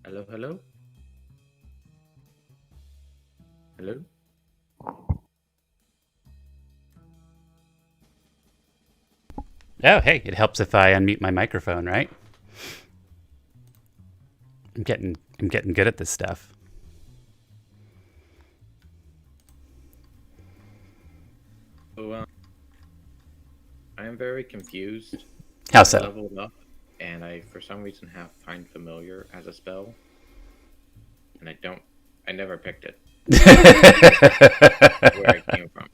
Hello, hello, hello. Oh, hey, it helps if I unmute my microphone, right? I'm getting good at this stuff. So, I am very confused. How I so? leveled up, and I, for some reason, have Find Familiar as a spell, and I never picked it. Where it came from.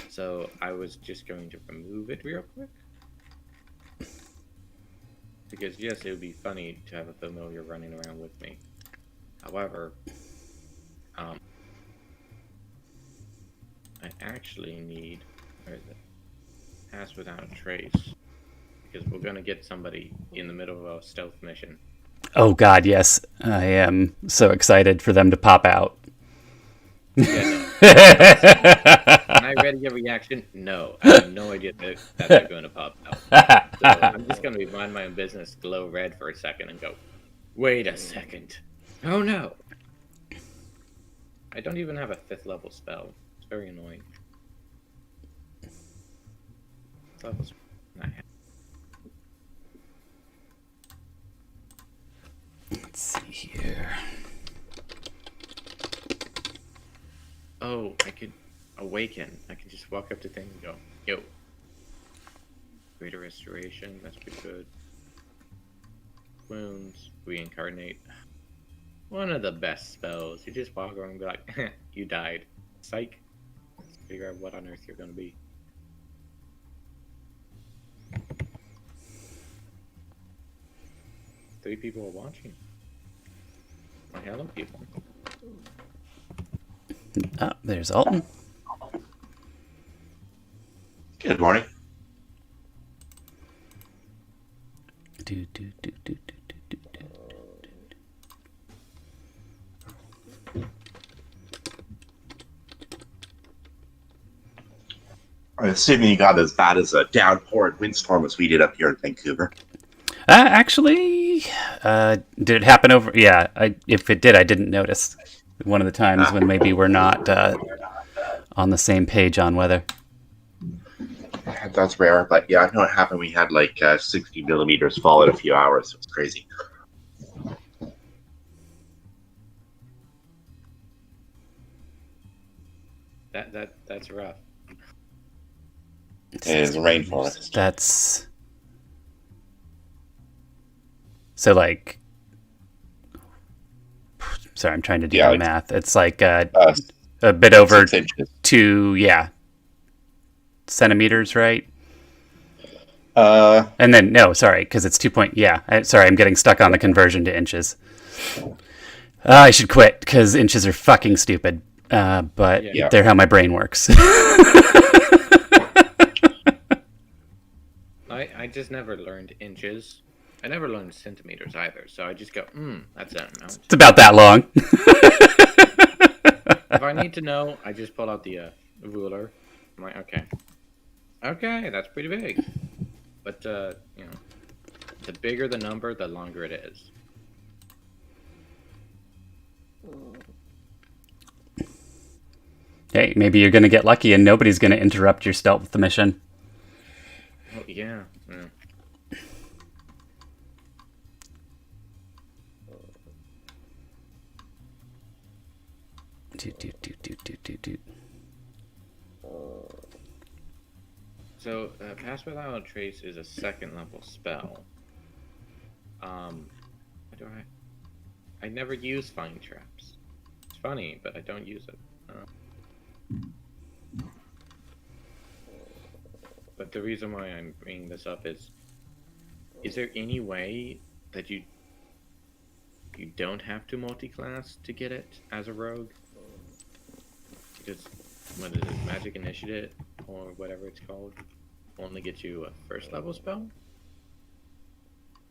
So I was just going to remove it real quick because yes, it would be funny to have a familiar running around with me. However, um, I actually need where is it? Pass without a trace because we're gonna get somebody in the middle of a stealth mission. Oh God, yes, I am so excited for them to pop out. Yeah, no. When I read your reaction, no, I have no idea that they're going to pop out. So I'm just going to mind my own business, glow red for a second, and go, wait a second. Oh no! I don't even have a 5th level spell. It's very annoying. Levels. Let's see here. Oh, I could awaken. I can just walk up to things and go, yo. Greater restoration, that's pretty good. Wounds, reincarnate. One of the best spells. You just walk around and be like, you died. Psych. Let's figure out what on earth you're going to be. Three people are watching. Why, hello, people. Oh, there's Alton. Good morning. Do, do, do, do, do, do, do. I'm assuming you got as bad as a downpour and windstorm as we did up here in Vancouver. Actually, did it happen over? Yeah, if it did, I didn't notice. One of the times when maybe we're not on the same page on weather. That's rare, but yeah, I know it happened. We had like 60 millimeters fall in a few hours. It was crazy. That's rough. It is a rainforest. That's so like. Sorry, I'm trying to do the math. It's like a bit over 6 inches. 2 centimeters, right? Uh, And then no, sorry, because it's 2 point. Yeah, sorry, I'm getting stuck on the conversion to inches. I should quit because inches are fucking stupid. But Yeah. they're how my brain works. I just never learned inches. I never learned centimeters either, so I just go, that's that amount. It's about that long. If I need to know, I just pull out the ruler. I'm like, okay, that's pretty big. But the bigger the number, the longer it is. Hey, maybe you're gonna get lucky and nobody's gonna interrupt your stealth mission. Oh yeah. So, Pass Without a Trace is a 2nd level spell. What do I never use Find Traps. It's funny, but I don't use it. But the reason why I'm bringing this up is there any way that you don't have to multi-class to get it as a rogue? Because what is it, Magic Initiative or whatever it's called, only gets you a 1st level spell?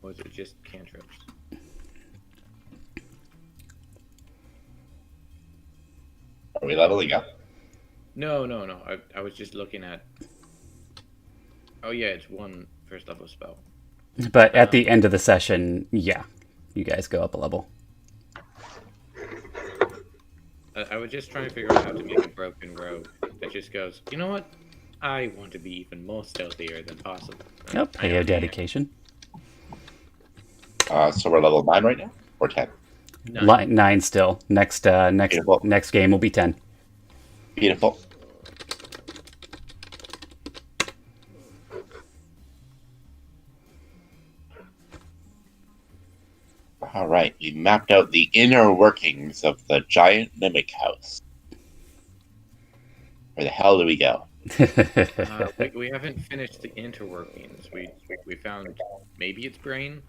Or is it just cantrips? are we leveling up? No. I was just looking at. Oh yeah, it's one 1st level spell. But at the end of the session, yeah, you guys go up a level. I was just trying to figure out how to make a broken rogue that just goes, you know what? I want to be even more stealthier than possible. Oh, I Payo dedication. So we're level 9 right now? Or 10? 9 still. Beautiful. Next game will be 10. Beautiful. All right, we mapped out the inner workings of the giant mimic house. Where the hell do we go? We haven't finished the interworkings. We found maybe it's brain.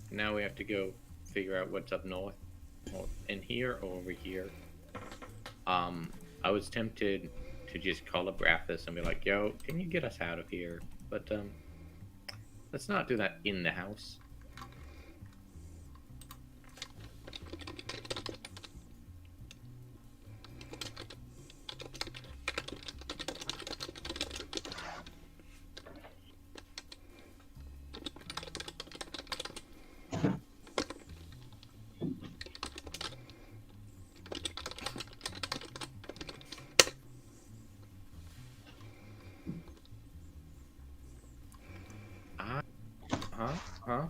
Now we have to go figure out what's up north, or in here or over here. I was tempted to just call up Rathus and be like, "Yo, can you get us out of here?" But let's not do that in the house. Huh?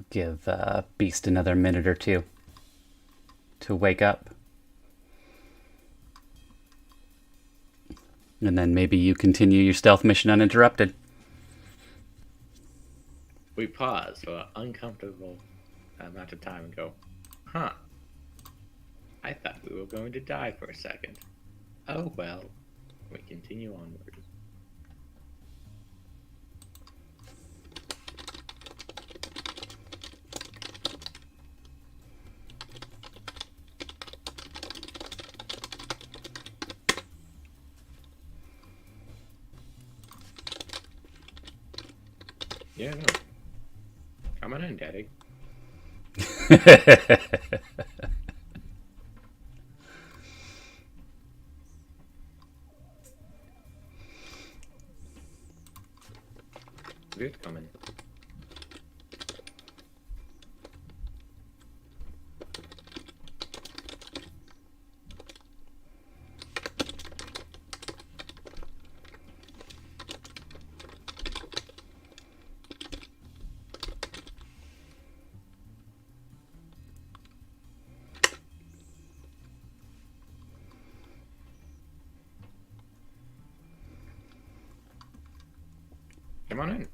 Give Beast another minute or two to wake up. And then maybe you continue your stealth mission uninterrupted. We pause for an uncomfortable amount of time and go, huh? I thought we were going to die for a second. Oh well. We continue onward. Yeah, no. Come on in, Daddy. Good coming. Come on in.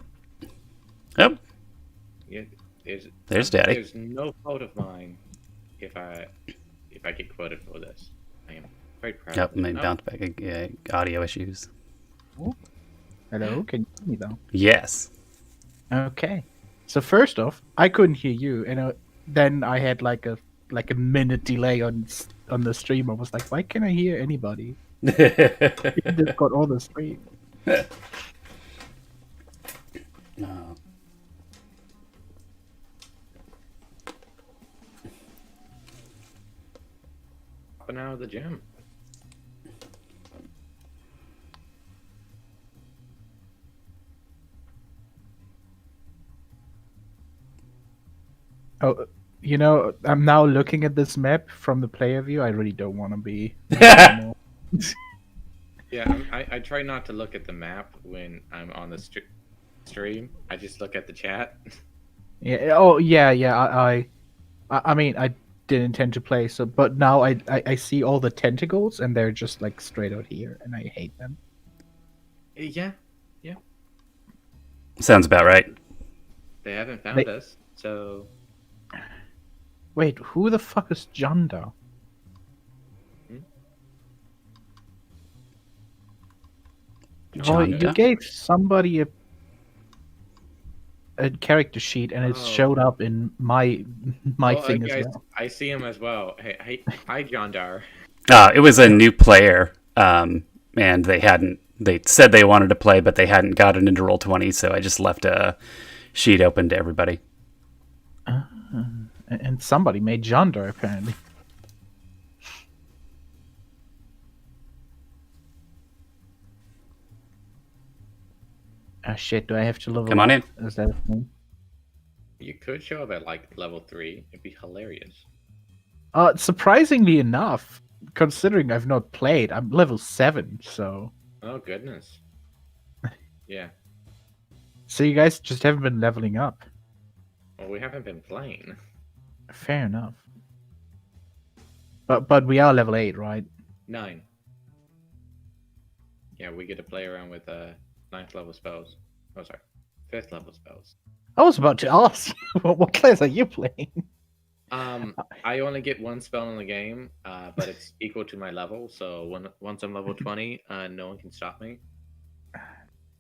Oh, Yeah, there's Daddy. There's no fault of mine if I get quoted for this. I am quite proud. Yep, of it. maybe bounce back. Audio issues. Oh, hello, can you hear me though? Yes. Okay. So first off, I couldn't hear you, and then I had like a minute delay on the stream. I was like, why can't I hear anybody? It just got all the stream. No. Popping out of the gym. Oh, I'm now looking at this map from the player view. I really don't want to be. Yeah, I try not to look at the map when I'm on the stream. I just look at the chat. Yeah. Oh, yeah, yeah. I mean, I didn't intend to play, so but now I see all the tentacles, and they're just like straight out here, and I hate them. Yeah, Sounds about right. they haven't found us, so Wait, who the fuck is Janda? Oh, you Janda? gave somebody a character sheet, and it Oh. showed up in my thing as well. I see him as well. Hey, hi, John Dar. It was a new player, and they said they wanted to play, but they hadn't gotten into Roll20, so I just left a sheet open to everybody. And somebody made Janda apparently. Ah, shit, do I have to level Come on up? in. Is that a thing? You could show up at like level 3. It'd be hilarious. Surprisingly enough, considering I've not played, I'm level 7, so... Oh, goodness. Yeah. So you guys just haven't been leveling up. Well, we haven't been playing. Fair enough. But we are level 8, right? 9. Yeah, we get to play around with 9th level spells. Oh, sorry. 5th level spells. I was about to ask, what class are you playing? I only get 1 spell in the game, but it's equal to my level. So once I'm level 20, no one can stop me.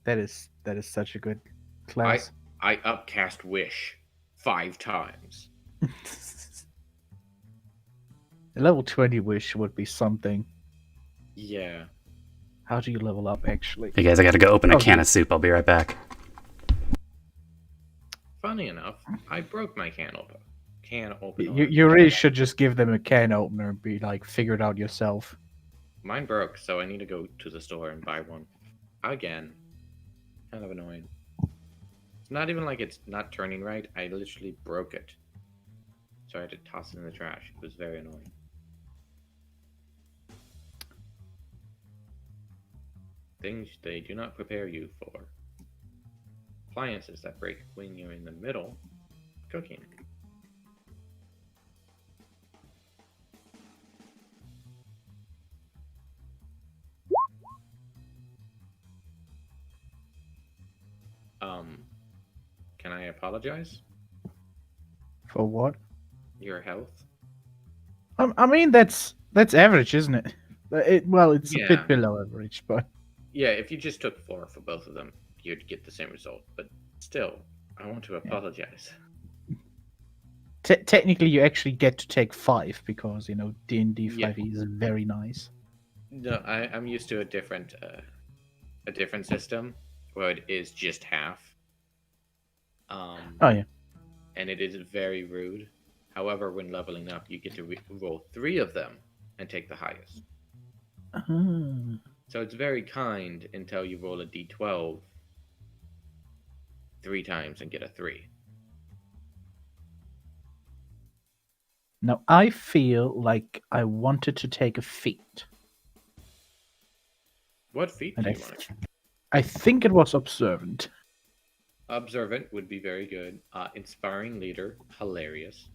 That is such a good class. I upcast Wish 5 times. A level 20 wish would be something. Yeah. How do you level up, actually? Hey guys, I gotta go open a can of soup. I'll be right back. Funny enough, I broke my can opener. You really should just give them a can opener and be like, figure it out yourself. Mine broke, so I need to go to the store and buy one. Again. Kind of annoying. It's not even like it's not turning right. I literally broke it. So I had to toss it in the trash. It was very annoying. Things they do not prepare you for. Appliances that break when you're in the middle of cooking. Can I apologize? For what? Your health? I mean, that's average, isn't it? It's a Yeah. bit below average, but... Yeah, if you just took 4 for both of them, you'd get the same result. But still, I want to apologize. Technically, you actually get to take 5, because, D&D 5e Yeah. is very nice. No, I'm used to a different system where it is just half. Oh, yeah. And it is very rude. However, when leveling up, you get to roll 3 of them and take the highest. So it's very kind until you roll a d12 3 times and get a 3. Now, I feel like I wanted to take a feat. What feat And do you want? I think it was Observant. Observant would be very good. Inspiring leader, hilarious.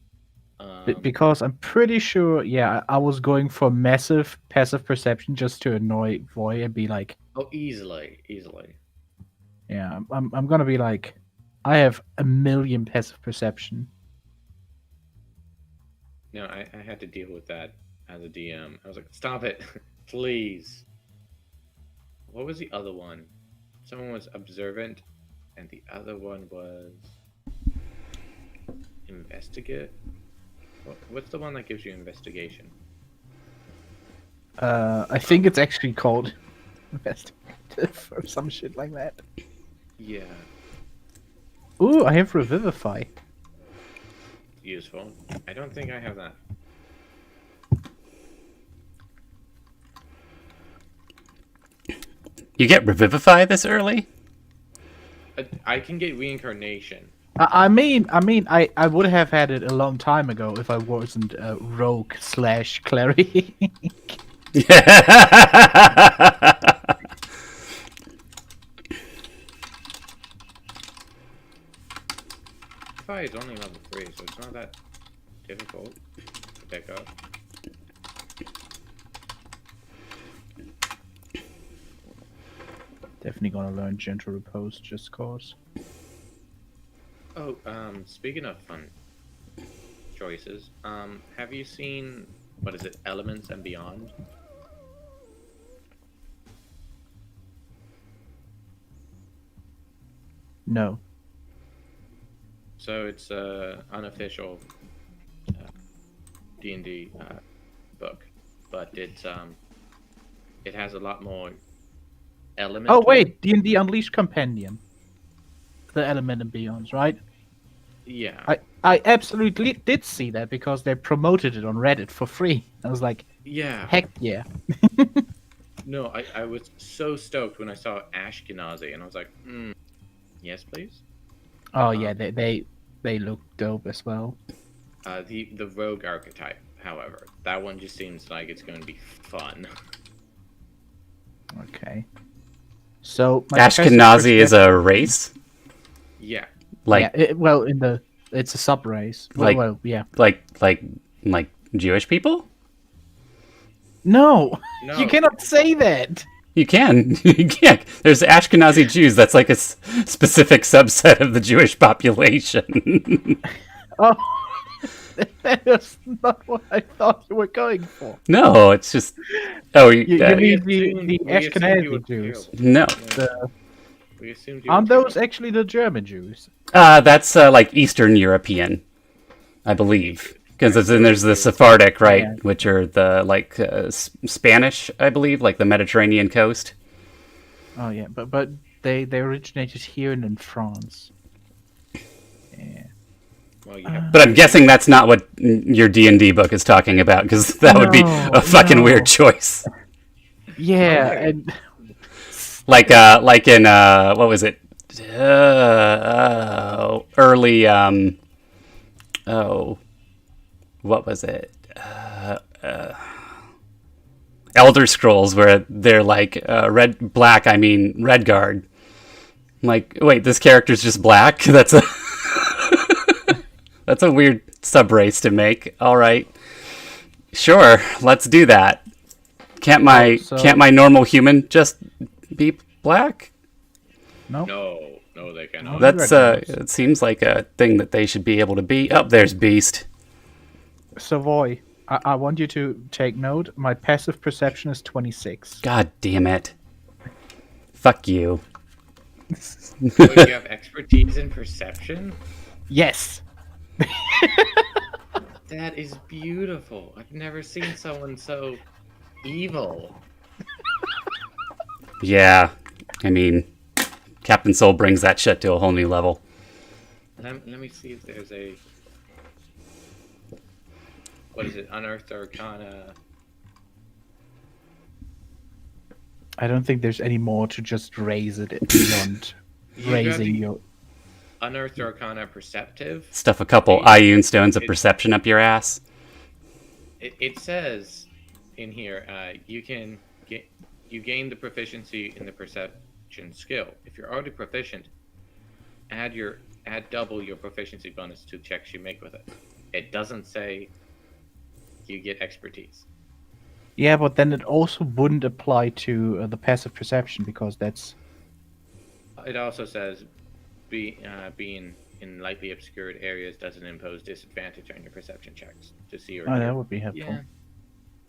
Because I'm pretty sure, I was going for massive passive perception just to annoy Voy and be like, Oh, easily. yeah, I'm gonna be like, I have 1,000,000 passive perception. No, I had to deal with that as a DM. I was like, stop it, please. What was the other one? Someone was observant, and the other one was investigate. What's the one that gives you investigation? I think it's actually called investigative or some shit like that. Yeah, Ooh, I have Revivify. useful. I don't think I have that. You get Revivify this early? I can get reincarnation. I mean, I would have had it a long time ago if I wasn't a rogue/cleric. Fi is only level 3, so it's not that difficult to pick up. Definitely gonna learn Gentle Repose just cause. Oh, speaking of fun choices, have you seen, what is it, Elements and Beyond? No. So it's unofficial D&D book, but it has a lot more elements. Oh wait, D&D Unleashed Compendium. The Element and Beyonds, right? Yeah. I absolutely did see that because they promoted it on Reddit for free. I was like, Yeah. heck yeah. No, I was so stoked when I saw Ashkenazi, and I was like, yes, please. Oh yeah, they They look dope as well. The rogue archetype, however, that one just seems like it's going to be fun. Okay. So Ashkenazi is a race, Yeah. like it's a sub race. Like- Yeah. like Jewish people. No, No. you cannot say that. You can. You can't. There's Ashkenazi Jews. That's like a specific subset of the Jewish population. Oh, that was not what I thought you were going for. No, it's just. Oh, You mean we the assumed you Ashkenazi were Jews? no. We assumed you Aren't were those actually the German Jews? That's like Eastern European, I believe. Because then there's the Sephardic, right, Yeah. which are the like Spanish, I believe, like the Mediterranean coast. Oh yeah, but they originated here and in France. Yeah. Well, you have But I'm guessing that's not what your D&D book is talking about, because that would be No, a fucking no. weird choice. Yeah, Okay. and Like in what was it? Early what was it? Elder Scrolls, where they're like Redguard. I'm like, wait, this character's just black? That's a that's a weird sub race to make. All right, sure, let's do that. Can't my normal human just be black? no. no, they cannot. That's Redguards. it seems like a thing that they should be able to be. Oh, there's Beast. Savoy, I want you to take note. My passive perception is 26. God damn it. Fuck you. So you have expertise in perception? Yes. That is beautiful. I've never seen someone so evil. Yeah, I mean, Captain Soul brings that shit to a whole new level. Let me see if there's a... What is it? Unearthed Arcana. I don't think there's any more to just raise it beyond You got raising the your. Unearthed Arcana Perceptive. Stuff a couple Ioun stones of perception up your ass. It says in here, you gain the proficiency in the perception skill. If you're already proficient, add double your proficiency bonus to checks you make with it. It doesn't say you get expertise. Yeah, but then it also wouldn't apply to the passive perception because that's. It also says being in lightly obscured areas doesn't impose disadvantage on your perception checks to see or Oh, hear. that would be helpful. Yeah.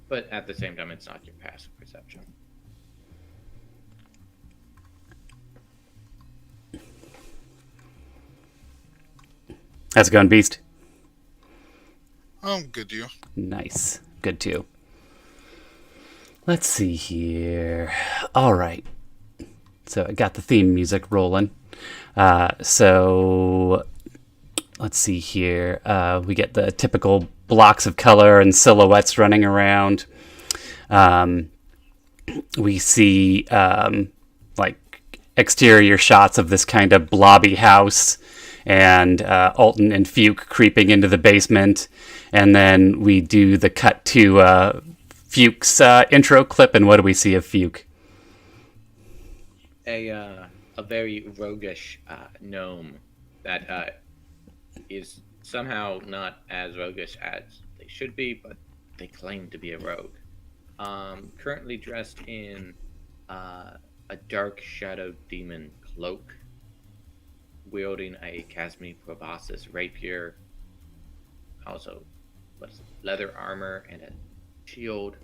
But at the same time, it's not your passive perception. How's it going, Beast? Good, you. Nice. Good too. Let's see here. All right. So I got the theme music rolling. So let's see here. We get the typical blocks of color and silhouettes running around. We see like exterior shots of this kind of blobby house, and Alton and Fuke creeping into the basement. And then we do the cut to Fuke's intro clip. And what do we see of Fuke? A very roguish gnome that is somehow not as roguish as they should be, but they claim to be a rogue. Currently dressed in a dark shadow demon cloak, wielding a Casmi Proboscis rapier, also leather armor and a shield,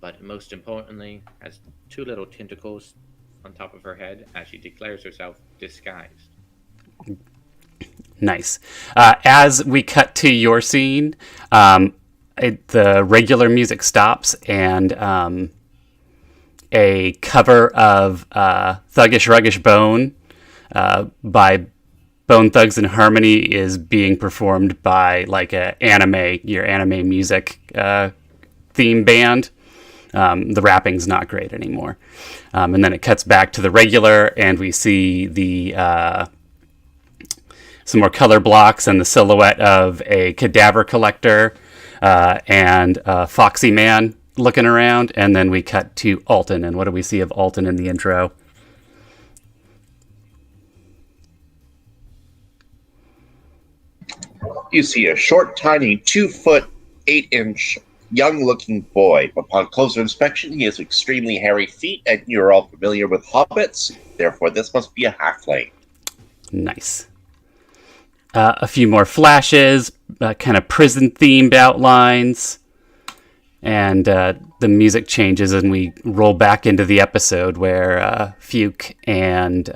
but most importantly has two little tentacles on top of her head as she declares herself disguised. Nice. As we cut to your scene, the regular music stops, and a cover of Thuggish Ruggish Bone by Bone Thugs and Harmony is being performed by like your anime music theme band. The rapping's not great anymore. And then it cuts back to the regular, and we see the some more color blocks and the silhouette of a cadaver collector and a foxy man looking around. And then we cut to Alton. And what do we see of Alton in the intro? You see a short, tiny 2'8" young-looking boy. Upon closer inspection, he has extremely hairy feet, and you're all familiar with hobbits. Therefore, this must be a halfling. Nice. A few more flashes, kind of prison-themed outlines, and the music changes, and we roll back into the episode where Fuke and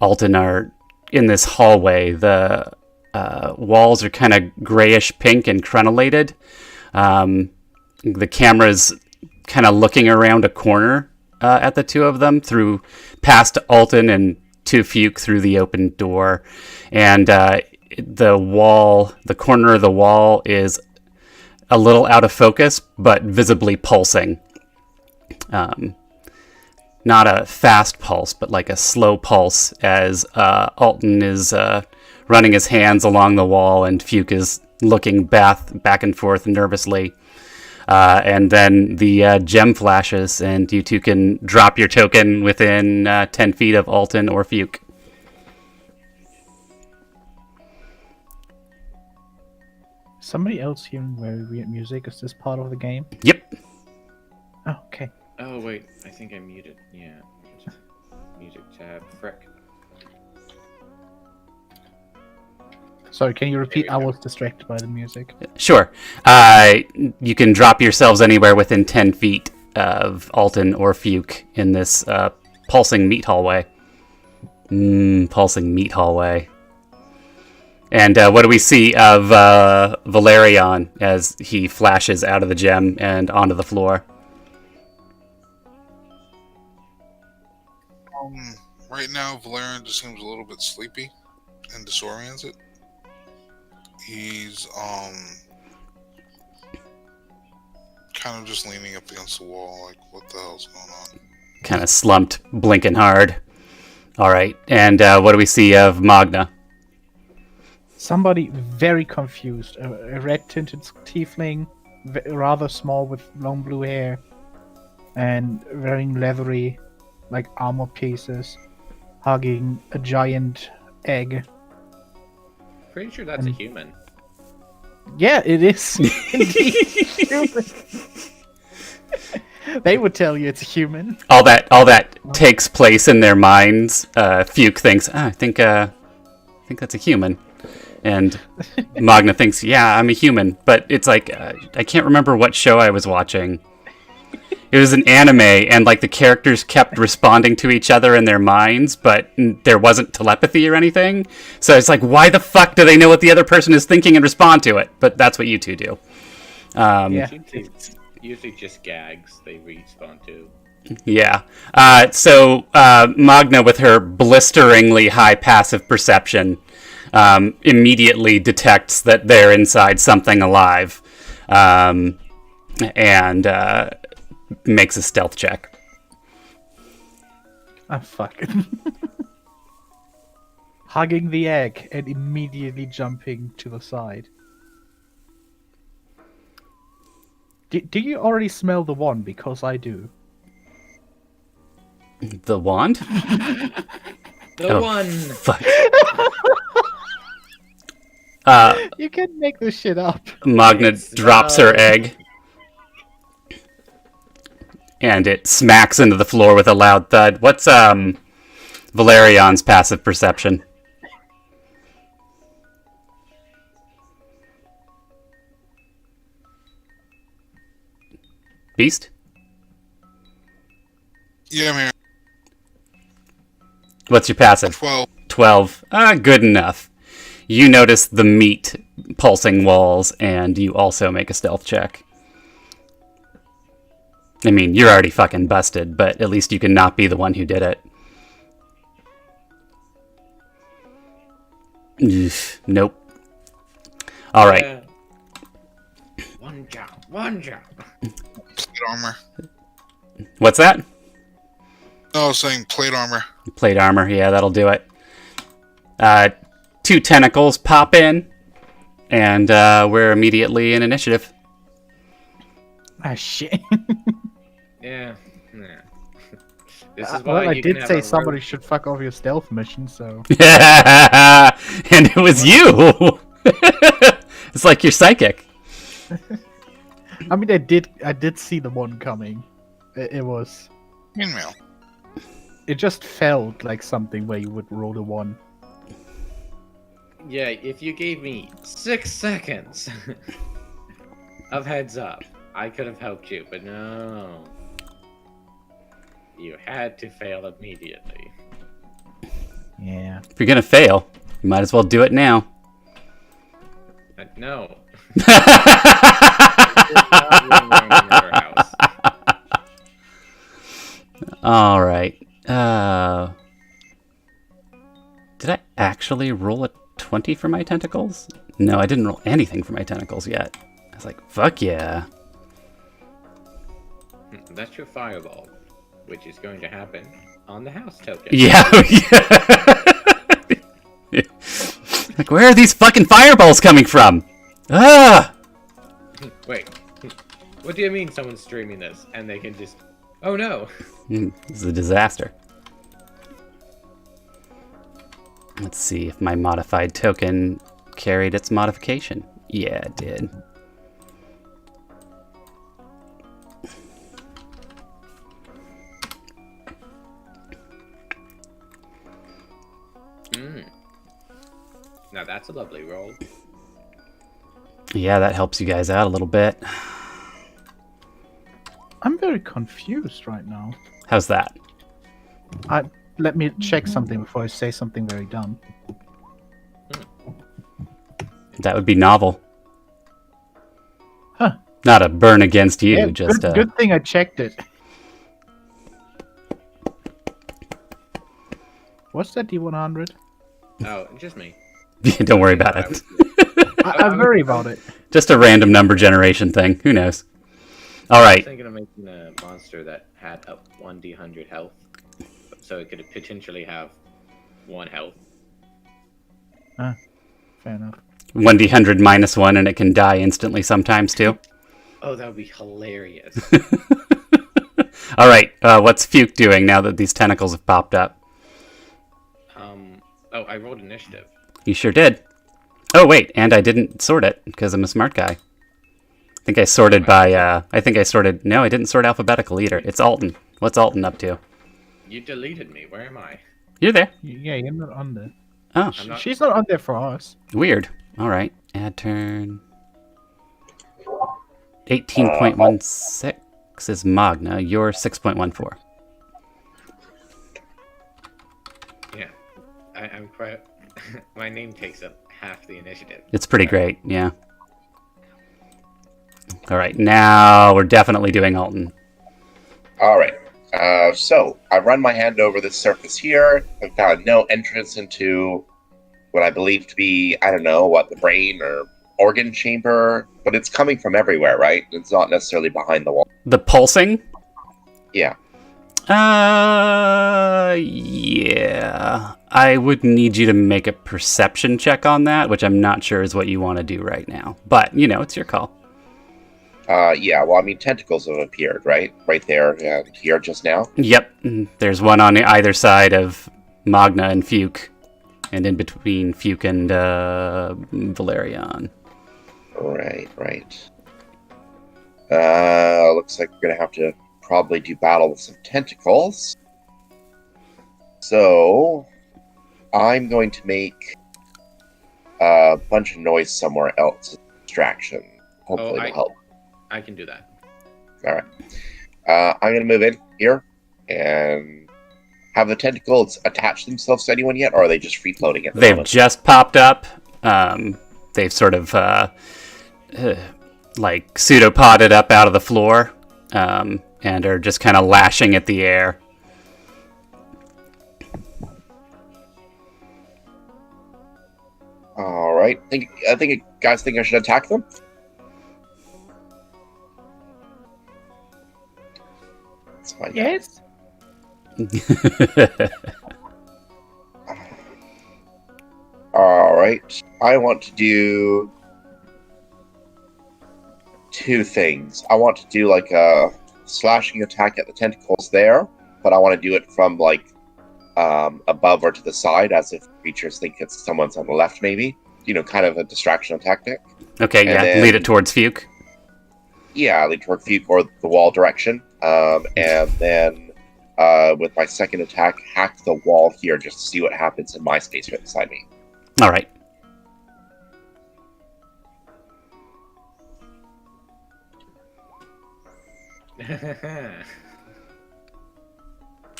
Alton are in this hallway. The walls are kind of grayish pink and crenellated. The camera's kind of looking around a corner at the two of them through past Alton and to Fuke through the open door. And the corner of the wall is a little out of focus, but visibly pulsing. Not a fast pulse, but like a slow pulse as Alton is running his hands along the wall and Fuke is looking back and forth nervously. And then the gem flashes, and you two can drop your token within 10 feet of Alton or Fuke. Somebody else hearing very weird music. Is this part of the game? Yep. Oh, okay. Oh, wait. I think I muted. Yeah. Music tab. Frick. Sorry, can you repeat? I was distracted by the music. Sure. You can drop yourselves anywhere within 10 feet of Alton or Fuke in this pulsing meat hallway. Pulsing meat hallway. And what do we see of Valerian as he flashes out of the gem and onto the floor? Right now, Valerian just seems a little bit sleepy and disoriented. He's kind of just leaning up against the wall, like, what the hell's going on? Kind of slumped, blinking hard. All right, and what do we see of Magna? Somebody very confused. A red-tinted tiefling, rather small with long blue hair, and wearing leathery, like, armor pieces, hugging a giant egg. Pretty sure that's a human. Yeah, it is. Indeed. Human. They would tell you it's a human. All that takes place in their minds. Fuke thinks, I think that's a human. And Magna thinks, yeah, I'm a human. But it's like, I can't remember what show I was watching. It was an anime, and like the characters kept responding to each other in their minds, but there wasn't telepathy or anything. So it's like, why the fuck do they know what the other person is thinking and respond to it? But that's what you two do. Yeah. Usually just gags they respond to. Yeah. So Magna, with her blisteringly high passive perception, immediately detects that they're inside something alive, and makes a stealth check. I'm fucking hugging the egg and immediately jumping to the side. Do you already smell the wand? Because I do. The wand? The one! Fuck. You can make this shit up. Magna drops her egg. And it smacks into the floor with a loud thud. What's Valerian's passive perception? Beast? Yeah, I'm here. What's your passive? 12. 12. Good enough. You notice the meat pulsing walls, and you also make a stealth check. I mean, you're already fucking busted, but at least you can not be the one who did it. Nope. All right. One job. Plate armor. What's that? No, I was saying plate armor. Plate armor. Yeah, that'll do it. 2 tentacles pop in, and we're immediately in initiative. Ah, shit. Yeah. This is Well, why I you can did have say a somebody rogue- should fuck off your stealth mission, so. And it was you! It's like you're psychic. I mean, I did see the one coming. It was. Email. It just felt like something where you would roll a 1. Yeah, if you gave me 6 seconds of heads up, I could have helped you, but no. You had to fail immediately. Yeah. If you're gonna fail, you might as well do it now. No. It's not room in your house. All right. Did I actually roll a 20 for my tentacles? No, I didn't roll anything for my tentacles yet. I was like, fuck yeah. That's your fireball, which is going to happen on the house token. Yeah. Like, where are these fucking fireballs coming from? Ah! Wait. What do you mean someone's streaming this and they can just... Oh no! This is a disaster. Let's see if my modified token carried its modification. Yeah, it did. Now that's a lovely roll. Yeah, that helps you guys out a little bit. I'm very confused right now. How's that? Let me check something before I say something very dumb. That would be novel. Huh. Not a burn against you, Yeah, just good thing I checked it. What's that D100? Oh, just me. don't worry about it. I worry about it. Just a random number generation thing. Who knows? All I was right. thinking of making a monster that had a 1d100 health, so it could potentially have 1 health. Fair enough. 1d100 minus 1, and it can die instantly sometimes too. Oh, that would be hilarious. All right. What's Fuke doing now that these tentacles have popped up? Oh, I rolled initiative. You sure did. Oh wait, and I didn't sort it because I'm a smart guy. I think I sorted by. No, I didn't sort alphabetical either. It's Alton. What's Alton up to? You deleted me. Where am I? You're there. Yeah, you're not on there. Oh, I'm not... She's not on there for us. weird. All right. Add turn. 18.16 is Magna. You're 6.14. Yeah. I'm quite... My name takes up half the initiative. It's pretty great. Yeah. All right. Now we're definitely doing Alton. All right. So I run my hand over this surface here. I've found no entrance into what I believe to be, I don't know, what, the brain or organ chamber, but it's coming from everywhere, right? It's not necessarily behind the wall. The pulsing? Yeah. Yeah. I would need you to make a perception check on that, which I'm not sure is what you want to do right now. But, it's your call. Yeah, well, I mean, tentacles have appeared, right? Right there and here just now. Yep. There's one on either side of Magna and Fuke, and in between Fuke and Valerian. Right. Looks like we're going to have to probably do battle with some tentacles. So, I'm going to make a bunch of noise somewhere else as a distraction. Hopefully it'll help. I can do that. Alright. I'm going to move in here, and have the tentacles attached themselves to anyone yet, or are they just free-floating at the They've moment? just popped up. They've sort of, pseudopoded up out of the floor, and are just kind of lashing at the air. Alright. I think guys think I should attack them? That's fine. Yes. Alright. I want to do 2 things. I want to do like a slashing attack at the tentacles there, but I want to do it from like above or to the side, as if creatures think it's someone's on the left, maybe. Kind of a distraction tactic. Okay, And yeah. then- Lead it towards Fuke. Yeah, lead toward Fuke or the wall direction. And then with my second attack, hack the wall here just to see what happens in my space right beside me. All right.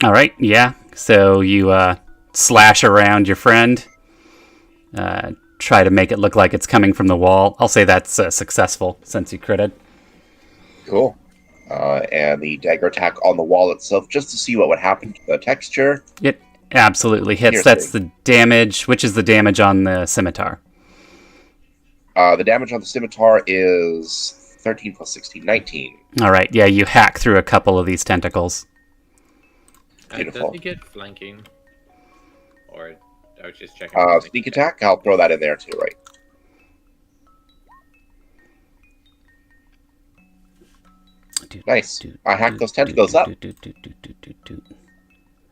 All right, yeah. So you slash around your friend. Try to make it look like it's coming from the wall. I'll say that's successful since you critted. Cool. And the dagger attack on the wall itself, just to see what would happen to the texture. It absolutely hits. That's the damage. Which is the damage on the scimitar? The damage on the scimitar is 13 plus 16, 19. All right, yeah. You hack through a couple of these tentacles. Beautiful. Does he get flanking? Or I was just checking. Sneak attack, I'll throw that in there too, right? Nice. I hacked those tentacles up.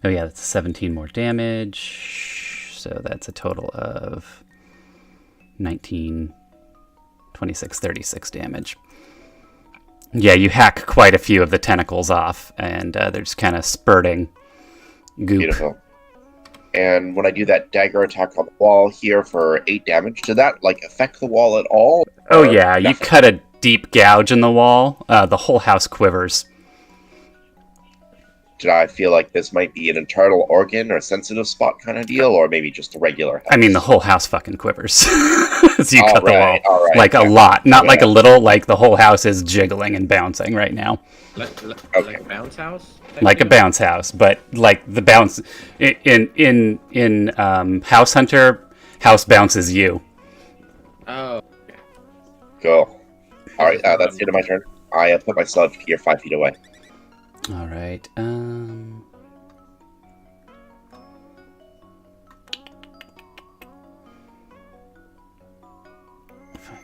Oh yeah, that's 17 more damage. So that's a total of 19, 26, 36 damage. Yeah, you hack quite a few of the tentacles off, and they're just kind of spurting goop. Beautiful. And when I do that dagger attack on the wall here for 8 damage, did that affect the wall at all? Oh yeah, you cut a deep gouge in the wall. The whole house quivers. Did I feel like this might be an internal organ or sensitive spot kind of deal, or maybe just a regular house? I mean, the whole house fucking quivers. As you cut the wall. All right. Like a lot. Not like a little, like the whole house is jiggling and bouncing right now. Like a bounce house? Like a bounce house, but like the bounce in House Hunter, house bounces you. Oh. Cool. All right, that's the end of my turn. I put myself here 5 feet away. All right. 5,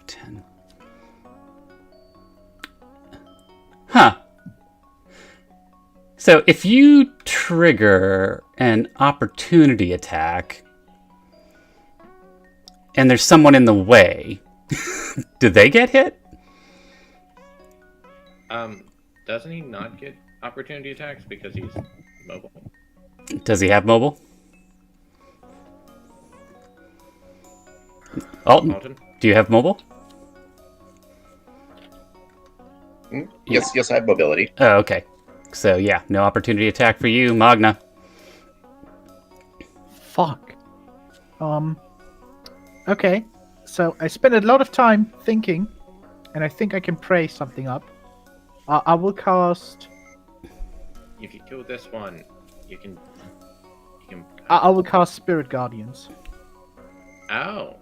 10. Huh. So if you trigger an opportunity attack and there's someone in the way, do they get hit? Doesn't he not get opportunity attacks because he's mobile? Does he have mobile? Alton, do you have mobile? Yes, I have mobility. Oh, okay. So yeah, no opportunity attack for you, Magna. Fuck. Okay. So I spent a lot of time thinking, and I think I can pray something up. I will cast. If you kill this one, you can. I will cast Spirit Guardians. Oh.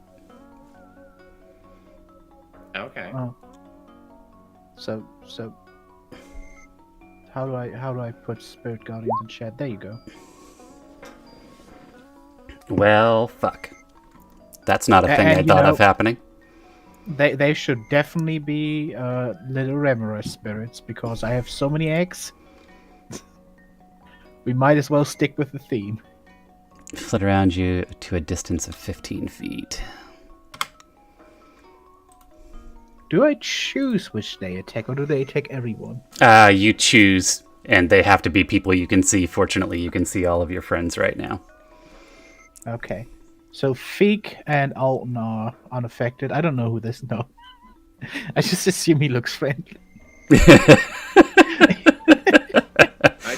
Okay. Oh. So. How do I put Spirit Guardians in chat? There you go. Well, fuck. That's not a thing I thought of happening. They should definitely be little Remora spirits because I have so many eggs. We might as well stick with the theme. Flit around you to a distance of 15 feet. Do I choose which they attack, or do they attack everyone? You choose, and they have to be people you can see. Fortunately, you can see all of your friends right now. Okay. So Feek and Alton are unaffected. I don't know who this no. I just assume he looks friendly.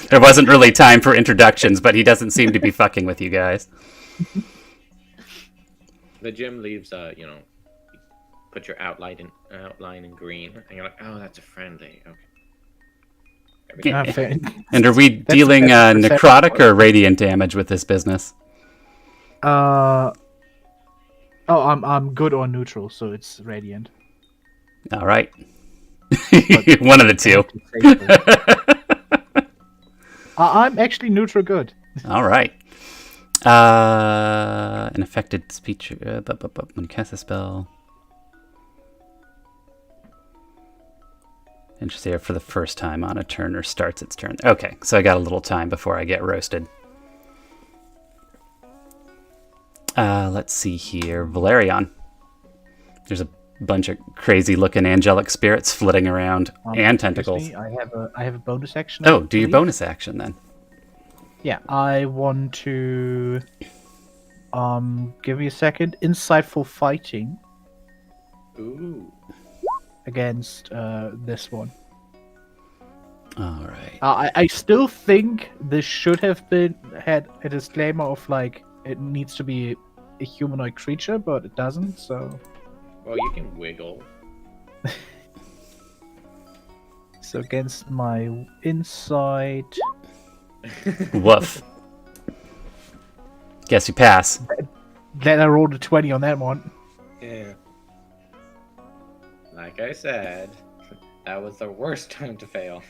There wasn't really time for introductions, but he doesn't seem to be fucking with you guys. The gym leaves, put your outline in green, and you're like, oh, that's a friendly. Okay. And are we dealing necrotic or radiant damage with this business? I'm good or neutral, so it's radiant. All right. One of the two. I'm actually neutral good. All right. An affected speech when you cast a spell. Interesting. For the first time on a turn or starts its turn. Okay, so I got a little time before I get roasted. Let's see here. Valerion. There's a bunch of crazy looking angelic spirits flitting around and tentacles. Me, I have a bonus action. Oh, do your bonus action then. Yeah, I want to give me a second. Insightful fighting. Ooh. Against this one. All right. I still think this should have had a disclaimer of like it needs to be a humanoid creature, but it doesn't. So. Well, you can wiggle. So against my insight. Woof. Guess you pass. Then I rolled a 20 on that one. Yeah. Like I said, that was the worst time to fail.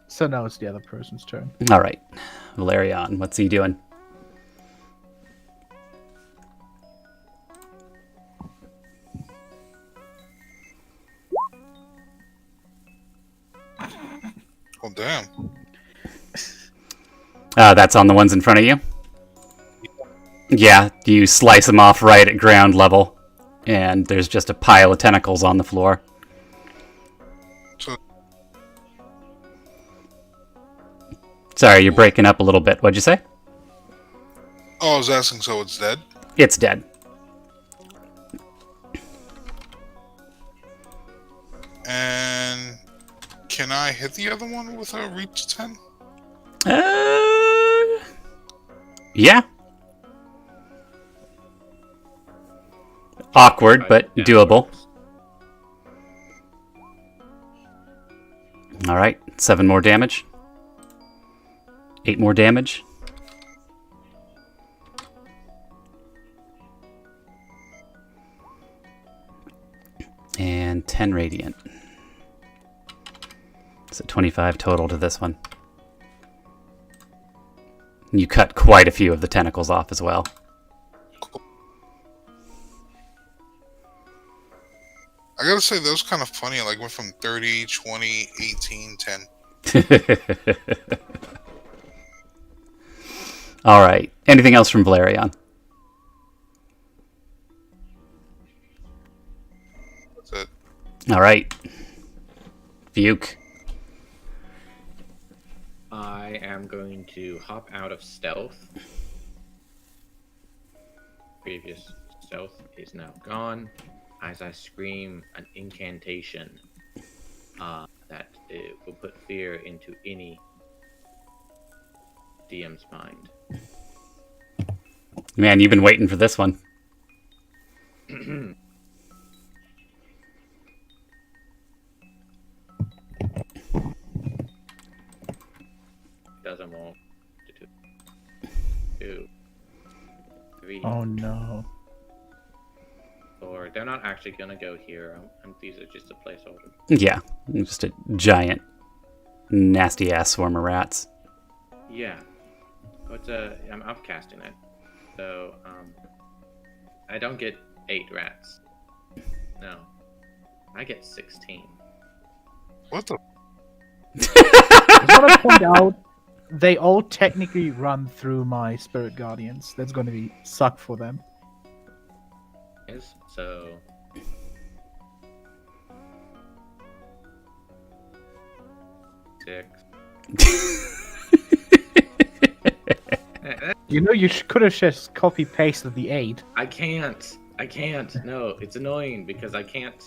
So now it's the other person's turn. All right. Valerion, what's he doing? Well, damn. That's on the ones in front of you? Yeah, you slice them off right at ground level, and there's just a pile of tentacles on the floor. So, Sorry, you're breaking up a little bit. What'd you say? I was asking, so it's dead? It's dead. And can I hit the other one with a reach 10? Yeah. Awkward, but doable. All right, 7 more damage. 8 more damage. And 10 radiant. So 25 total to this one. You cut quite a few of the tentacles off as well. I gotta say, that was kind of funny. Like, went from 30, 20, 18, 10. All right. Anything else from Valerion? That's it. All right. Fuke. I am going to hop out of stealth. Previous stealth is now gone. As I scream an incantation that will put fear into any DM's mind. Man, you've been waiting for this one. Doesn't want to do. 2, 3, Oh no. 4. They're not actually gonna go here. These are just a placeholder. Yeah, just a giant, nasty ass swarm of rats. Yeah. I'm upcasting it. So, I don't get 8 rats. No. I get 16. What the? I just want to point out, they all technically run through my spirit guardians. That's going to be suck for them. So... Six. You know, you could have just copy pasted the 8. I can't. No, it's annoying because I can't.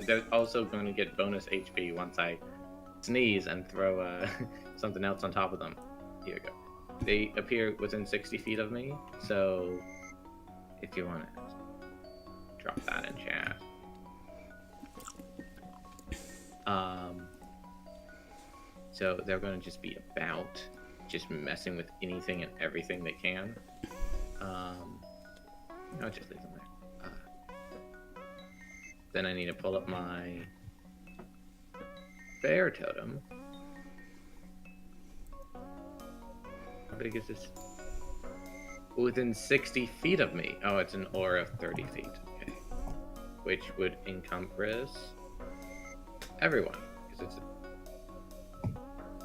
They're also going to get bonus HP once I sneeze and throw something else on top of them. Here we go. They appear within 60 feet of me, so if you want to drop that in chat. So they're going to just be about just messing with anything and everything they can. I'll just leave them there. Then I need to pull up my bear totem. big is this? Within 60 feet of me. Oh, it's an aura of 30 feet. Okay. Which would encompass everyone. Because it's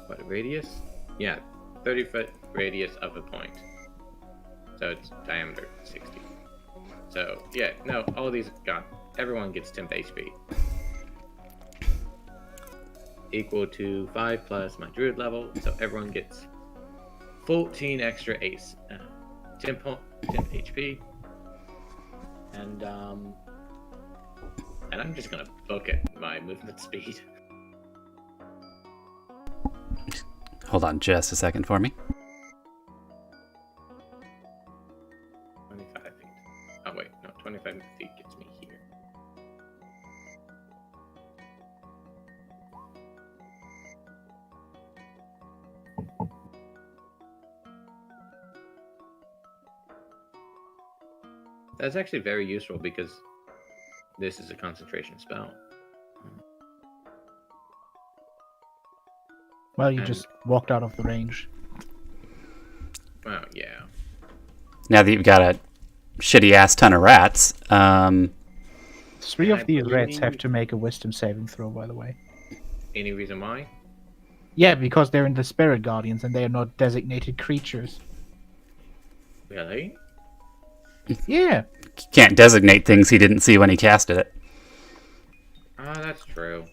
what, radius? Yeah, 30-foot radius of a point. So it's diameter 60. So, yeah, no, all these everyone gets temp HP. Equal to 5 plus my druid level, so everyone gets 14 extra ace. 10 HP. And I'm just gonna book it my movement speed. Hold on just a second for me. 25 feet. Oh wait, no, 25 feet gets me here. That's actually very useful because this is a concentration spell. Well, you And- just walked out of the range. Well, yeah. Now that you've got a shitty ass ton of rats, Three And of I these rats have believe- to make a wisdom saving throw, by the way. Any reason why? Yeah, because they're in the Spirit Guardians and they are not designated creatures. Really? Yeah. can't designate things he didn't see when he casted it. Ah, that's true.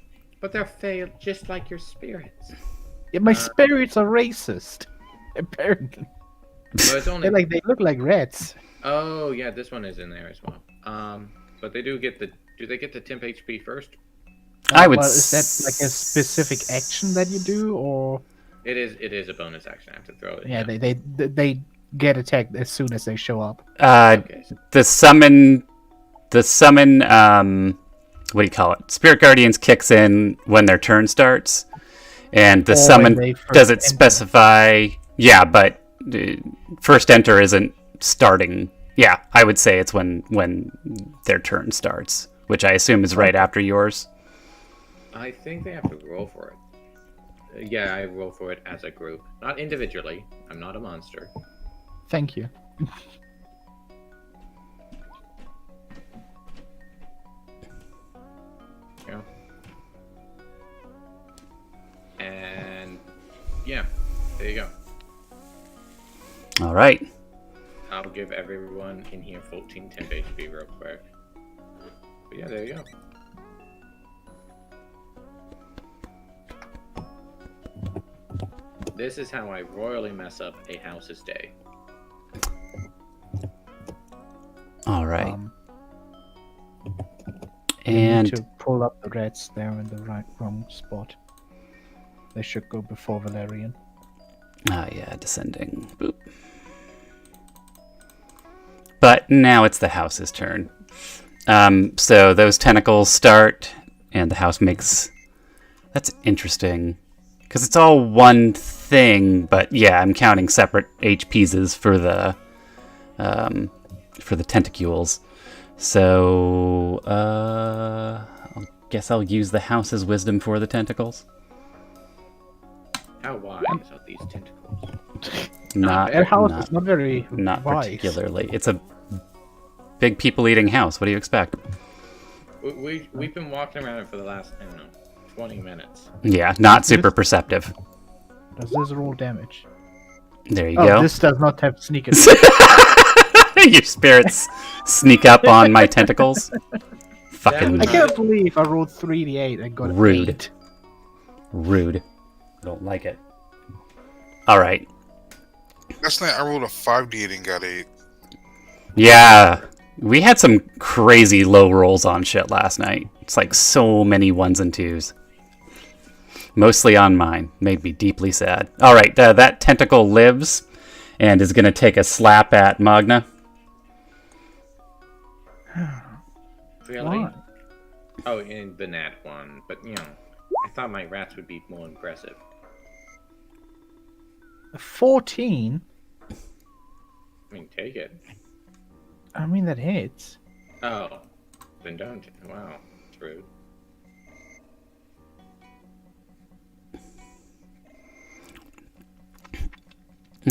But they're failed just like your spirits. Yeah, my spirits are racist. Apparently. So it's only. They look like rats. Oh yeah, this one is in there as well. But they do get the. Do they get the temp HP first? I would Well, is that like a specific action that you do, or It is. It is a bonus action. I have to throw it. yeah, they get attacked as soon as they show up. Okay. So The summon, what do you call it? Spirit Guardians kicks in when their turn starts, and the Or when summon they first does it enter. specify? Yeah, but first enter isn't starting. Yeah, I would say it's when their turn starts, which I assume is right after yours. I think they have to roll for it. Yeah, I roll for it as a group, not individually. I'm not a monster. Thank you. Yeah. And yeah, there you go. All right. I'll give everyone in here 14 temp HP real quick. But yeah, there you go. This is how I royally mess up a house's day. All right. You And need to pull up the rats there in the wrong spot. They should go before Valerian. yeah, descending. Boop. But now it's the house's turn. So those tentacles start, and the house makes. That's interesting, because it's all one thing. But yeah, I'm counting separate HPs for the tentacules. So I guess I'll use the house's wisdom for the tentacles. How wise are these tentacles? Not Their house not, is not very not wise. particularly. It's a big people-eating house. What do you expect? We've been walking around it for the last, I don't know, 20 minutes. Yeah, not super perceptive. Does this roll damage? There you Oh, go. this does not have sneak attack. Your spirits sneak up on my tentacles. Fucking I can't believe I rolled 3d8 and got Rude. 8. rude. I don't like it. All right. Last night I rolled a 5D and got 8. Yeah, we had some crazy low rolls on shit last night. It's like so many ones and twos. Mostly on mine. Made me deeply sad. All right, that tentacle lives and is going to take a slap at Magna. Really? Why? Oh, in the nat one, but you know, I thought my rats would be more impressive. 14? I mean, take it. I mean, that hits. Oh, then don't. Wow, it's rude.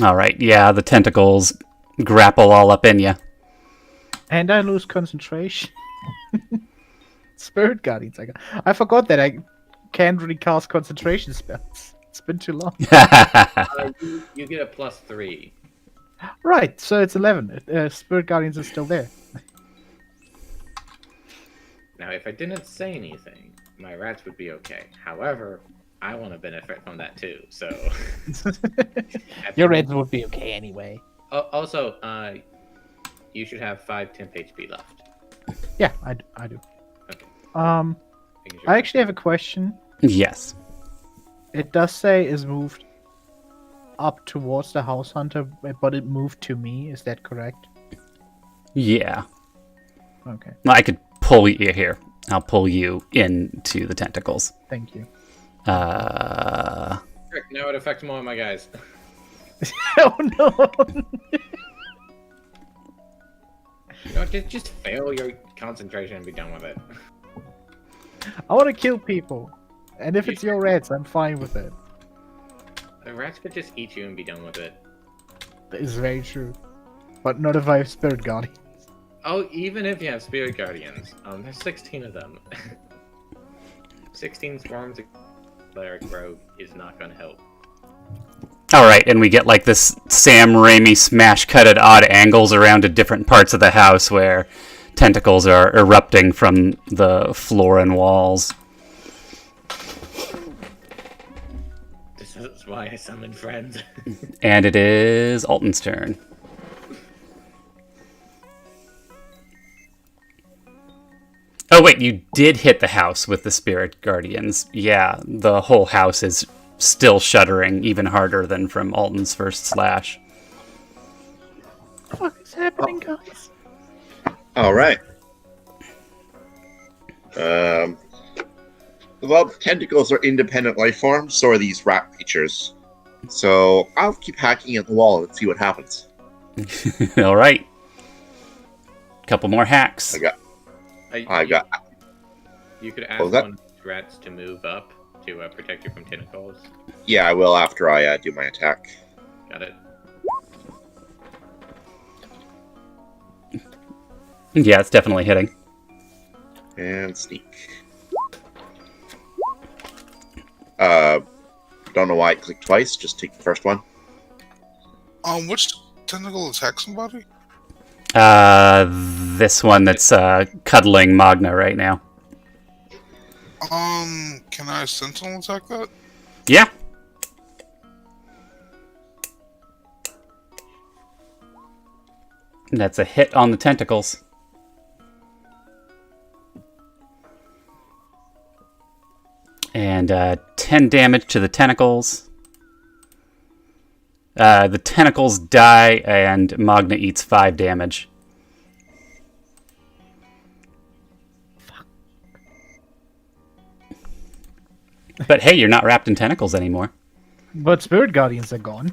All right, yeah, the tentacles grapple all up in you. And I lose concentration. Spirit Guardians. I forgot that I can't really cast concentration spells. It's been too long. You get a +3. Right, so it's 11. Spirit Guardians is still there. Now, if I didn't say anything, my rats would be okay. However, I want to benefit from that too. So Your reds would be okay anyway. Also, you should have 5 temp HP left. Yeah, I do. Okay. Making sure. I actually have a question. Yes. It does say is moved up towards the house hunter, but it moved to me. Is that correct? Yeah. Okay, Well, I could pull you here. I'll pull you into the tentacles. thank you. Frick, now it affects more of my guys. Oh no! You know, just fail your concentration and be done with it. I want to kill people, and if it's your reds, I'm fine with it. The rats could just eat you and be done with it. That is very true, but not if I have Spirit Guardian. Oh, even if you have Spirit Guardians, there's 16 of them. 16 swarms of cleric rogue is not going to help. All right, and we get like this Sam Raimi smash cut at odd angles around to different parts of the house where tentacles are erupting from the floor and walls. This is why I summon friends. And it is Alton's turn. Oh wait, you did hit the house with the Spirit Guardians. Yeah, the whole house is still shuddering even harder than from Alton's first slash. What is happening, guys? All right. Well, tentacles are independent life forms, so are these rat creatures. So I'll keep hacking at the wall and see what happens. All right. Couple more hacks. I got. You could ask What was that? one of the rats to move up to protect you from tentacles. Yeah, I will after I do my attack. Got it. Yeah, it's definitely hitting. And sneak. Don't know why I clicked twice. Just take the first one. Which tentacle attacks somebody? This one that's cuddling Magna right now. Can I sentinel attack that? Yeah. That's a hit on the tentacles. And 10 damage to the tentacles. The tentacles die, and Magna eats 5 damage. But hey, you're not wrapped in tentacles anymore. But Spirit Guardians are gone.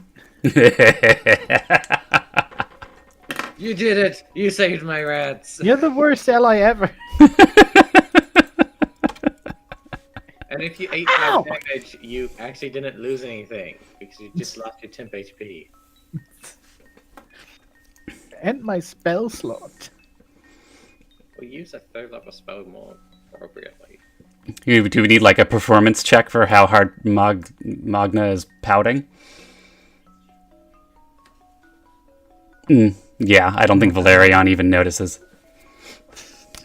You did it! You saved my rats! You're the worst ally ever. And if you ate Ow! 5 damage, you actually didn't lose anything, because you just lost your temp HP. And my spell slot. We'll use a 3rd level spell more appropriately. Do we need like a performance check for how hard Magna is pouting? Yeah, I don't think Valerion even notices.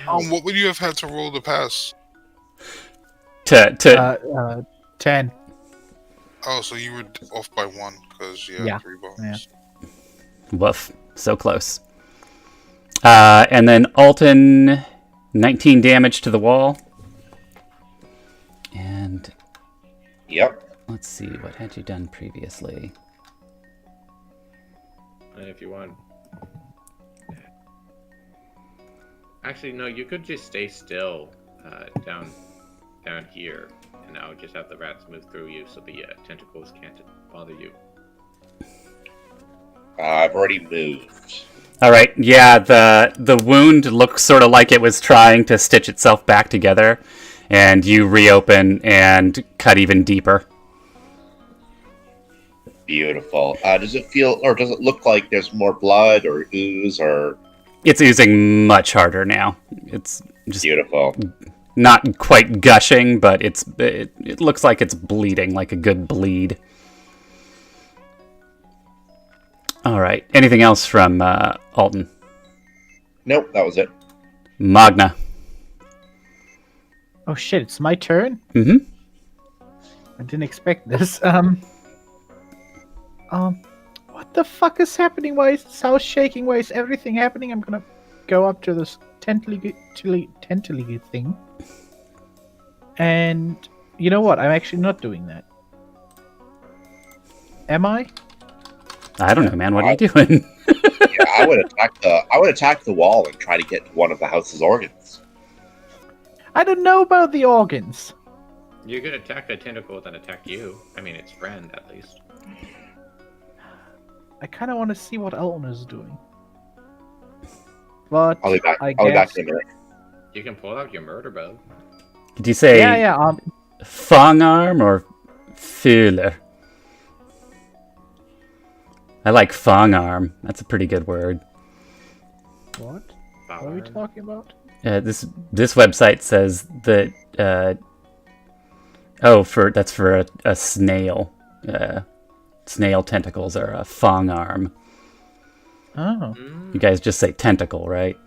What would you have had to roll to pass? To 10. Oh, so you were off by 1 because you had Yeah. 3 bones. woof, so close. And then Alton, 19 damage to the wall. And Yep. let's see, what had you done previously? And if you want... Actually, no, you could just stay still down here, and I would just have the rats move through you so the tentacles can't bother you. I've already moved. All right, yeah, the wound looks sort of like it was trying to stitch itself back together, and you reopen and cut even deeper. Beautiful. Does it feel, or does it look like there's more blood or ooze or It's oozing much harder now. It's just beautiful? not quite gushing, but it looks like it's bleeding, like a good bleed. All right. Anything else from Alton? Nope, that was it. Magna. Oh shit! It's my turn. Mm-hmm. I didn't expect this. What the fuck is happening? Why is this house shaking? Why is everything happening? I'm gonna go up to this tentally thing. And you know what? I'm actually not doing that. Am I? I don't know, man. What are you doing? Yeah, I would attack the wall and try to get to one of the house's organs. I don't know about the organs. You could attack the tentacle that attacked you. I mean, its friend, at least. I kind of want to see what Elton is doing. But I'll be back. I I'll be back guess. in a minute. You can pull out your murder bow. Did you say Yeah. fong arm or fühler? I like fong arm. That's a pretty good word. What? What are we talking about? This website says that that's for a snail. Snail tentacles are a fong arm. Oh. You guys just say tentacle, right?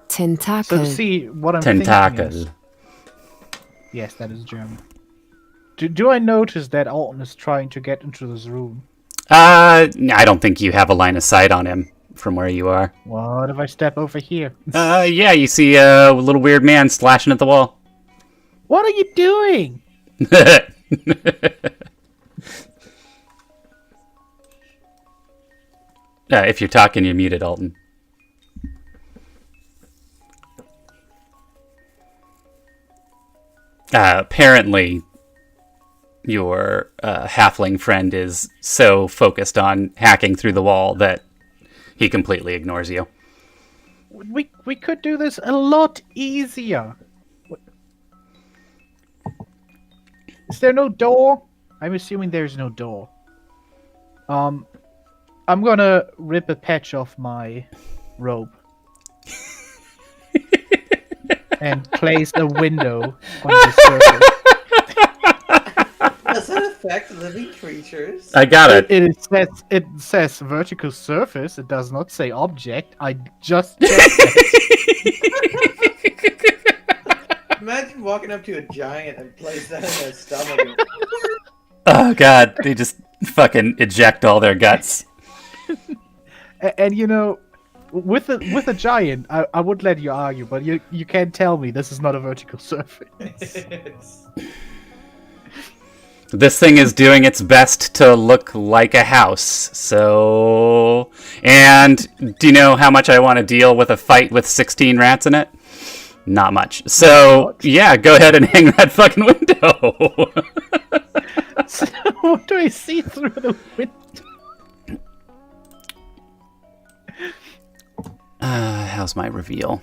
Tentacle. So see what I'm Tentacle. thinking is, yes, that is German. Do I notice that Alton is trying to get into this room? I don't think you have a line of sight on him from where you are. What if I step over here? Yeah, you see a little weird man slashing at the wall. What are you doing? If you're talking, you're muted, Alton. Apparently, your halfling friend is so focused on hacking through the wall that he completely ignores you. We could do this a lot easier. Is there no door? I'm assuming there's no door. I'm gonna rip a patch off my robe and place a window on the surface. Does that affect living creatures? I got it. It says vertical surface. It does not say object. I just checked it. Imagine walking up to a giant and place that in their stomach. And... Oh god, they just fucking eject all their guts. And you know, with a giant, I would let you argue, but you can't tell me this is not a vertical surface. This thing is doing its best to look like a house, so... And do you know how much I want to deal with a fight with 16 rats in it? Not much. So, yeah, go ahead and hang that fucking window. So, what do I see through the window? How's my reveal?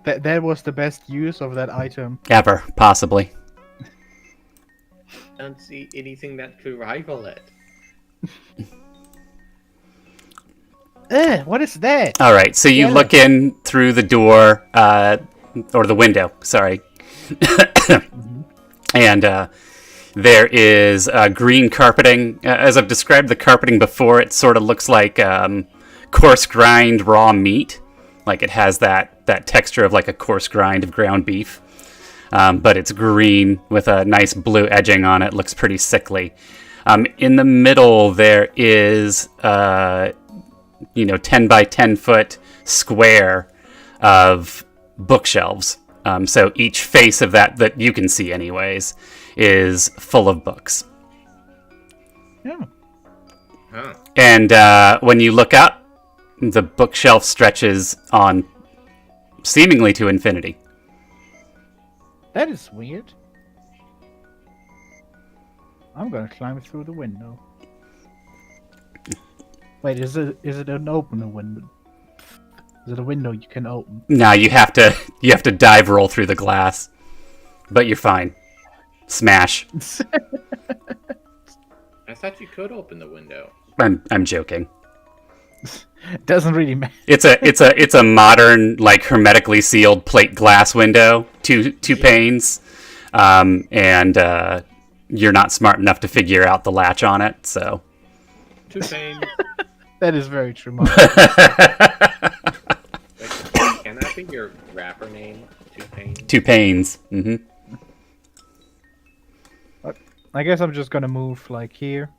That was the best use of that item. Ever, possibly. I don't see anything that could rival it. What is that? All right, so you look in through the door, or the window, sorry. And there is green carpeting. As I've described the carpeting before, it sort of looks like coarse grind raw meat. Like it has that texture of like a coarse grind of ground beef. But it's green with a nice blue edging on it. Looks pretty sickly. In the middle, there is 10 by 10 foot square of bookshelves. So each face of that you can see anyways is full of books. Yeah. Huh. And when you look up, the bookshelf stretches on seemingly to infinity. That is weird. I'm gonna climb through the window. Wait, is it an open window? Is it a window you can open? No, you have to dive roll through the glass, but you're fine. Smash. I thought you could open the window. I'm joking. Doesn't really matter. It's a modern, like, hermetically sealed plate glass window, two panes, and you're not smart enough to figure out the latch on it, so. 2 panes. That is very true. Wait, can that be your rapper name? 2 panes. 2 panes. Mm-hmm. I guess I'm just gonna move like here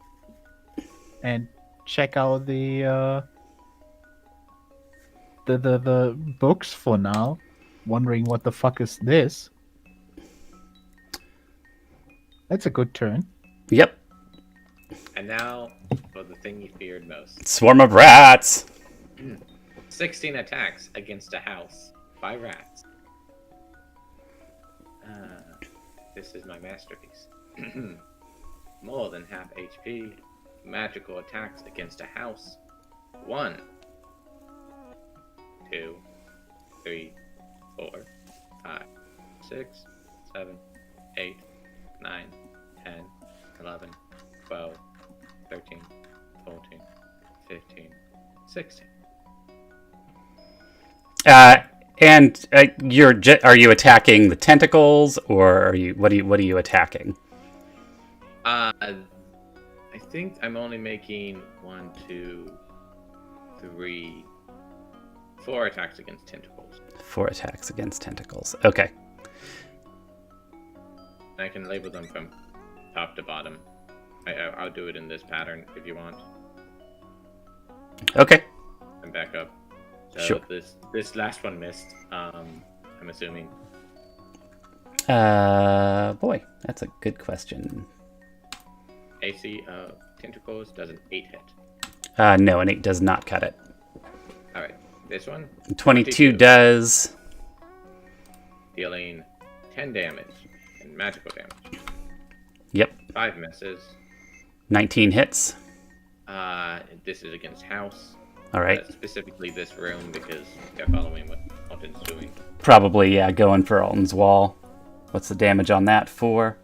and check out the books for now. Wondering what the fuck is this? That's a good turn. Yep. And now for the thing you feared most. Swarm of rats. 16 attacks against a house by rats. This is my masterpiece. More than half HP. Magical attacks against a house. 1, 2, 3, 4, 5, 6, 7, 8, 9, 10, 11, 12, 13, 14, 15, 16. And are you attacking the tentacles, or are you what are you attacking? I think I'm only making 1, 2, 3, 4 attacks against tentacles. 4 attacks against tentacles. Okay. I can label them from top to bottom. I'll do it in this pattern if you want. Okay. And back up. So Sure. This last one missed. I'm assuming. Boy, that's a good question. AC of tentacles does an 8 hit. No, an 8 does not cut it. All right, this one 22 does. dealing 10 damage and magical damage. Yep. 5 misses. 19 hits. This is against house. All right. Specifically this room because they're following what Alton's doing. Probably, yeah, going for Alton's wall. What's the damage on that? 4.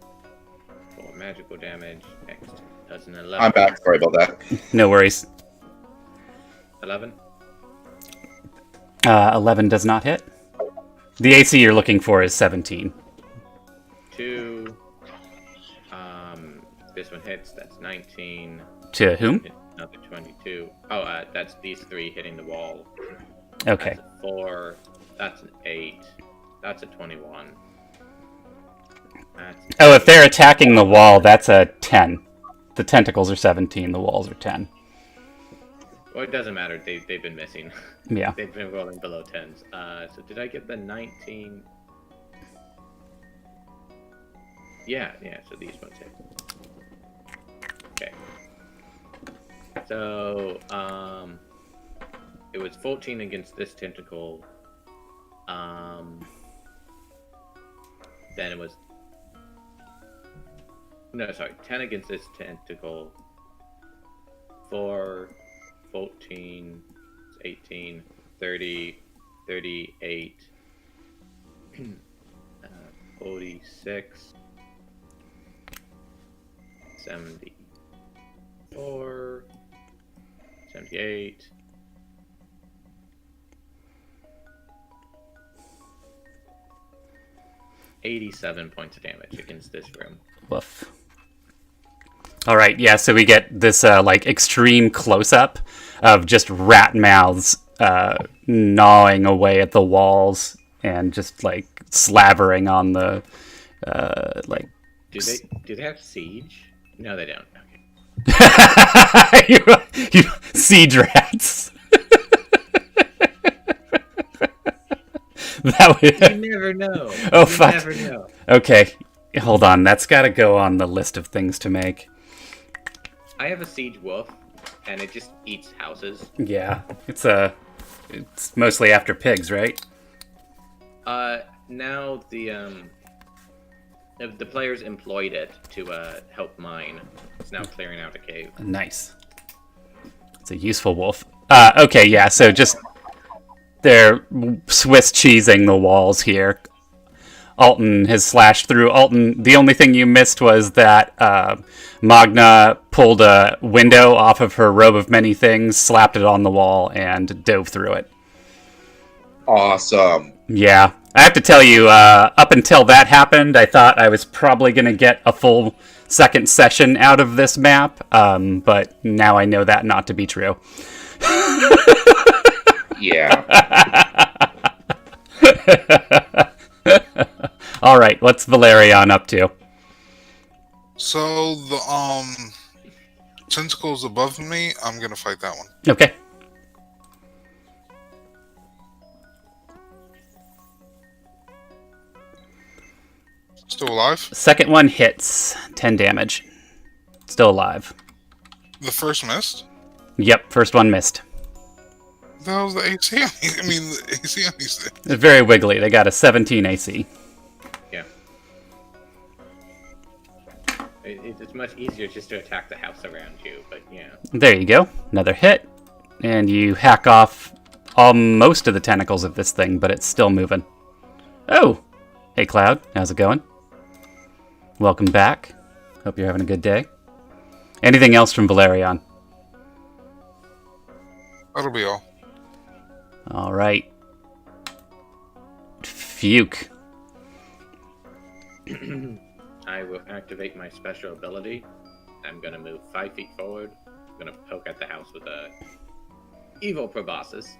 4 magical damage. Next does an 11. I'm back. Sorry about that. No worries. 11. 11 does not hit. The AC you're looking for is 17. 2. This one hits. That's 19. To whom? Another 22. Oh, that's these 3 hitting the wall. Okay. That's a 4. That's an 8. That's a 21. That's Oh, if they're attacking the wall, that's a 10. The tentacles are 17, the walls are 10. Well, it doesn't matter. They've been missing. Yeah. They've been rolling below 10s. So did I get the 19? Yeah, so these ones hit. Okay. So, it was 14 against this tentacle. Then it was... No, sorry, 10 against this tentacle. 4, 14, 18, 30, 38, 46, 74, 78, 87 points of damage against this room. Woof. All right, yeah, so we get this like extreme close-up of just rat mouths gnawing away at the walls and just like slavering on the like. Do they have siege? No, they don't. Okay. you siege rats. That would... You never know. Oh, you fuck. Never know. Okay, hold on. That's got to go on the list of things to make. I have a siege wolf, and it just eats houses. Yeah, it's mostly after pigs, right? Now the players employed it to help mine. It's now clearing out a cave. Nice. It's a useful wolf. Okay, yeah. So just they're Swiss cheesing the walls here. Alton has slashed through. Alton, the only thing you missed was that Magna pulled a window off of her robe of many things, slapped it on the wall, and dove through it. Awesome. Yeah. I have to tell you, up until that happened, I thought I was probably going to get a full second session out of this map, but now I know that not to be true. Yeah. All right, what's Valerian up to? So the tentacles above me, I'm gonna fight that one. Okay. Still alive? Second one hits. 10 damage. Still alive. The first missed? Yep, first one missed. What the hell's the AC on these? I mean, the AC on these things. They're very wiggly. They got a 17 AC. Yeah. It's much easier just to attack the house around you, but yeah. There you go. Another hit. And you hack off most of the tentacles of this thing, but it's still moving. Oh! Hey, Cloud. How's it going? Welcome back. Hope you're having a good day. Anything else from Valerian? That'll be all. All right. Fuke. I will activate my special ability. I'm gonna move 5 feet forward. I'm gonna poke at the house with a evil proboscis.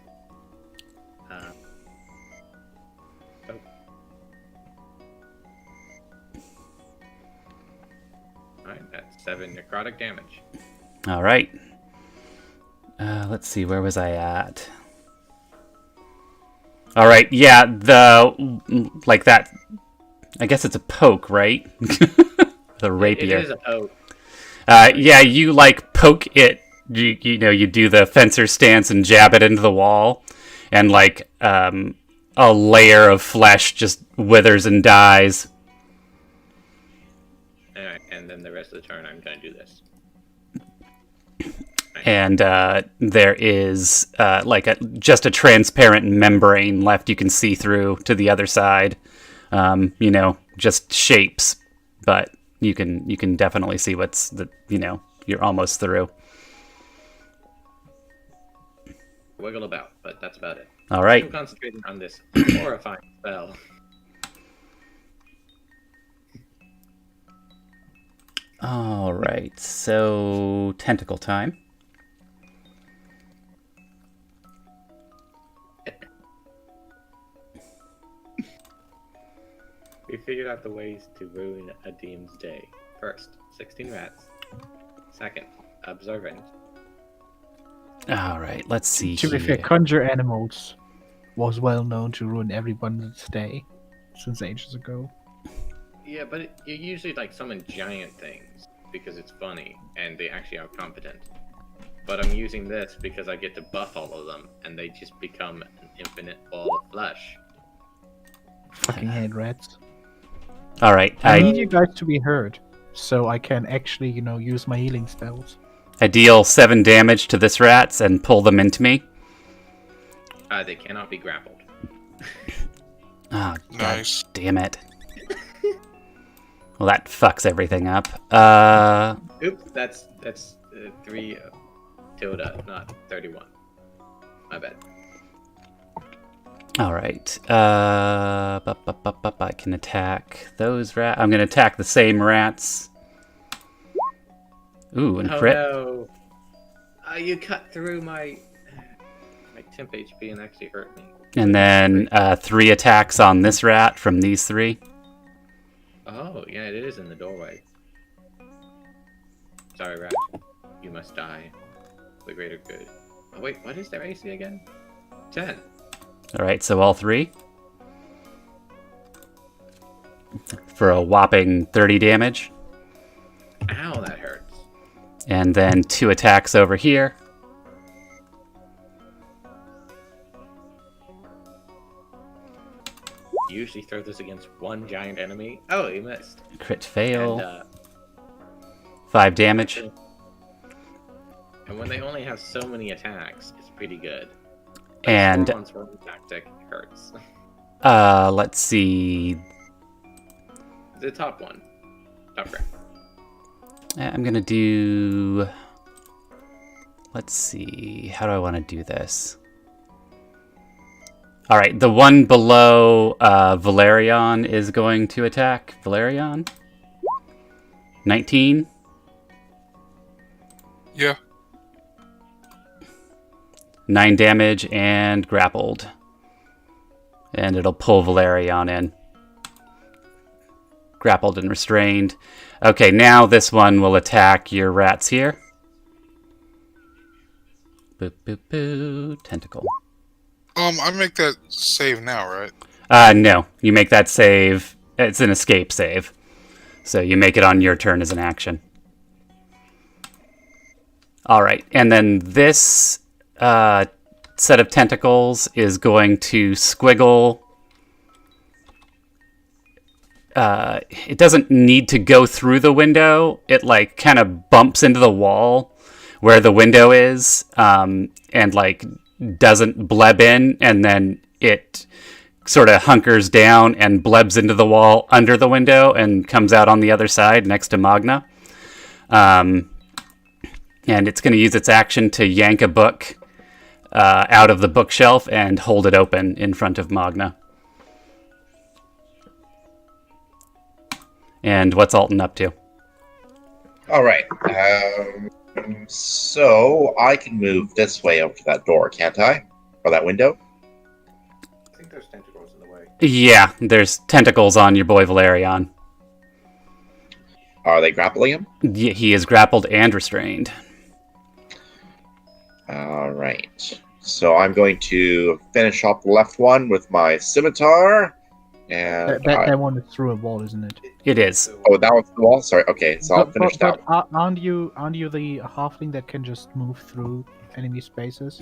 Alright, that's 7 necrotic damage. All right. Let's see, where was I at? All right, yeah, like that, I guess it's a poke, right? The rapier. It is a poke. Yeah, you like poke it, you know, you do the fencer stance and jab it into the wall, and like a layer of flesh just withers and dies. Alright, and then the rest of the turn I'm gonna do this. And there is just a transparent membrane left you can see through to the other side. You know, just shapes, but you can definitely see you're almost through. Wiggle about, but that's about it. All right. I'm concentrating on this horrifying spell. All right. So tentacle time. We figured out the ways to ruin a demon's day. First, 16 rats. Second, observant. All right. Let's see To be fair, here. conjure animals was well known to ruin everyone's day since ages ago. Yeah, but you usually like summon giant things because it's funny and they actually are competent. But I'm using this because I get to buff all of them and they just become an infinite ball of flesh. Fucking hate rats. All right. I need you guys to be heard, so I can actually, use my healing spells. I deal 7 damage to this rats and pull them into me. They cannot be grappled. Oh, Nice. God damn it. Well, that fucks everything up. Oops, that's 3 tilde, not 31. My bad. All right. I can attack those rats. I'm going to attack the same rats. Ooh, and crit. Oh no! You cut through my temp HP and actually hurt me. And then 3 attacks on this rat from these 3. Oh, yeah, it is in the doorway. Sorry, rat. You must die. For the greater good. Oh, wait, what is their AC again? 10. All right, so all 3. For a whopping 30 damage. Ow, that hurts. And then 2 attacks over here. You usually throw this against one giant enemy. Oh, you missed. Crit fail. And, 5 damage. and when they only have so many attacks, it's pretty good. And Swarm on swarm tactic hurts. let's see. The top one. Top right. I'm gonna do. Let's see. How do I want to do this? All right, the one below Valerian is going to attack. Valerian? 19? Yeah. 9 damage and grappled. And it'll pull Valerian in. Grappled and restrained. Okay, now this one will attack your rats here. Boop, boop, boo. Tentacle. I make that save now, right? No. You make that save. It's an escape save. So you make it on your turn as an action. All right. And then this set of tentacles is going to squiggle. It doesn't need to go through the window. It like kind of bumps into the wall where the window is, and like doesn't bleb in, and then it sort of hunkers down and blebs into the wall under the window and comes out on the other side next to Magna. And it's going to use its action to yank a book out of the bookshelf and hold it open in front of Magna. And what's Alton up to? All right. So I can move this way over to that door, can't I? Or that window? I think there's tentacles in the way. Yeah, there's tentacles on your boy Valerian. Are they grappling him? He is grappled and restrained. All right. So I'm going to finish off the left one with my scimitar. And That one is through a wall, isn't it? It is. oh, that one's the wall. Sorry. Okay, so I'll finish that. Aren't you the halfling that can just move through enemy spaces?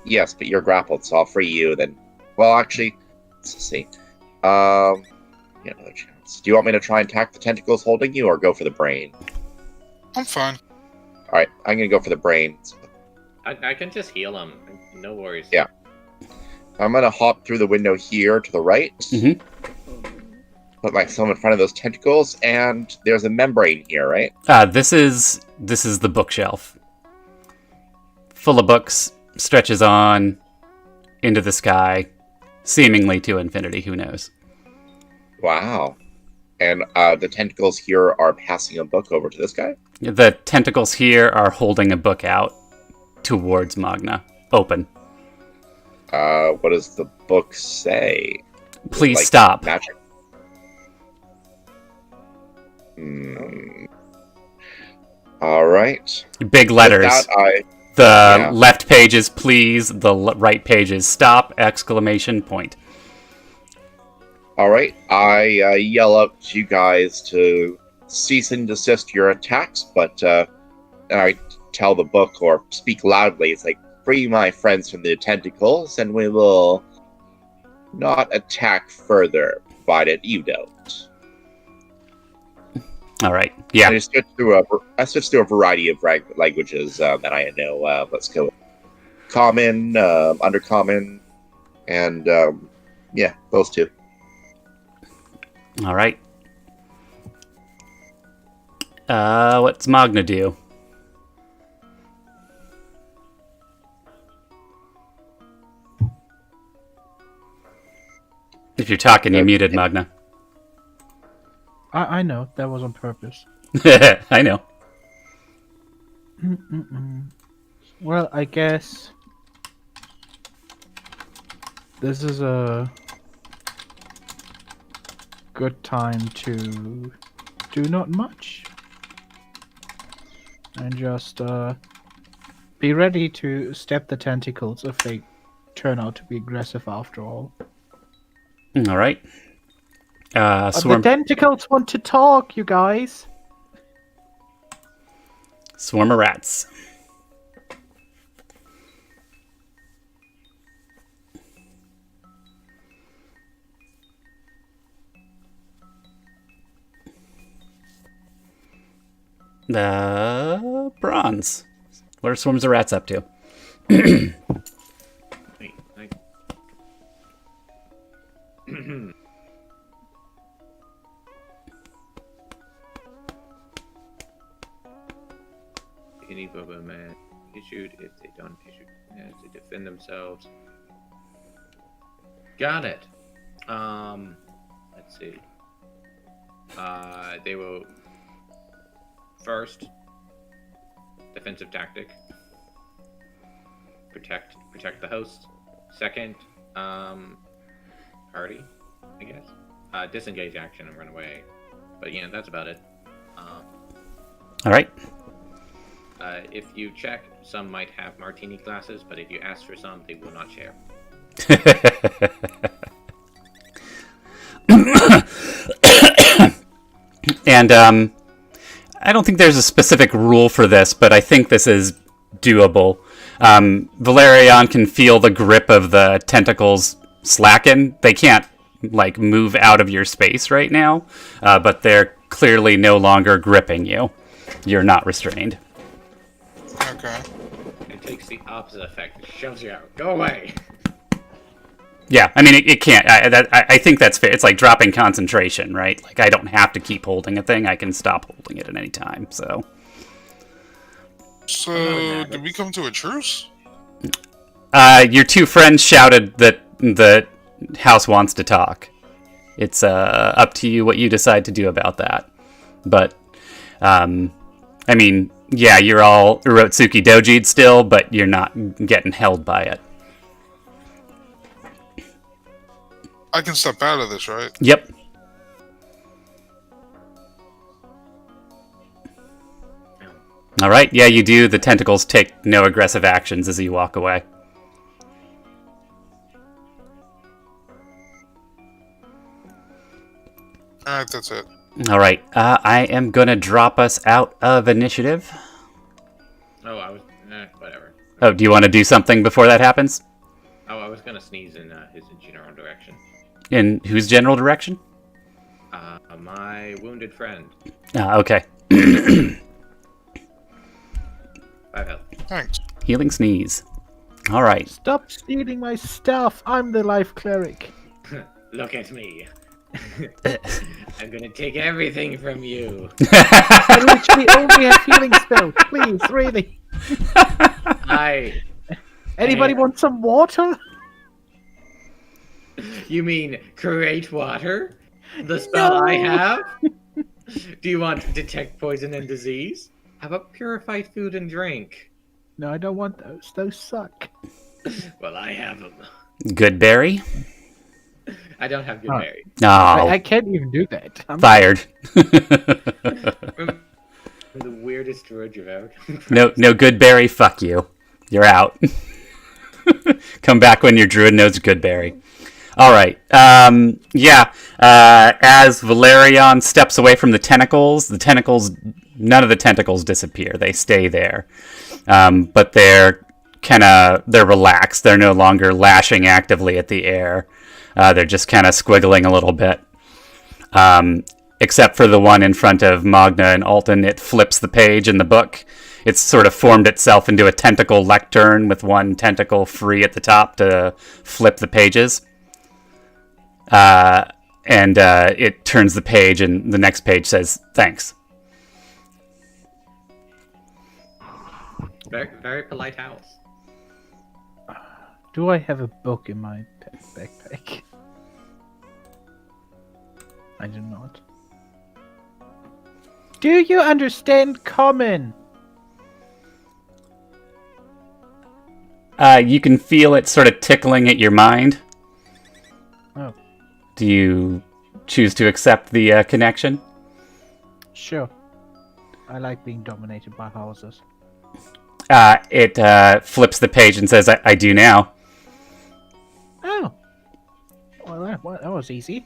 Yes, but you're grappled, so I'll free you. Then, well, actually, let's see. Yeah, another chance. Do you want me to try and attack the tentacles holding you, or go for the brain? I'm fine. All right, I'm gonna go for the brain. I can just heal him. No worries. Yeah. I'm gonna hop through the window here to the right. Mhm. Put myself in front of those tentacles, and there's a membrane here, right? This is the bookshelf. Full of books, stretches on into the sky, seemingly to infinity, who knows. Wow. And the tentacles here are passing a book over to this guy? The tentacles here are holding a book out towards Magna. Open. What does the book say? Please Like stop. Magic? All right. Big letters. With that, The left page is please, the right page is stop, exclamation point. All right. I yell out to you guys to cease and desist your attacks, but I tell the book or speak loudly. It's like, free my friends from the tentacles, and we will not attack further, provided you don't. All right. Yeah. I switched through a variety of languages that I know. Let's go. Common, Undercommon, and yeah, those two. All right. What's Magna do? If you're talking, you're muted, Magna. I know that was on purpose. I know. Well, I guess this is a good time to do not much and just be ready to step the tentacles if they turn out to be aggressive after all. All right. The Swarm tentacles want to talk, you guys. of rats. The bronze. What are swarms of rats up to? Wait, Any Boba man issued if they don't issue commands to defend themselves. Got it. Let's see. They will first defensive tactic. Protect the host. Second, party, I guess. Disengage action and run away. But yeah, that's about it. All right. If you check, some might have martini glasses, but if you ask for some, they will not share. And I don't think there's a specific rule for this, but I think this is doable. Valerian can feel the grip of the tentacles slacken. They can't like move out of your space right now, but they're clearly no longer gripping you. You're not restrained. Okay. It takes the opposite effect. It shoves you out. Go away. Yeah, I mean, it can't. I think that's fair. It's like dropping concentration, right? Like, I don't have to keep holding a thing. I can stop holding it at any time, so. So, did we come to a truce? Your two friends shouted that the house wants to talk. It's up to you what you decide to do about that. But, I mean, yeah, you're all Urotsuki Doji'd still, but you're not getting held by it. I can step out of this, right? Yep. All right, yeah, you do. The tentacles take no aggressive actions as you walk away. Alright, that's it. All right, I am going to drop us out of initiative. Oh, I was... whatever. Oh, do you want to do something before that happens? Oh, I was gonna sneeze in his general direction. In whose general direction? My wounded friend. Okay. 5 health. Thanks. Healing sneeze. All right. Stop stealing my stuff. I'm the life cleric. Look at me. I'm gonna take everything from you. I literally only have healing spells. Please, really. Anybody want some water? You mean create water? The spell I have? Do you want to detect poison and disease? How about purify food and drink? No, I don't want those. Those suck. Well, I have them. Good berry. I don't have good berry. No. I can't even do that. I'm Fired. I'm the weirdest druid you've ever come across. No good berry. Fuck you. You're out. Come back when your druid knows good berry. All right. As Valerian steps away from the tentacles, none of the tentacles disappear. They stay there. But they're relaxed. They're no longer lashing actively at the air. They're just kind of squiggling a little bit. Except for the one in front of Magna and Alton, it flips the page in the book. It's sort of formed itself into a tentacle lectern with one tentacle free at the top to flip the pages. And it turns the page, and the next page says, "Thanks." Very, very polite house. Do I have a book in my backpack? I do not. Do you understand common? You can feel it sort of tickling at your mind. Oh, Do you choose to accept the connection? sure. I like being dominated by houses. It flips the page and says, I do now. Oh. Well, that was easy.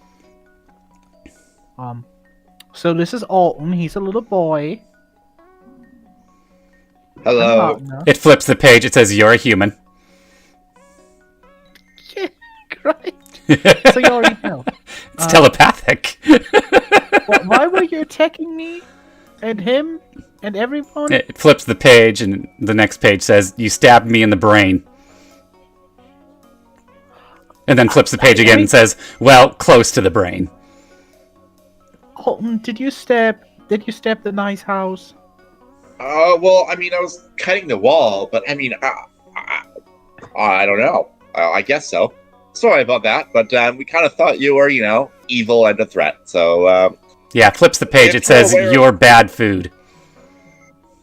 So this is Alton. He's a little boy. Hello. I'm Magna. It flips the page. It says, "You're a human." Yeah, great. So you already know. It's telepathic. Why were you attacking me? And him? And everyone? It flips the page, and the next page says, "You stabbed me in the brain." And then flips the page again and says, well, close to the brain. Holton, did you stab the nice house? Well, I mean, I was cutting the wall, but I mean, I don't know. I guess so. Sorry about that, but we kind of thought you were, evil and a threat. So, Yeah, flips the page. It says, you're bad food.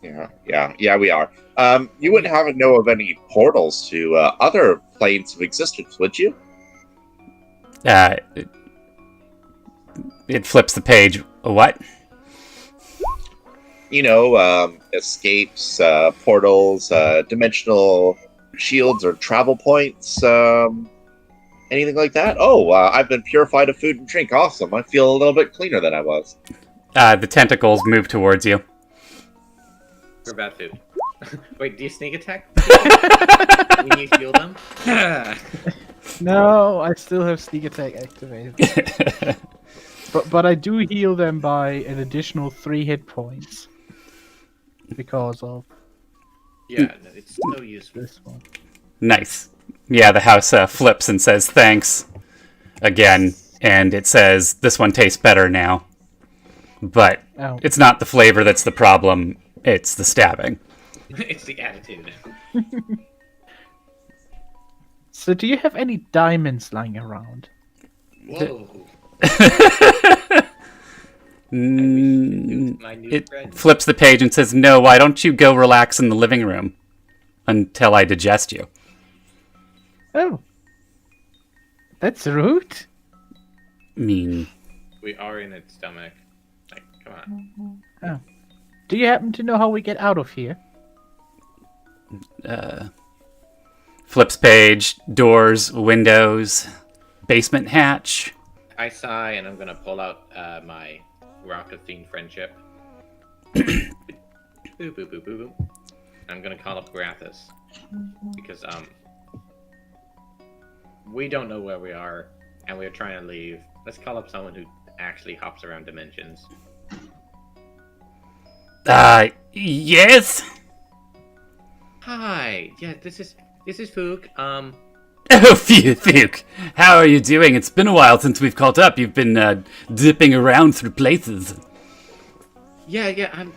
Yeah, we are. You wouldn't have to know of any portals to other planes of existence, would you? It flips the page. What? Escapes, portals, dimensional shields or travel points, anything like that? Oh, I've been purified of food and drink. Awesome. I feel a little bit cleaner than I was. The tentacles move towards you. For bad food. Wait, do you sneak attack? When you heal them? No, I still have sneak attack activated. but I do heal them by an additional 3 hit points. Because of Yeah, no, it's so useful. this one. Nice. Yeah, the house flips and says thanks again, and it says this one tastes better now. But Oh. it's not the flavor that's the problem, it's the stabbing. It's the attitude. So do you have any diamonds lying around? Whoa. My new It friend. flips the page and says, no, why don't you go relax in the living room until I digest you? Oh. That's rude. Mean. We are in its stomach. Like, come on. Do you happen to know how we get out of here? Flips page, doors, windows, basement hatch. I sigh, and I'm gonna pull out my Rock of Fiend Friendship. Boop, boop, boop, boop, boop. I'm gonna call up Grathis. Because, we don't know where we are, and we're trying to leave. Let's call up someone who actually hops around dimensions. Yes? Hi! Yeah, this is Fook. Oh, Fuke. How are you doing? It's been a while since we've caught up. You've been dipping around through places. Yeah, I'm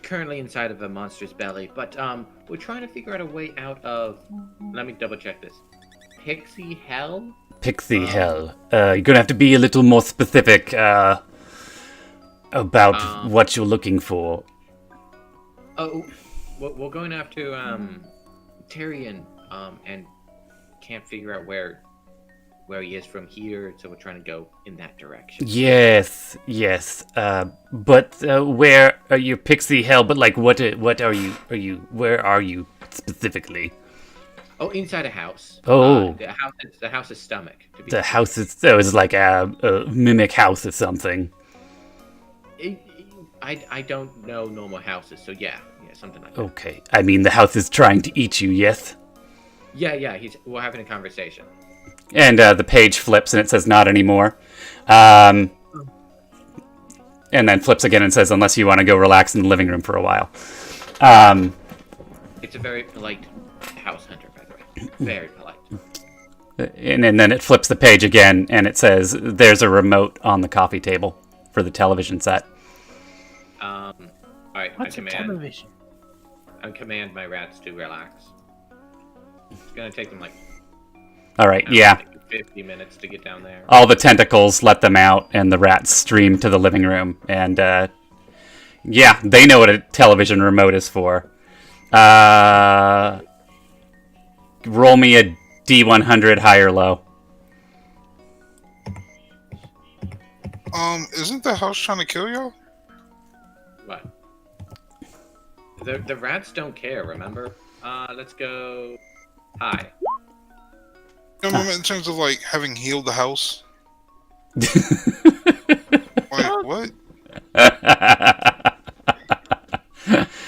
currently inside of a monster's belly, but we're trying to figure out a way out of. Let me double check this. Pixie Hell. Pixie hell. You're gonna have to be a little more specific about what you're looking for. Oh, we're going after Tyrion, and can't figure out where he is from here, so we're trying to go in that direction. Yes. But where are you, Pixie hell? But like, what are you? Where are you specifically? Oh, inside a house. Oh. The house's stomach. To be The house is it's like a mimic house or something. I don't know normal houses, so yeah, something like that. Okay. I mean, the house is trying to eat you. Yes. Yeah. We're having a conversation. And the page flips and it says not anymore. And then flips again and says, unless you want to go relax in the living room for a while. It's a very polite house hunter, by the way. Very polite. And then it flips the page again and it says, there's a remote on the coffee table for the television set. Alright, What's a television? I command my rats to relax. It's gonna take them like All right, yeah. 50 minutes to get down there. All the tentacles let them out, and the rats stream to the living room. And, yeah, they know what a television remote is for. Roll me a D100 high or low. Isn't the house trying to kill y'all? What? The rats don't care, remember? Let's go high. No, I mean, in terms of like having healed the house. Like what?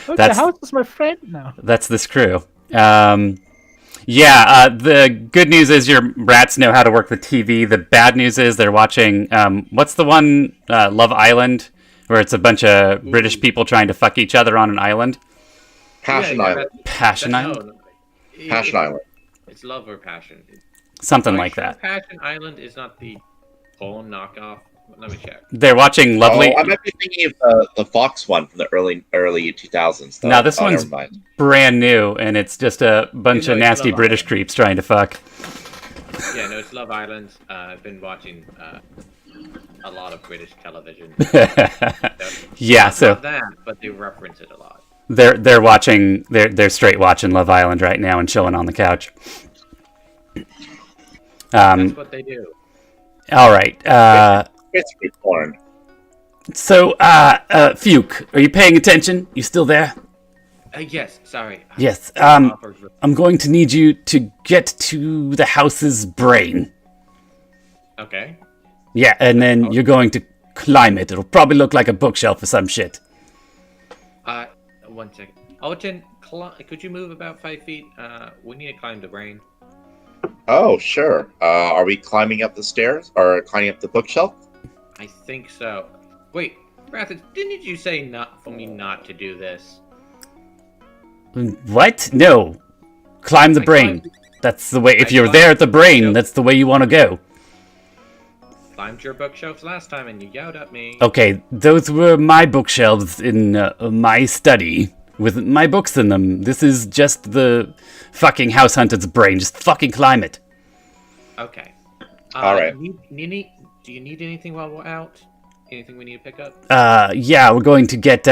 Look, That's- the house is my friend now. That's this crew. The good news is your rats know how to work the TV. The bad news is they're watching, what's the one, Love Island, where it's a bunch of British people trying to fuck each other on an island? Passion Yeah, Island. Passion Island? No, Passion Island. It's love or passion. Something Are you like sure that. Passion Island is not the porn knockoff. Let me check. They're watching lovely. Oh, I might be thinking of the Fox one from the early 2000s. Though. Now this Oh, one's never mind. brand new, and it's just a bunch No, of it's nasty Love British Island. creeps trying to fuck. Yeah, no, it's Love Island. I've been watching a lot of British television. Yeah, Not so that, but they reference it a lot. they're watching. They're straight watching Love Island right now and chilling on the couch. That's what they do. All right. Basically porn. So, Fuke, are you paying attention? You still there? Yes, sorry. Yes. Offers- I'm going to need you to get to the house's brain. Okay. Yeah, and then you're going to climb it. It'll probably look like a bookshelf or some shit. 1 second. Alton, could you move about 5 feet? We need to climb the brain. Oh, sure. Are we climbing up the stairs or climbing up the bookshelf? I think so. Wait, Rathid, didn't you say not for me not to do this? What? No. Climb the I brain. climbed- That's the way. If I you're climbed there at the brain, bookshelf. that's the way you want to go. Climbed your bookshelves last time and you yelled at me. Okay, those were my bookshelves in my study with my books in them. This is just the fucking house hunter's brain. Just fucking climb it. Okay. All right. Do you need anything while we're out? Anything we need to pick up? Yeah, we're going to get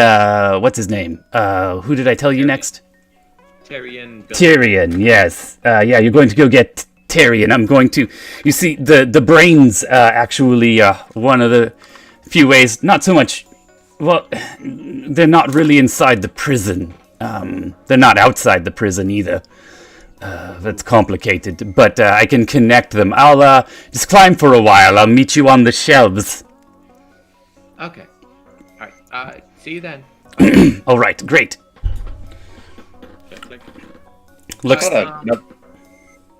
what's his name? Who did I tell you next? Tyrion. Tyrion, yes. Yeah, you're going to go get Tyrion. I'm going to... You see, the brains actually one of the few ways... Not so much... Well, they're not really inside the prison. They're not outside the prison either. That's complicated, but I can connect them. I'll just climb for a while. I'll meet you on the shelves. Okay. Alright, see you then. All right, great. Click, click. Looks...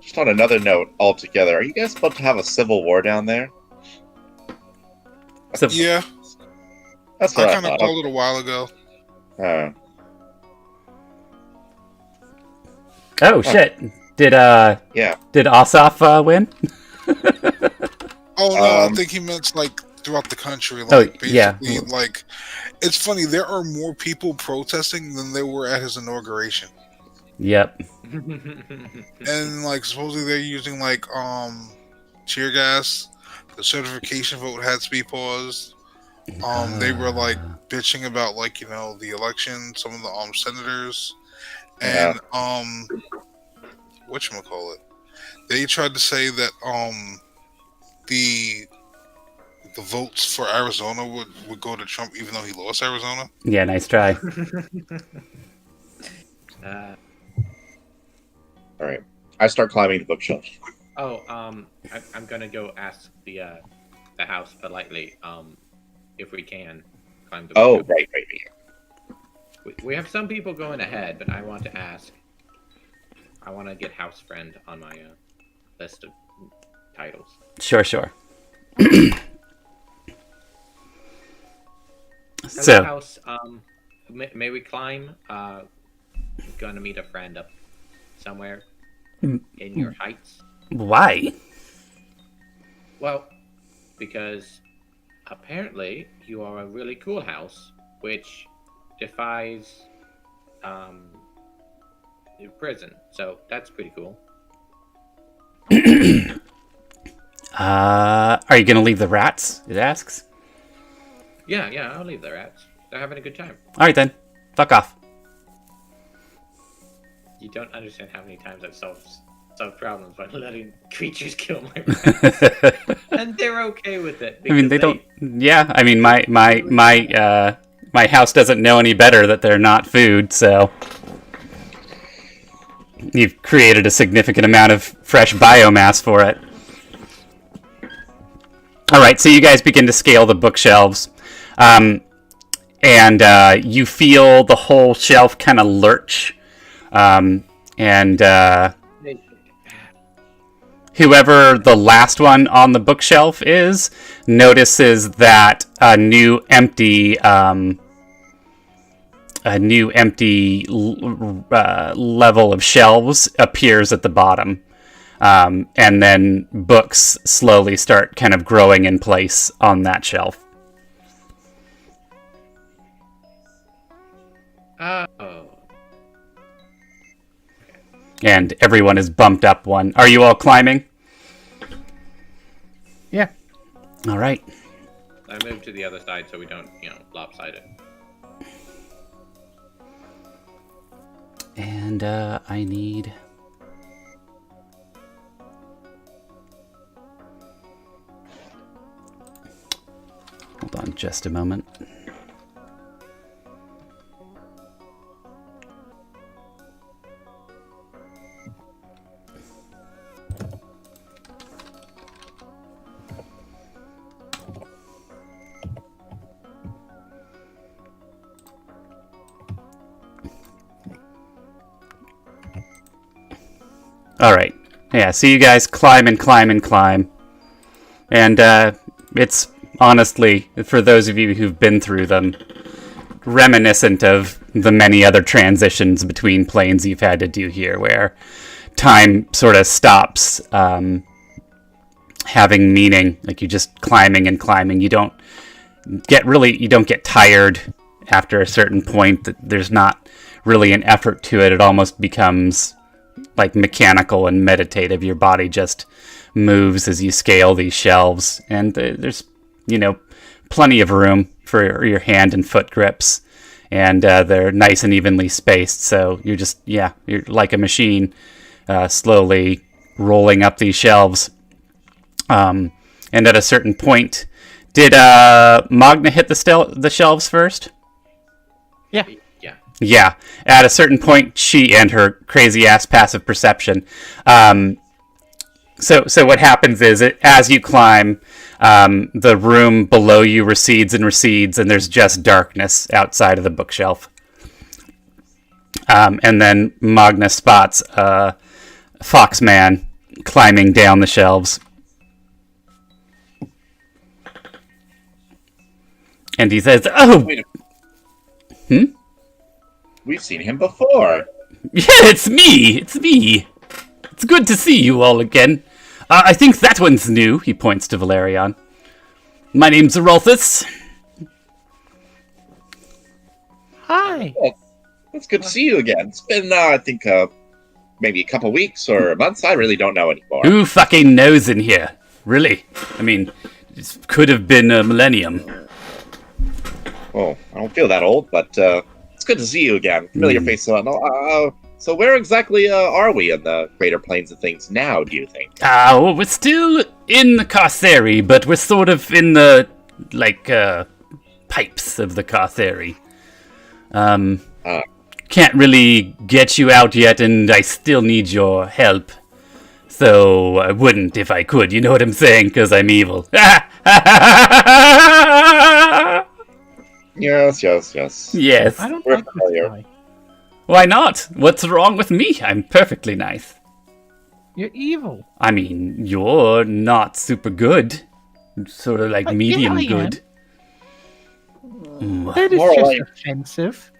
Just on another note altogether, are you guys about to have a civil war down there? So, Yeah, That's I what I kind of thought. called it a while ago. oh, shit. Did Yeah. Asaf win? Oh no, I Um, think he meant like throughout the country. Like, Oh, basically, yeah. like it's funny. There are more people protesting than there were at his inauguration, Yep. and like supposedly they're using like tear gas. The certification vote had to be paused. They were like bitching about like the election. Some of the senators and whatchamacallit, they tried to say that the votes for Arizona would go to Trump even though he lost Arizona. Yeah, nice try. All right. I start climbing the bookshelf. I'm gonna go ask the house politely, if we can climb the Oh, window. right. We have some people going ahead, but I want to ask. I want to get house friend on my list of titles. Sure. Hello, So, house. May we climb? Gonna meet a friend up somewhere in your heights. why? Well, because apparently you are a really cool house, which defies prison. So that's pretty cool. Are you gonna leave the rats? It asks. Yeah, I'll leave the rats. They're having a good time. All right then. Fuck off. You don't understand how many times I've solved problems by letting creatures kill my rats, and they're okay with it. I mean, they because don't. Yeah, I mean, my house doesn't know any better that they're not food. So you've created a significant amount of fresh biomass for it. All right, so you guys begin to scale the bookshelves, and you feel the whole shelf kind of lurch, and whoever the last one on the bookshelf is notices that a new empty level of shelves appears at the bottom. And then books slowly start kind of growing in place on that shelf. Oh. And everyone is bumped up one. Are you all climbing? Yeah. All right. I moved to the other side so we don't, lopside it. And I need... Hold on just a moment. All right. Yeah, so you guys climb and climb and climb. And it's honestly, for those of you who've been through them, reminiscent of the many other transitions between planes you've had to do here, where time sort of stops having meaning. Like, you're just climbing and climbing. You don't get tired after a certain point. There's not really an effort to it. It almost becomes like mechanical and meditative. Your body just moves as you scale these shelves, and there's plenty of room for your hand and foot grips, and they're nice and evenly spaced, so you're like a machine slowly rolling up these shelves. And at a certain point, did Magna hit the shelves first? Yeah. Yeah, at a certain point, she and her crazy-ass passive perception. So what happens is, as you climb, the room below you recedes, and there's just darkness outside of the bookshelf. And then Magna spots Foxman climbing down the shelves. And he says, "Oh! We've seen him before. Yeah, it's me! It's good to see you all again. I think that one's new," he points to Valerian. "My name's Arolthus." Hi. Well, it's good to see you again. It's been, I think, maybe a couple weeks or months. I really don't know anymore. Who fucking knows in here? Really? I mean, this could have been a millennium. Oh, I don't feel that old, but it's good to see you again. Familiar face. So where exactly are we in the Greater Plains of Things now, do you think? Well, we're still in the Cartheri, but we're sort of in the, pipes of the Cartheri. Can't really get you out yet, and I still need your help. So I wouldn't if I could, you know what I'm saying? Because I'm evil. Yes. Yes. I don't We're like this familiar. guy. Why not? What's wrong with me? I'm perfectly nice. You're evil. I mean, you're not super good. Sort of like But medium yeah, I good. That is More just like- offensive.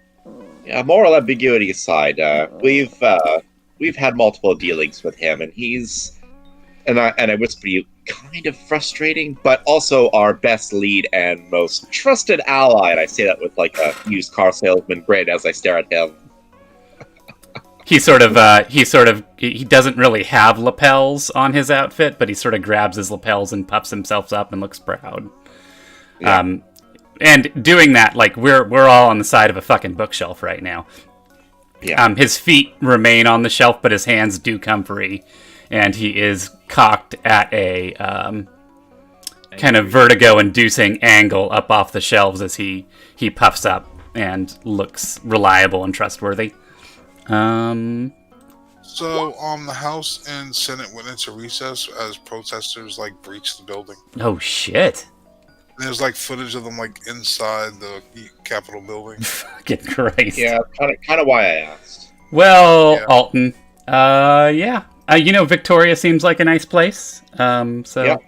Yeah, moral ambiguity aside, we've had multiple dealings with him, and he's, and I whisper to you, kind of frustrating, but also our best lead and most trusted ally. And I say that with like a used car salesman grin as I stare at him. He doesn't really have lapels on his outfit, but he sort of grabs his lapels and puffs himself up and looks proud. Yeah. And doing that, like, we're all on the side of a fucking bookshelf right now. Yeah. His feet remain on the shelf, but his hands do come free, and he is cocked at a kind of vertigo-inducing angle up off the shelves as he puffs up and looks reliable and trustworthy. So, the House and Senate went into recess as protesters breached the building. Oh shit! And there's footage of them inside the Capitol building. Fucking Christ! Yeah, kind of why I asked. Well, Yeah. Alton, yeah. Victoria seems like a nice place. Yeah.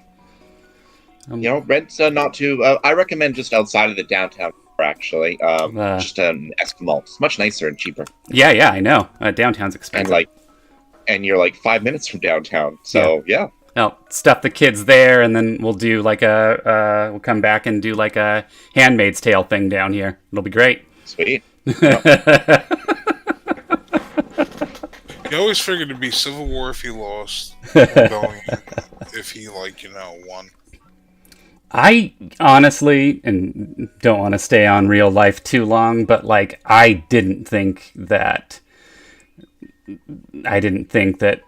Rent's not too. I recommend just outside of the downtown. Actually, just an Eskimo. It's much nicer and cheaper. Yeah, I know. Downtown's And expensive. and you're like 5 minutes from downtown. So yeah. I'll stuff the kids there, and then we'll do like we'll come back and do like a Handmaid's Tale thing down here. It'll be great. Sweet. You always figured it'd be Civil War if he lost, rebellion if he won. I honestly, and don't want to stay on real life too long, but like I didn't think that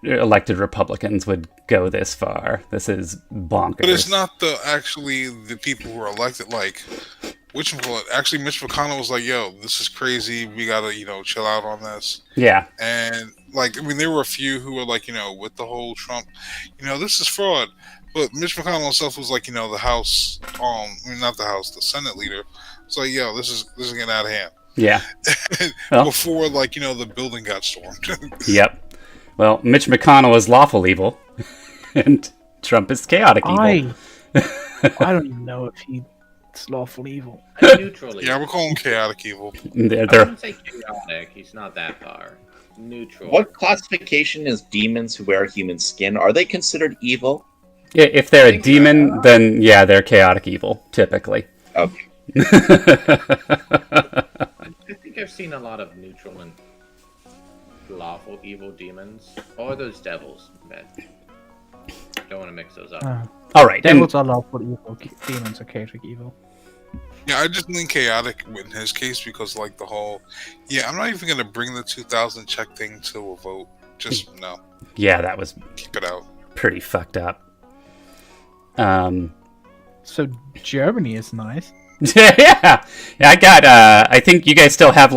elected Republicans would go this far. This is bonkers. But it's not the people who are elected. Like, Mitch McConnell was like, "Yo, this is crazy. We gotta, chill out on this." Yeah. And there were a few who were like, with the whole Trump, this is fraud. But Mitch McConnell himself was like, the House, not the House, the Senate leader. It's like, yo, this is getting out of hand. Yeah. Well, before the building got stormed. Yep. Well, Mitch McConnell is lawful evil, and Trump is chaotic evil. I don't even know if he's lawful evil. Neutral evil. Yeah, we'll call him chaotic evil. I wouldn't say chaotic. He's not that far. Neutral. What classification is demons who wear human skin? Are they considered evil? If they're a demon, then yeah, they're chaotic evil, typically. Okay. I think I've seen a lot of neutral and lawful evil demons, or those devils. But don't want to mix those up. All right, Devils are lawful evil. Demons are chaotic evil. Yeah, I just think chaotic in his case because the whole, I'm not even gonna bring the 2000 check thing to a vote. Just no. Yeah, that was keep it out. Pretty fucked up. So Germany is nice. Yeah, I got. I think you guys still have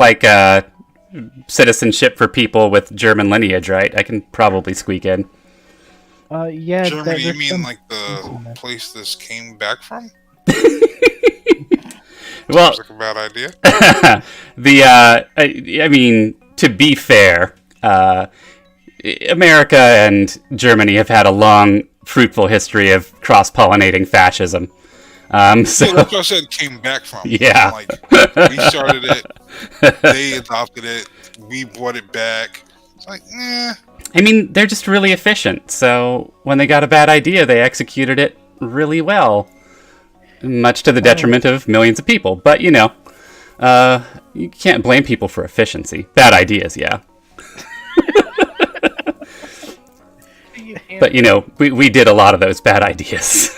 citizenship for people with German lineage, right? I can probably squeak in. Yeah. Germany, you mean the place this came back from? Well, seems like a bad idea. I mean, to be fair, America and Germany have had a long, fruitful history of cross-pollinating fascism. So that's what I said came back from. Yeah. We started it, they adopted it, we brought it back. It's like, eh. I mean, they're just really efficient. So when they got a bad idea, they executed it really well. Much to the detriment of millions of people. But, you can't blame people for efficiency. Bad ideas, yeah. But, we did a lot of those bad ideas.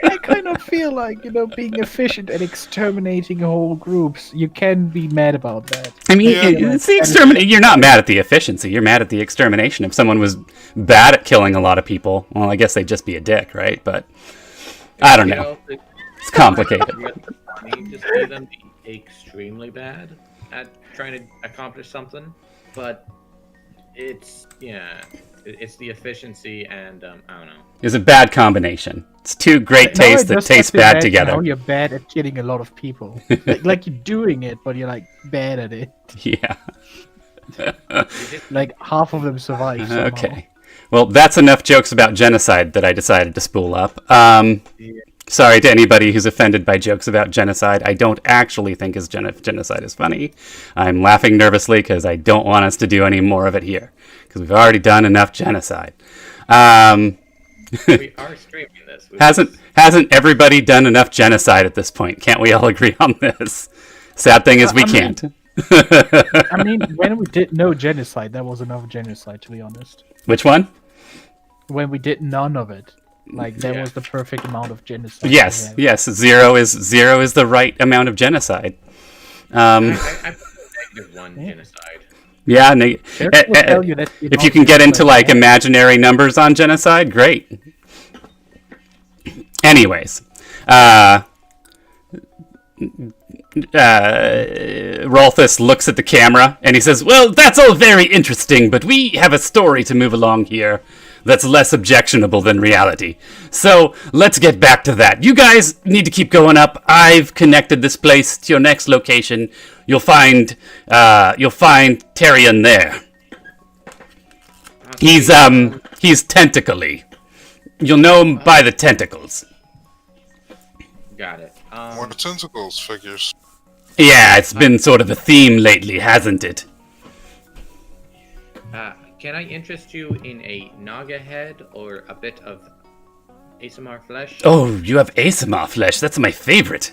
I kind of feel like, being efficient and exterminating whole groups, you can be mad about that. I mean, it's the extermination. You're not mad at the efficiency. You're mad at the extermination. If someone was bad at killing a lot of people, well, I guess they'd just be a dick, right? But I don't know. It's complicated. Just see them be extremely bad at trying to accomplish something, but it's the efficiency and I don't know. It's a bad combination. It's two great tastes that taste bad together. Now you're bad at killing a lot of people. like you're doing it, but you're bad at it. Yeah. Half of them survive. Somehow. Okay. Well, that's enough jokes about genocide that I decided to spool up. Sorry to anybody who's offended by jokes about genocide. I don't actually think genocide is funny. I'm laughing nervously because I don't want us to do any more of it here. Because we've already done enough genocide. We are streaming this. Hasn't everybody done enough genocide at this point? Can't we all agree on this? Sad thing is we can't. I mean, when we did no genocide, that was enough genocide, to be honest. Which one? When we did none of it. That was the perfect amount of genocide. Yes. Zero is the right amount of genocide. I put -1 genocide. Yeah, if you can get into imaginary numbers on genocide, great. Anyways, Rolthus looks at the camera and he says, "Well, that's all very interesting, but we have a story to move along here that's less objectionable than reality. So let's get back to that. You guys need to keep going up. I've connected this place to your next location. You'll find Tyrion there. He's tentacly. You'll know him by the tentacles." Got it. More the tentacles figures. Yeah, it's been sort of a theme lately, hasn't it? Can I interest you in a naga head or a bit of ASMR flesh? Oh, you have ASMR flesh. That's my favorite.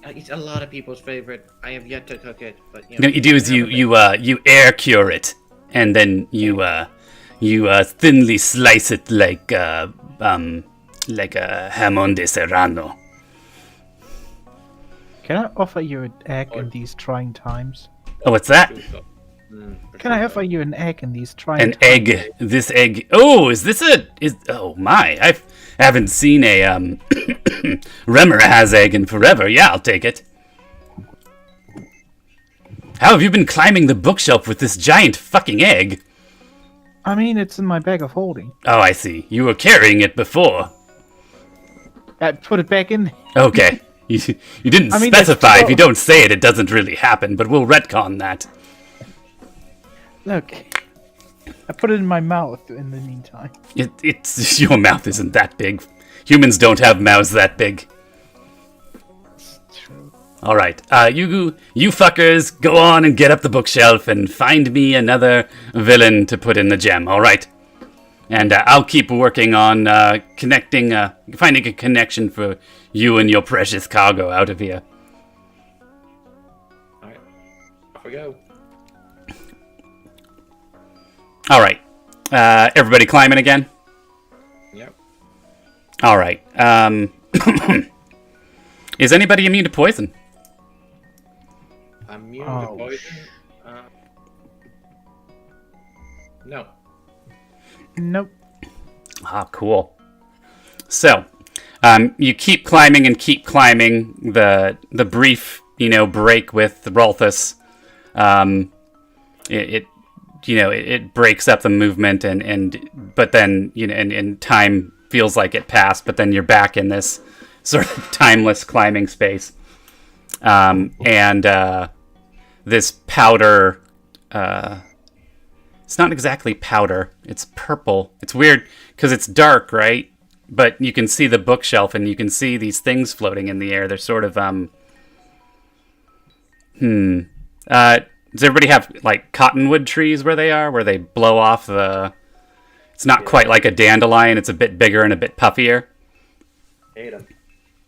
It's a lot of people's favorite. I have yet to cook it, but You know what you do is you air cure it, and then you thinly slice it like a jamon de serrano. Can I offer you an egg in these trying times? Oh, what's that? Can I offer you an egg in these trying An times? egg. This egg. Oh, is this a? Oh my! I haven't seen a Remora has egg in forever. Yeah, I'll take it. How have you been climbing the bookshelf with this giant fucking egg? I mean, it's in my bag of holding. Oh, I see. You were carrying it before. Put it back in. Okay. You didn't I mean, specify. that's If you don't say it, it doesn't really happen. But we'll retcon that. Look, I put it in my mouth in the meantime. It's your mouth isn't that big. Humans don't have mouths that big. True. All right, you fuckers, go on and get up the bookshelf and find me another villain to put in the gem. All right, and I'll keep working on finding a connection for you and your precious cargo out of here. Alright, off we go. All right, everybody climbing again. Yep. All right. Is anybody immune to poison? Immune Oh, to poison? No. Nope. Ah, cool. So, you keep climbing and keep climbing. The brief, break with Rolthus, it breaks up the movement, but then and time feels like it passed, but then you're back in this sort of timeless climbing space, and this powder. It's not exactly powder. It's purple. It's weird because it's dark, right? But you can see the bookshelf and you can see these things floating in the air. They're sort of does everybody have like cottonwood trees where they are, where they blow off the? It's not quite like a dandelion. It's a bit bigger and a bit puffier. Hate them.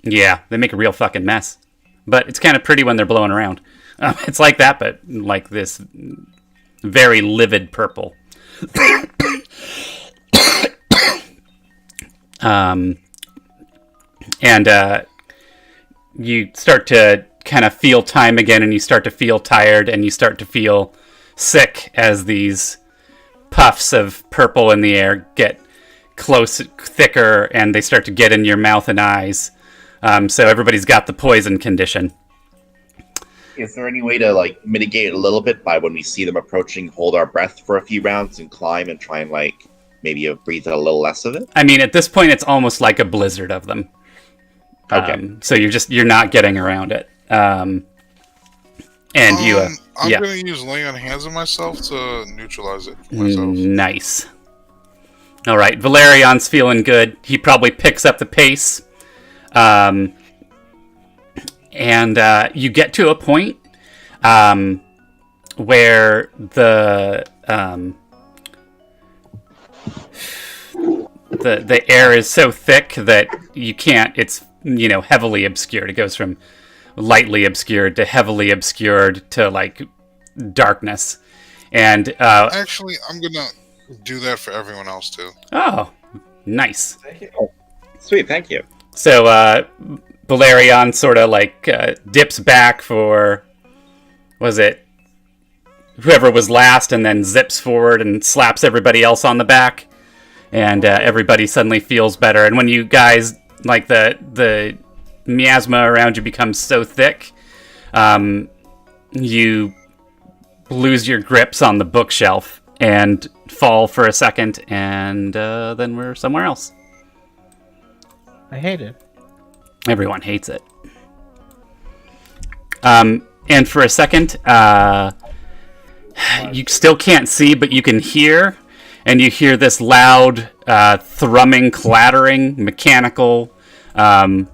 Yeah, they make a real fucking mess. But it's kind of pretty when they're blowing around. It's like that, but like this very livid purple. And you start to kind of feel time again, and you start to feel tired, and you start to feel sick as these puffs of purple in the air get thicker, and they start to get in your mouth and eyes. So everybody's got the poison condition. Is there any way to mitigate it a little bit by when we see them approaching, hold our breath for a few rounds and climb and try and maybe breathe a little less of it? I mean, at this point, it's almost like a blizzard of them. Okay. So you're not getting around it. And you, I'm yeah. gonna use lay on hands on myself to neutralize it for myself. Nice. All right, Valerion's feeling good. He probably picks up the pace. And you get to a point where the air is so thick that you can't. It's heavily obscured. It goes from lightly obscured to heavily obscured to darkness. And Actually, I'm gonna do that for everyone else too. oh, nice. Thank you. Sweet, thank you. So Valerion sort of dips back for, was it whoever was last, and then zips forward and slaps everybody else on the back, and everybody suddenly feels better. And when you guys the miasma around you becomes so thick, you lose your grips on the bookshelf and fall for a second, and then we're somewhere else. I hate it. Everyone hates it. And for a second, you still can't see, but you can hear, and you hear this loud thrumming, clattering, mechanical, and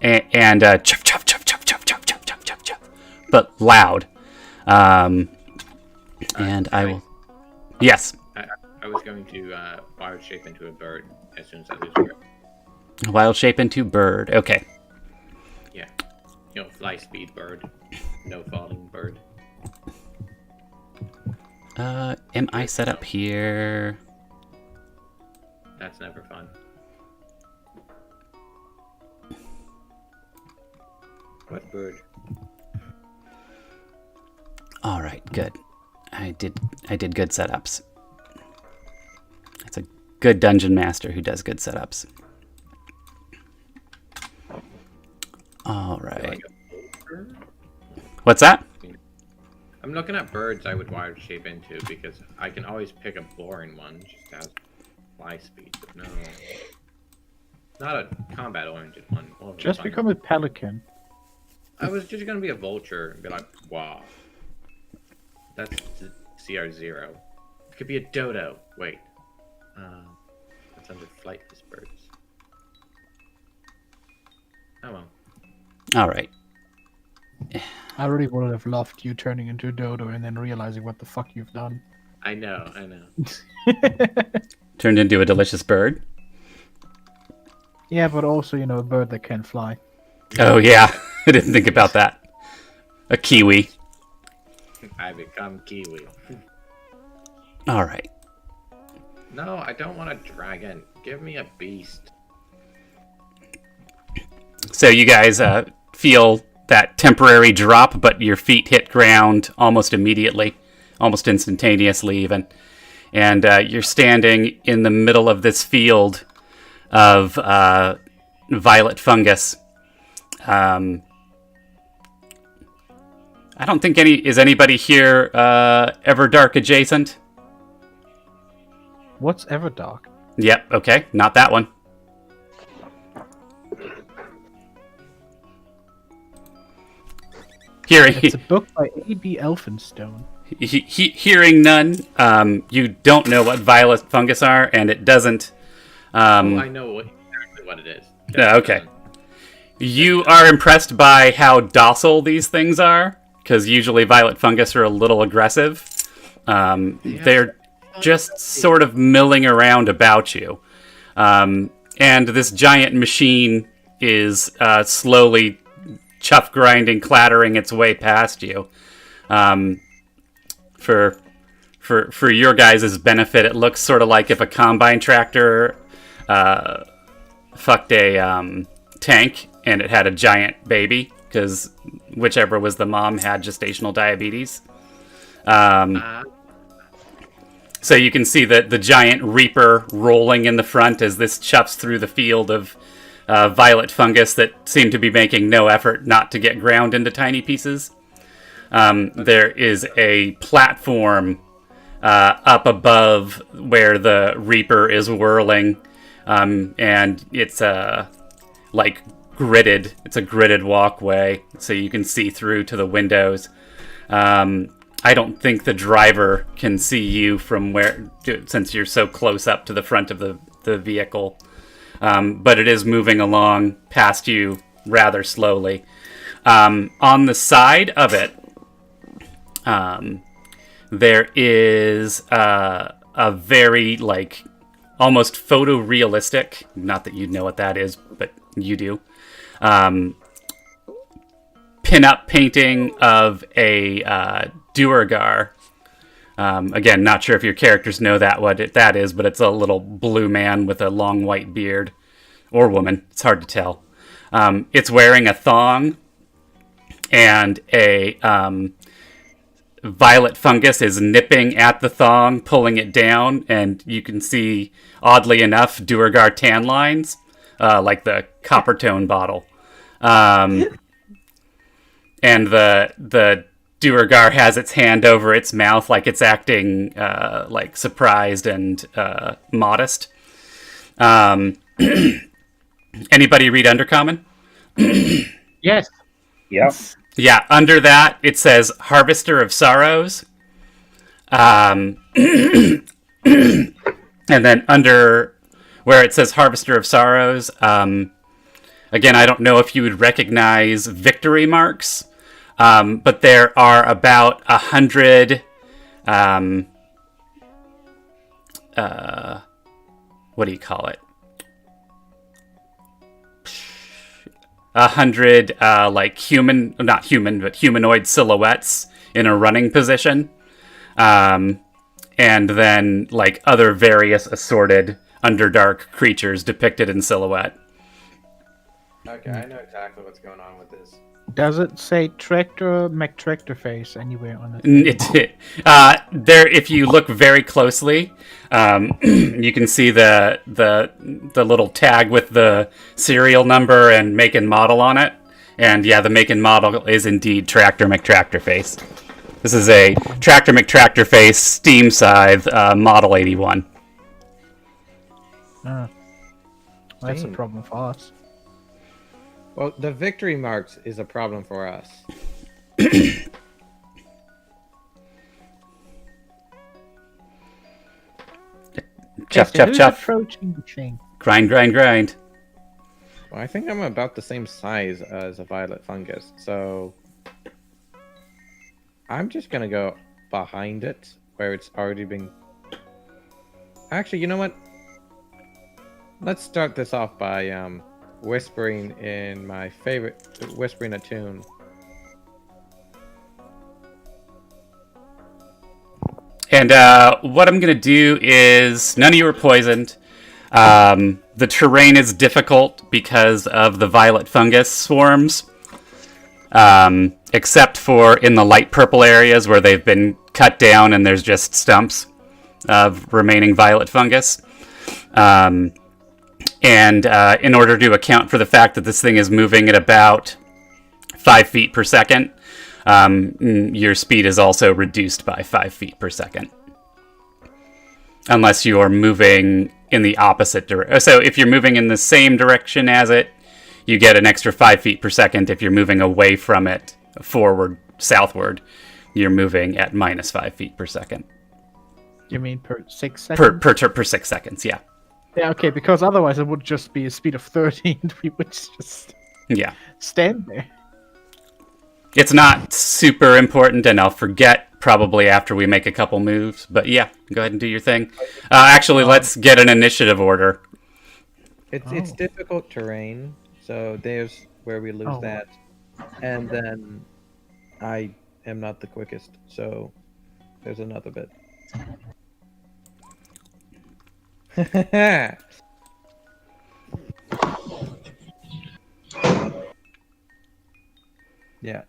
chuff, chuff, chuff, chuff, chuff, chuff, chuff, chuff, chuff, chuff, but loud. And I will. Yes. I I was going to wild shape into a bird as soon as I lose grip. Wild shape into bird. Okay. Yeah. Fly speed bird. No falling bird. Am I set up here? That's never fun. What bird? All right, good. I did good setups. It's a good dungeon master who does good setups. All right. What's that? I'm looking at birds I would wild shape into because I can always pick a boring one just as fly speed. But no, not a combat oriented one. More of a Just fun become a pelican. I was just gonna be a vulture and be like, wow, that's CR0. It could be a dodo. Wait, that's under flightless birds. Oh well. All right. I really would have loved you turning into a dodo and then realizing what the fuck you've done. I know. Turned into a delicious bird. Yeah, but also, a bird that can fly. Oh yeah, I didn't think about that. A kiwi. I become kiwi. All right. No, I don't want a dragon. Give me a beast. So you guys feel that temporary drop, but your feet hit ground almost immediately, almost instantaneously even. And you're standing in the middle of this field of violet fungus. I don't think is anybody here Everdark adjacent? What's Everdark? Yep, okay, not that one. It's a book by A.B. Elphinstone. Hearing none, you don't know what violet fungus are, and it doesn't... I know exactly what it is. Okay. You are impressed by how docile these things are, because usually violet fungus are a little aggressive. They're just sort of milling around about you. And this giant machine is slowly chuff grinding, clattering its way past you. For your guys' benefit, it looks sort of like if a combine tractor fucked a tank and it had a giant baby, because whichever was the mom had gestational diabetes. So you can see that the giant reaper rolling in the front as this chuffs through the field of violet fungus that seem to be making no effort not to get ground into tiny pieces. There is a platform up above where the reaper is whirling, and it's gridded. It's a gridded walkway, so you can see through to the windows. I don't think the driver can see you from where, since you're so close up to the front of the vehicle. But it is moving along past you rather slowly. On the side of it, there is a very, almost photorealistic, not that you know what that is, but you do, pin-up painting of a Duergar. Again, not sure if your characters know what that is, but it's a little blue man with a long white beard. Or woman. It's hard to tell. It's wearing a thong, and a violet fungus is nipping at the thong, pulling it down, and you can see, oddly enough, Duergar tan lines, like the copper tone bottle. And the Duergar has its hand over its mouth, like it's acting surprised and modest. Anybody read Undercommon? Yes. Yep. Yeah, under that it says Harvester of Sorrows. And then under where it says Harvester of Sorrows, again, I don't know if you would recognize victory marks. But there are about 100 what do you call it? 100 like not human, but humanoid silhouettes in a running position. And then like other various assorted Underdark creatures depicted in silhouette. Okay, I know exactly what's going on with this. Does it say Tractor McTractorface anywhere on it? There, if you look very closely, you can see the little tag with the serial number and make and model on it. And yeah, the make and model is indeed Tractor McTractorface. This is a Tractor McTractorface Steam Scythe Model 81. That's a problem for us. Well, the victory marks is a problem for us. Chuff, Okay, chuff, who's chuff. approaching the thing? Grind, grind, grind. Well, I think I'm about the same size as a violet fungus, so I'm just gonna go behind it where it's already been. Actually, you know what? Let's start this off by whispering in my favorite, whispering a tune. And what I'm going to do is, none of you are poisoned. The terrain is difficult because of the violet fungus swarms. Except for in the light purple areas where they've been cut down and there's just stumps of remaining violet fungus. And in order to account for the fact that this thing is moving at about 5 feet per second, your speed is also reduced by 5 feet per second. Unless you're moving in the opposite direction. So if you're moving in the same direction as it, you get an extra 5 feet per second. If you're moving away from it, forward, southward, you're moving at minus 5 feet per second. You mean per 6 seconds? Per 6 seconds, yeah. Yeah, okay, because otherwise it would just be a speed of 13. We would just stand there. It's not super important, and I'll forget probably after we make a couple moves. But yeah, go ahead and do your thing. Actually, let's get an initiative order. It's difficult terrain, so there's where we lose that. And then I am not the quickest, so there's another bit. Yeah.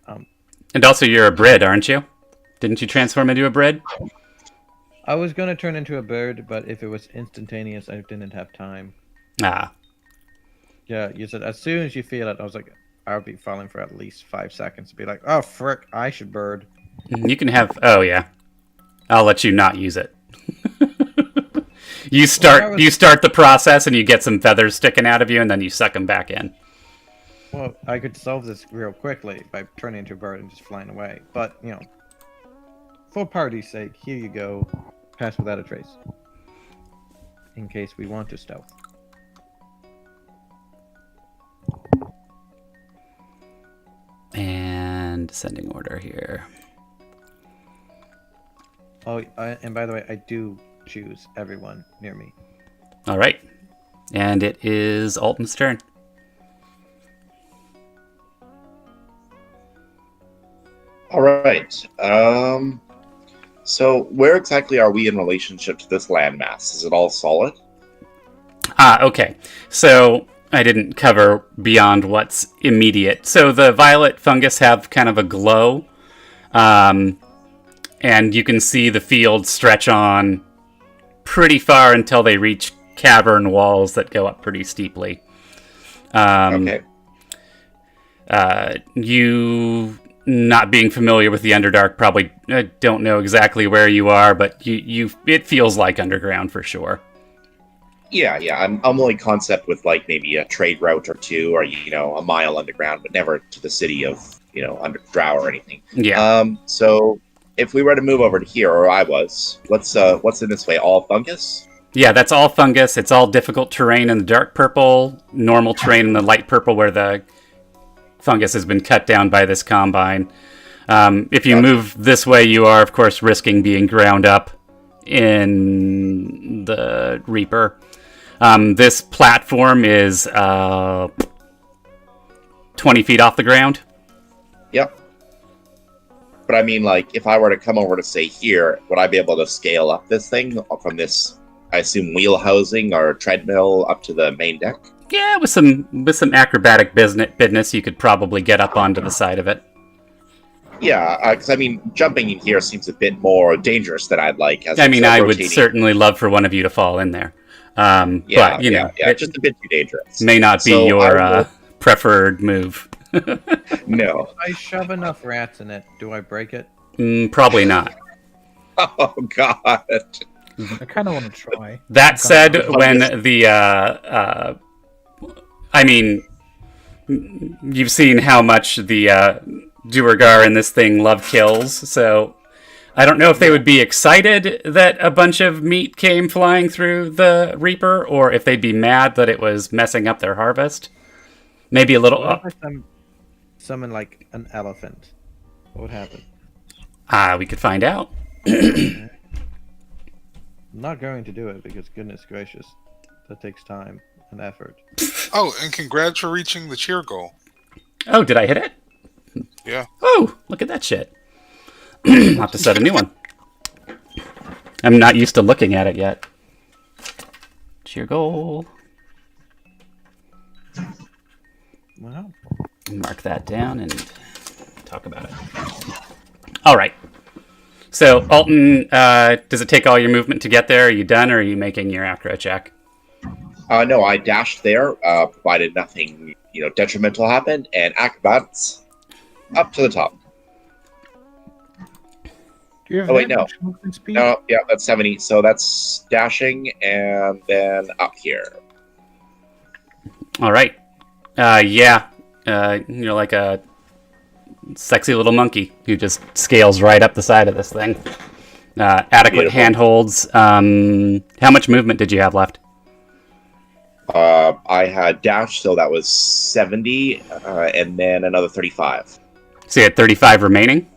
And also, you're a Brid, aren't you? Didn't you transform into a Brid? I was gonna turn into a bird, but if it was instantaneous, I didn't have time. Ah. Yeah, you said as soon as you feel it, I was like, I'll be falling for at least 5 seconds to be like, oh frick, I should bird. You can have. Oh yeah, I'll let you not use it. You start the process, and you get some feathers sticking out of you, and then you suck them back in. Well, I could solve this real quickly by turning into a bird and just flying away. But, you know, for party's sake, here you go. Pass without a trace. In case we want to stealth. And descending order here. Oh, and by the way, I do choose everyone near me. All right. And it is Alton's turn. All right. So where exactly are we in relationship to this landmass? Is it all solid? Okay. So I didn't cover beyond what's immediate. So the violet fungus have kind of a glow. And you can see the field stretch on pretty far until they reach cavern walls that go up pretty steeply. Okay. You, not being familiar with the Underdark, probably don't know exactly where you are, but it feels like underground for sure. Yeah. I'm only concept with like maybe a trade route or two, or a mile underground, but never to the city of under Drow or anything. Yeah. So if we were to move over to here, or I was, what's in this way? All fungus? Yeah, that's all fungus. It's all difficult terrain in the dark purple, normal terrain in the light purple where the fungus has been cut down by this combine. If you move this way, you are, of course, risking being ground up in the Reaper. This platform is 20 feet off the ground. Yep. But I mean, like, if I were to come over to say here, would I be able to scale up this thing from this, I assume, wheel housing or treadmill up to the main deck? Yeah, with some acrobatic business, you could probably get up onto the side of it. Yeah, because I mean, jumping in here seems a bit more dangerous than I'd like. As I mean, it's, I would rotating. certainly love for one of you to fall in there. But, you know, yeah, it just a bit too dangerous. may not be So your preferred move. No. If I shove enough rats in it, do I break it? Probably not. Oh, God. I kind of want to try. That said, when the I mean, you've seen how much the Duergar in this thing love kills, so I don't know if they would be excited that a bunch of meat came flying through the Reaper, or if they'd be mad that it was messing up their harvest. Maybe a little. What if I summon like an elephant? What would happen? We could find out. I'm not going to do it because goodness gracious, that takes time and effort. Oh, and congrats for reaching the cheer goal. Oh, did I hit it? Yeah. Oh, look at that shit. I'll have to set a new one. I'm not used to looking at it yet. Cheer goal. Wow. Mark that down and talk about it. All right. So, Alton, does it take all your movement to get there? Are you done, or are you making your acro check? No, I dashed there, provided nothing, detrimental happened, and acrobats up to the top. Do you have Oh, wait, that no. much movement speed? No, yeah, that's 70. So that's dashing and then up here. All right. Yeah. You're like a sexy little monkey who just scales right up the side of this thing. Adequate Beautiful. handholds. How much movement did you have left? I had dash, so that was 70, and then another 35. So you had 35 remaining?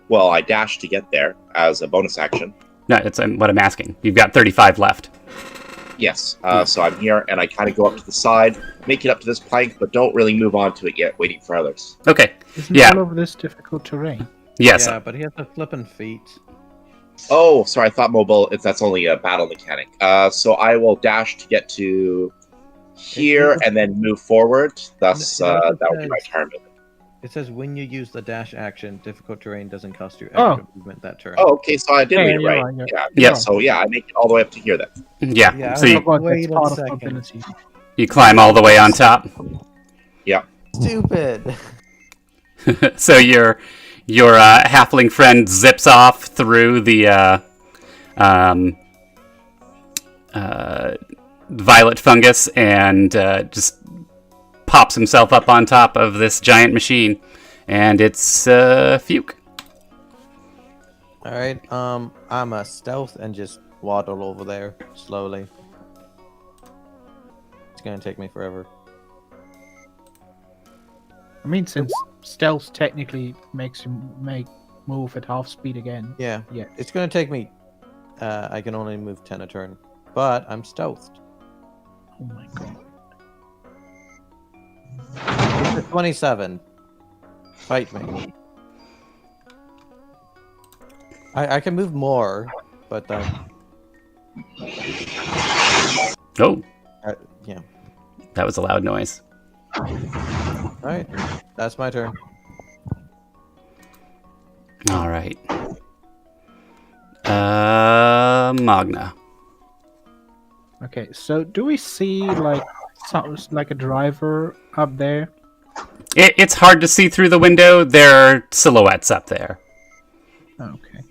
Well, I dashed to get there as a bonus action. No, that's what I'm asking. You've got 35 left. Yes, so I'm here, and I kind of go up to the side, make it up to this plank, but don't really move on to it yet, waiting for others. Okay. Isn't Yeah. all over this difficult terrain? Yes. Yeah, but he has the flippin' feet. Oh, sorry, I thought mobile, that's only a battle mechanic. So I will dash to get to here and then move forward. Thus, No, it that would be my says- turn. It says when you use the dash action, difficult terrain doesn't cost you Oh. extra movement that turn. Oh, okay, so I did read it you're right. right, Yeah. Yeah. So yeah, I make it all the way up to here then. Yeah. Yeah, So I you, forgot. Wait That's a part of second. ability. you climb all the way on top. Stupid. So your halfling friend zips off through the violet fungus and just pops himself up on top of this giant machine, and it's Fuke. All right. I'm a stealth and just waddle over there slowly. It's gonna take me forever. I mean, since stealth technically makes you move at half speed again. Yeah. Yeah. It's gonna take me. I can only move 10 a turn, but I'm stealthed. Oh my god. It's a 27. Fight me. I can move more, but Oh, yeah. that was a loud noise. All right. That's my turn. All right. Magna. Okay, so do we see like like a driver up there? It's hard to see through the window. There are silhouettes up there. Okay.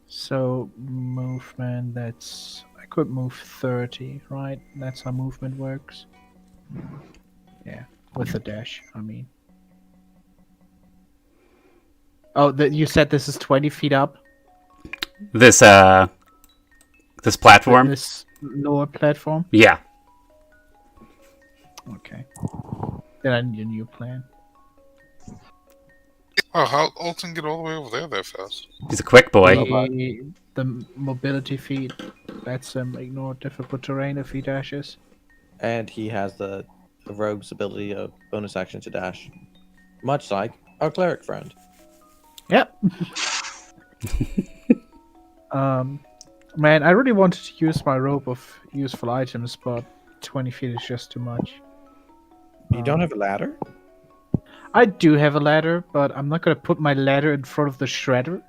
So movement, that's I could move 30, right? That's how movement works. Yeah, with the dash, I mean. Oh, you said this is 20 feet up? This platform. This lower platform? Yeah. Okay. Then I need a new plan. Oh, how Alton get all the way over there that fast? He's a quick boy. The mobility feat lets him ignore difficult terrain if he dashes. And he has the rogue's ability of bonus action to dash, much like our cleric friend. Yep. Man, I really wanted to use my rope of useful items, but 20 feet is just too much. You don't have a ladder? I do have a ladder, but I'm not gonna put my ladder in front of the shredder.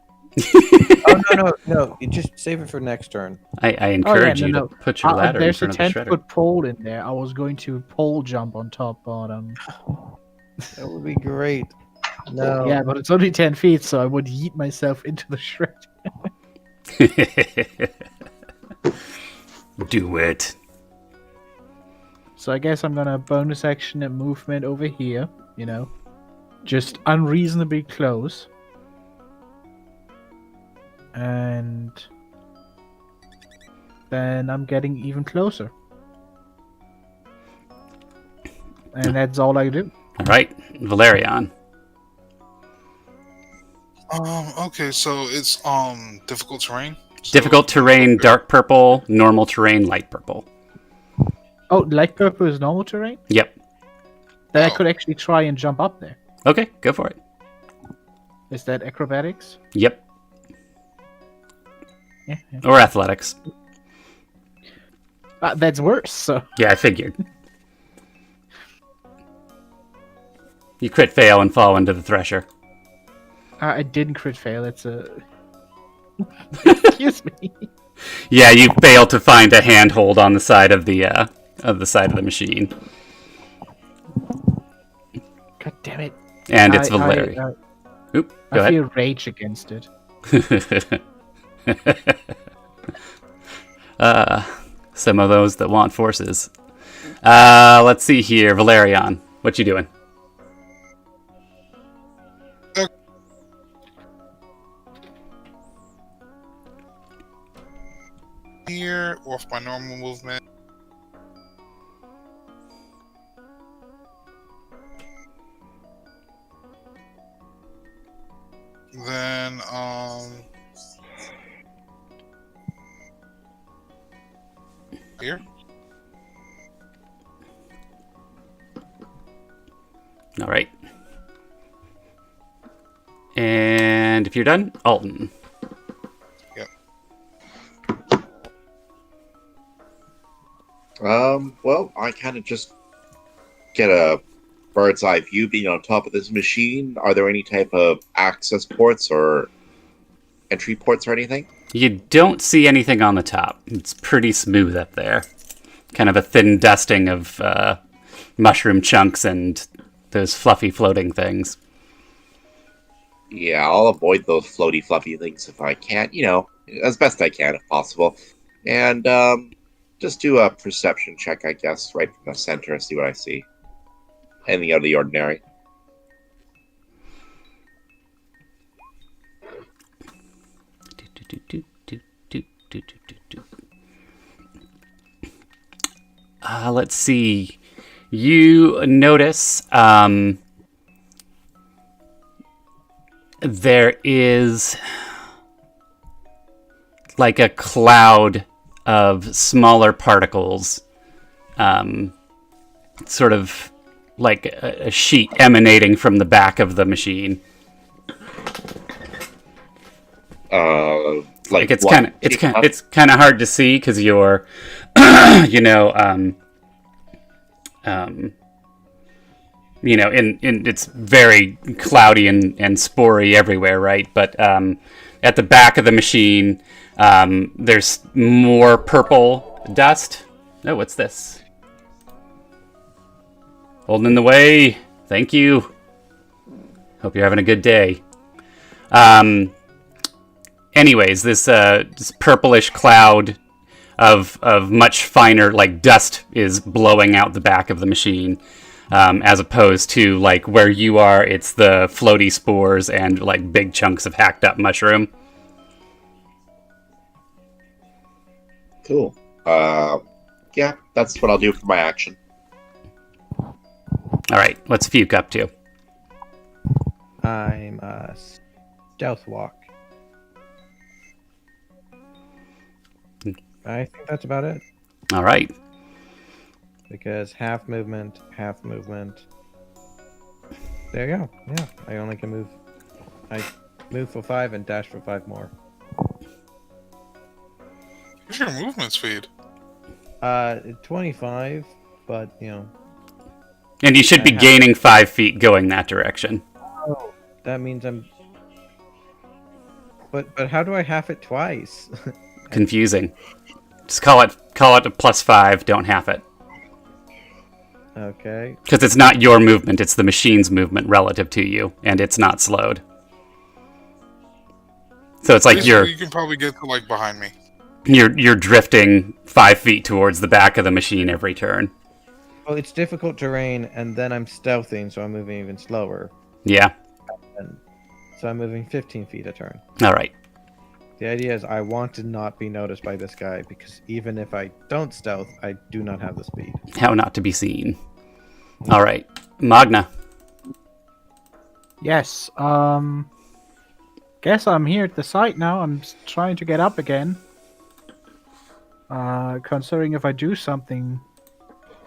Oh no! You just save it for next turn. I encourage you no. to put your ladder in There's front a of the shredder. 10-foot pole in there. I was going to pole jump on top, but That would be great. No. yeah, but it's only 10 feet, so I would yeet myself into the shredder. Do it. So I guess I'm gonna bonus action and movement over here, you know. Just unreasonably close. And then I'm getting even closer. And that's all I do. All right, Valerian. Okay, so it's difficult terrain. So, Difficult terrain, dark purple. Normal terrain, light purple. Oh, light purple is normal terrain? Yep. Then I Oh. could actually try and jump up there. Okay, go for it. Is that acrobatics? Yep. Yeah. Or athletics. That's worse, so. Yeah, I figured. You crit fail and fall into the thresher. I didn't crit fail, it's a... Excuse me. Yeah, you fail to find a handhold on the side of the machine, God damn it. and it's Valeri. Oop, go I ahead. feel rage against it. Some of those that want forces. Let's see here, Valerian. What you doing? here off my normal movement. Then here. All right. And if you're done, Alton. Yep. Well, I kind of just get a bird's eye view being on top of this machine. Are there any type of access ports or entry ports or anything? You don't see anything on the top. It's pretty smooth up there. Kind of a thin dusting of mushroom chunks and those fluffy floating things. Yeah, I'll avoid those floaty, fluffy things if I can, as best I can if possible. And just do a perception check, I guess, right from the center, see what I see. Anything out of the ordinary. Let's see. You notice there is like a cloud of smaller particles, sort of like a sheet emanating from the back of the machine. Like it's what? kind of hard to see because you're, it's very cloudy and spory everywhere, right? But at the back of the machine, there's more purple dust. Oh, what's this? Holding in the way. Thank you. Hope you're having a good day. Anyways, this purplish cloud of much finer, like, dust is blowing out the back of the machine, as opposed to, like, where you are, it's the floaty spores and, like, big chunks of hacked up mushroom. Cool. Yeah, that's what I'll do for my action. All right, what's Fuke up to? I'm stealth walk. I think that's about it. All right. Because half movement, half movement. There you go. Yeah, I only can move. I move for 5 and dash for 5 more. What's your movement speed? 25, but you know. And you should be gaining 5 feet going that direction. Oh, that means I'm. But how do I half it twice? Confusing. Just call it a +5. Don't half it. Okay. Because it's not your movement; it's the machine's movement relative to you, and it's not slowed. So it's like Basically, you can probably get to like behind me. you're drifting 5 feet towards the back of the machine every turn. Well, it's difficult terrain, and then I'm stealthing, so I'm moving even slower. Yeah. And so I'm moving 15 feet a turn. All right. The idea is I want to not be noticed by this guy, because even if I don't stealth, I do not have the speed. How not to be seen. All right, Magna. Yes. Guess I'm here at the site now. I'm trying to get up again. Considering if I do something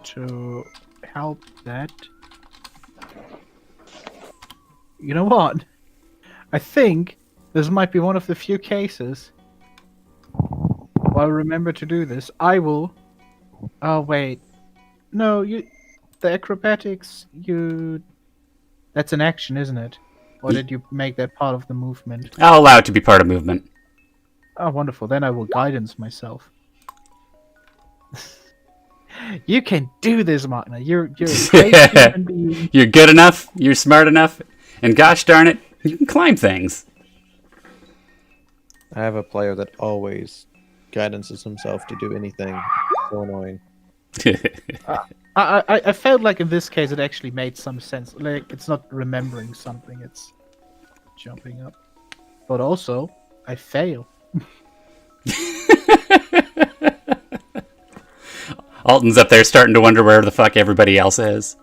to help that. You know what? I think this might be one of the few cases. I'll remember to do this. I will. Oh wait, no, the acrobatics. That's an action, isn't it? Or did you make that part of the movement? I'll allow it to be part of movement. Oh, wonderful. Then I will guidance myself. You can do this, Magna. You're a great human being. You're good enough. You're smart enough. And gosh darn it, you can climb things. I have a player that always guidances himself to do anything. So annoying. I felt like in this case it actually made some sense. Like, it's not remembering something, it's jumping up. But also, I fail. Alton's up there starting to wonder where the fuck everybody else is.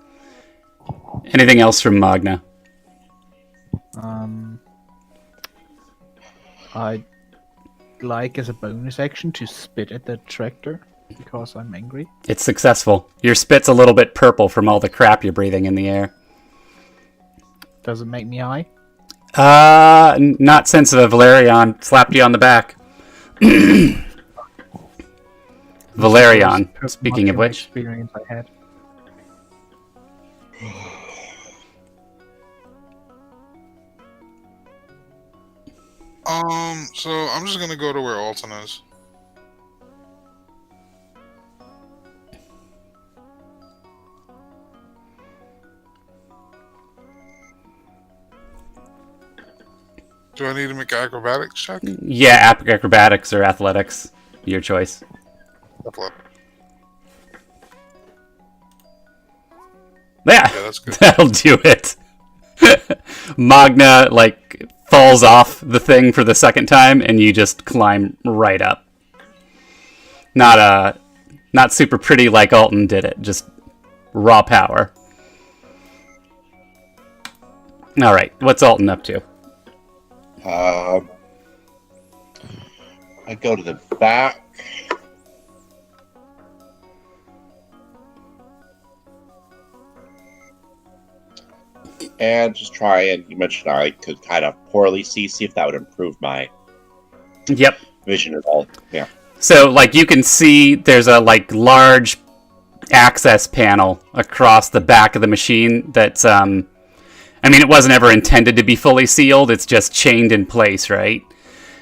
Anything else from Magna? I'd like as a bonus action to spit at the tractor because I'm angry. It's successful. Your spit's a little bit purple from all the crap you're breathing in the air. Does it make me high? Not since Valerian slapped you on the back. Valerian, speaking of which. Experience I had. So I'm just gonna go to where Alton is. Do I need to make an acrobatics check? Yeah, acrobatics or athletics. Your choice. Yeah, that's good. That'll do it. Magna, like, falls off the thing for the second time, and you just climb right up. Not super pretty like Alton did it, just raw power. Alright, what's Alton up to? I go to the back. And just try and, you mentioned I could kind of poorly see if that would improve my Yep. vision at all. Yeah. So, like, you can see there's a, like, large access panel across the back of the machine that's, I mean, it wasn't ever intended to be fully sealed. It's just chained in place, right?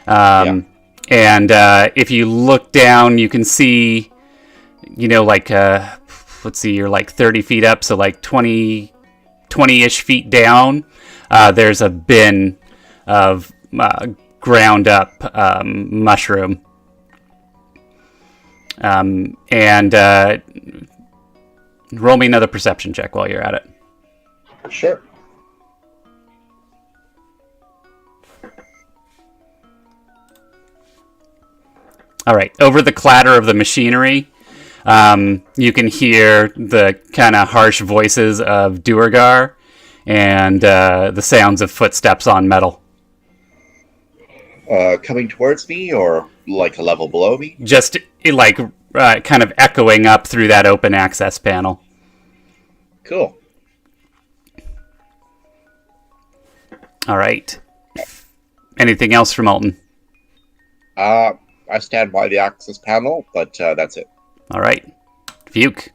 And if you look down, you can see, you know, like, let's see, you're like 30 feet up, so like 20-ish feet down, there's a bin of ground up mushroom. And roll me another perception check while you're at it. Sure. All right. Over the clatter of the machinery, you can hear the kind of harsh voices of Duergar and the sounds of footsteps on metal. Coming towards me or like a level below me? Just like kind of echoing up through that open access panel. Cool. All right. Anything else from Alton? I stand by the access panel, but that's it. All right. Fuke.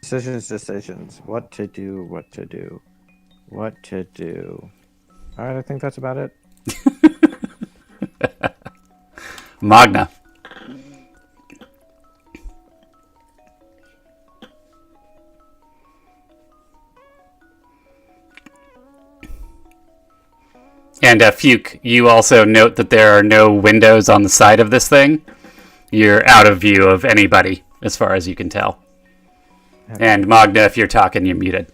Decisions. What to do. Alright, I think that's about it. Magna. And Fuke, you also note that there are no windows on the side of this thing. You're out of view of anybody, as far as you can tell. And Magna, if you're talking, you're muted.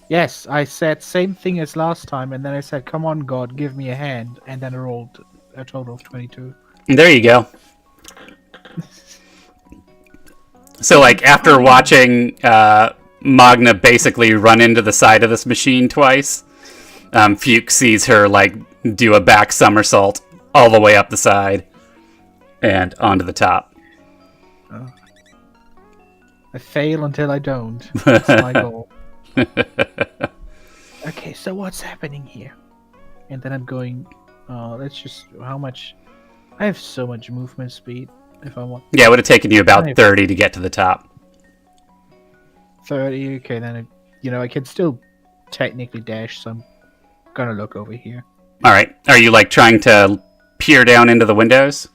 Yes, I said same thing as last time, and then I said, "Come on, God, give me a hand," and then I rolled a total of 22. There you go. So, like, after watching Magna basically run into the side of this machine twice, Fuke sees her, like, do a back somersault all the way up the side and onto the top. I fail until I don't. That's my goal. Okay, so what's happening here? And then I'm going, let's just, how much? I have so much movement speed if I want. Yeah, it would have taken you about 30 to get to the top. 30, okay, then, I can still technically dash, so I'm gonna look over here. All right. Are you, like, trying to peer down into the windows?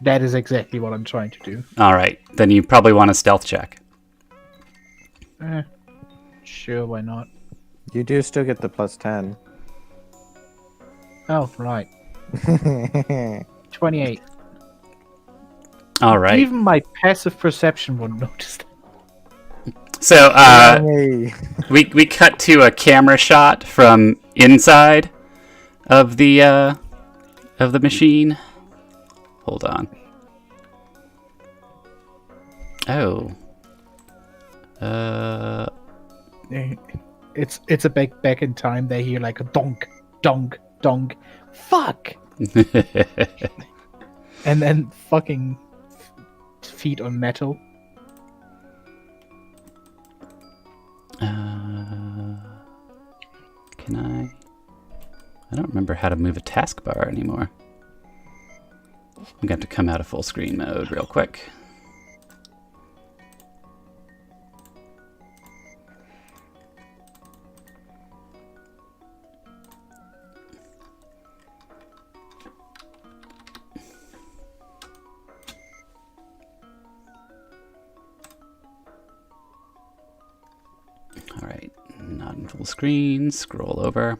That is exactly what I'm trying to do. All right. Then you probably want a stealth check. Sure, why not? You do still get the plus 10. Oh, right. 28. All right. Even my passive perception wouldn't notice that. So, Yay. we cut to a camera shot from inside of the machine. Hold on. Oh. It's a back in time. They hear like a donk, donk, donk. Fuck! And then fucking feet on metal. Can I? I don't remember how to move a taskbar anymore. I'm gonna have to come out of full screen mode real quick. Alright, not in full screen, scroll over.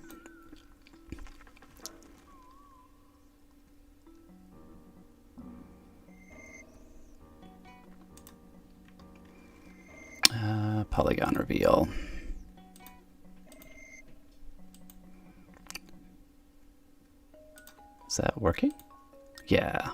Polygon reveal. Is that working? Yeah.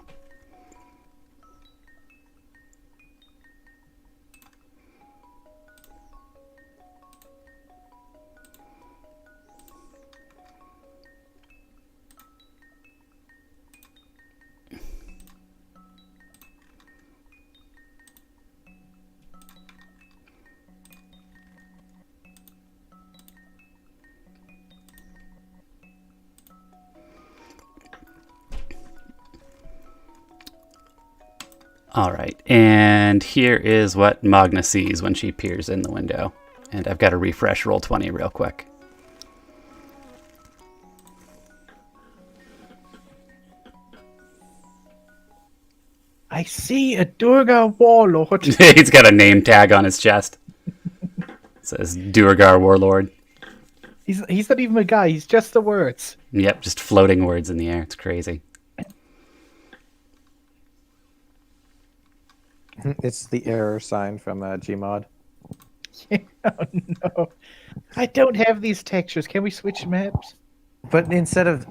All right, and here is what Magna sees when she peers in the window. And I've got to refresh Roll20 real quick. I see a Durga warlord. He's got a name tag on his chest. It says Duergar Warlord. He's not even a guy. He's just the words. Yep, just floating words in the air. It's crazy. It's the error sign from Gmod. Oh no, I don't have these textures. Can we switch maps? But instead of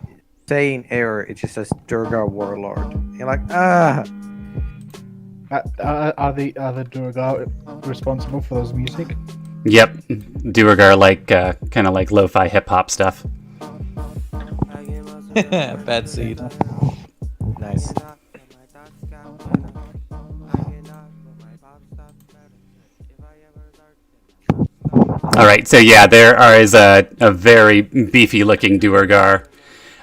saying error, it just says Durga Warlord. You're like, ah. Are the Durga responsible for those music? Yep, Duergar like kind of like lo-fi hip hop stuff. Bad seed. Nice. All right, so yeah, is a very beefy looking Duergar.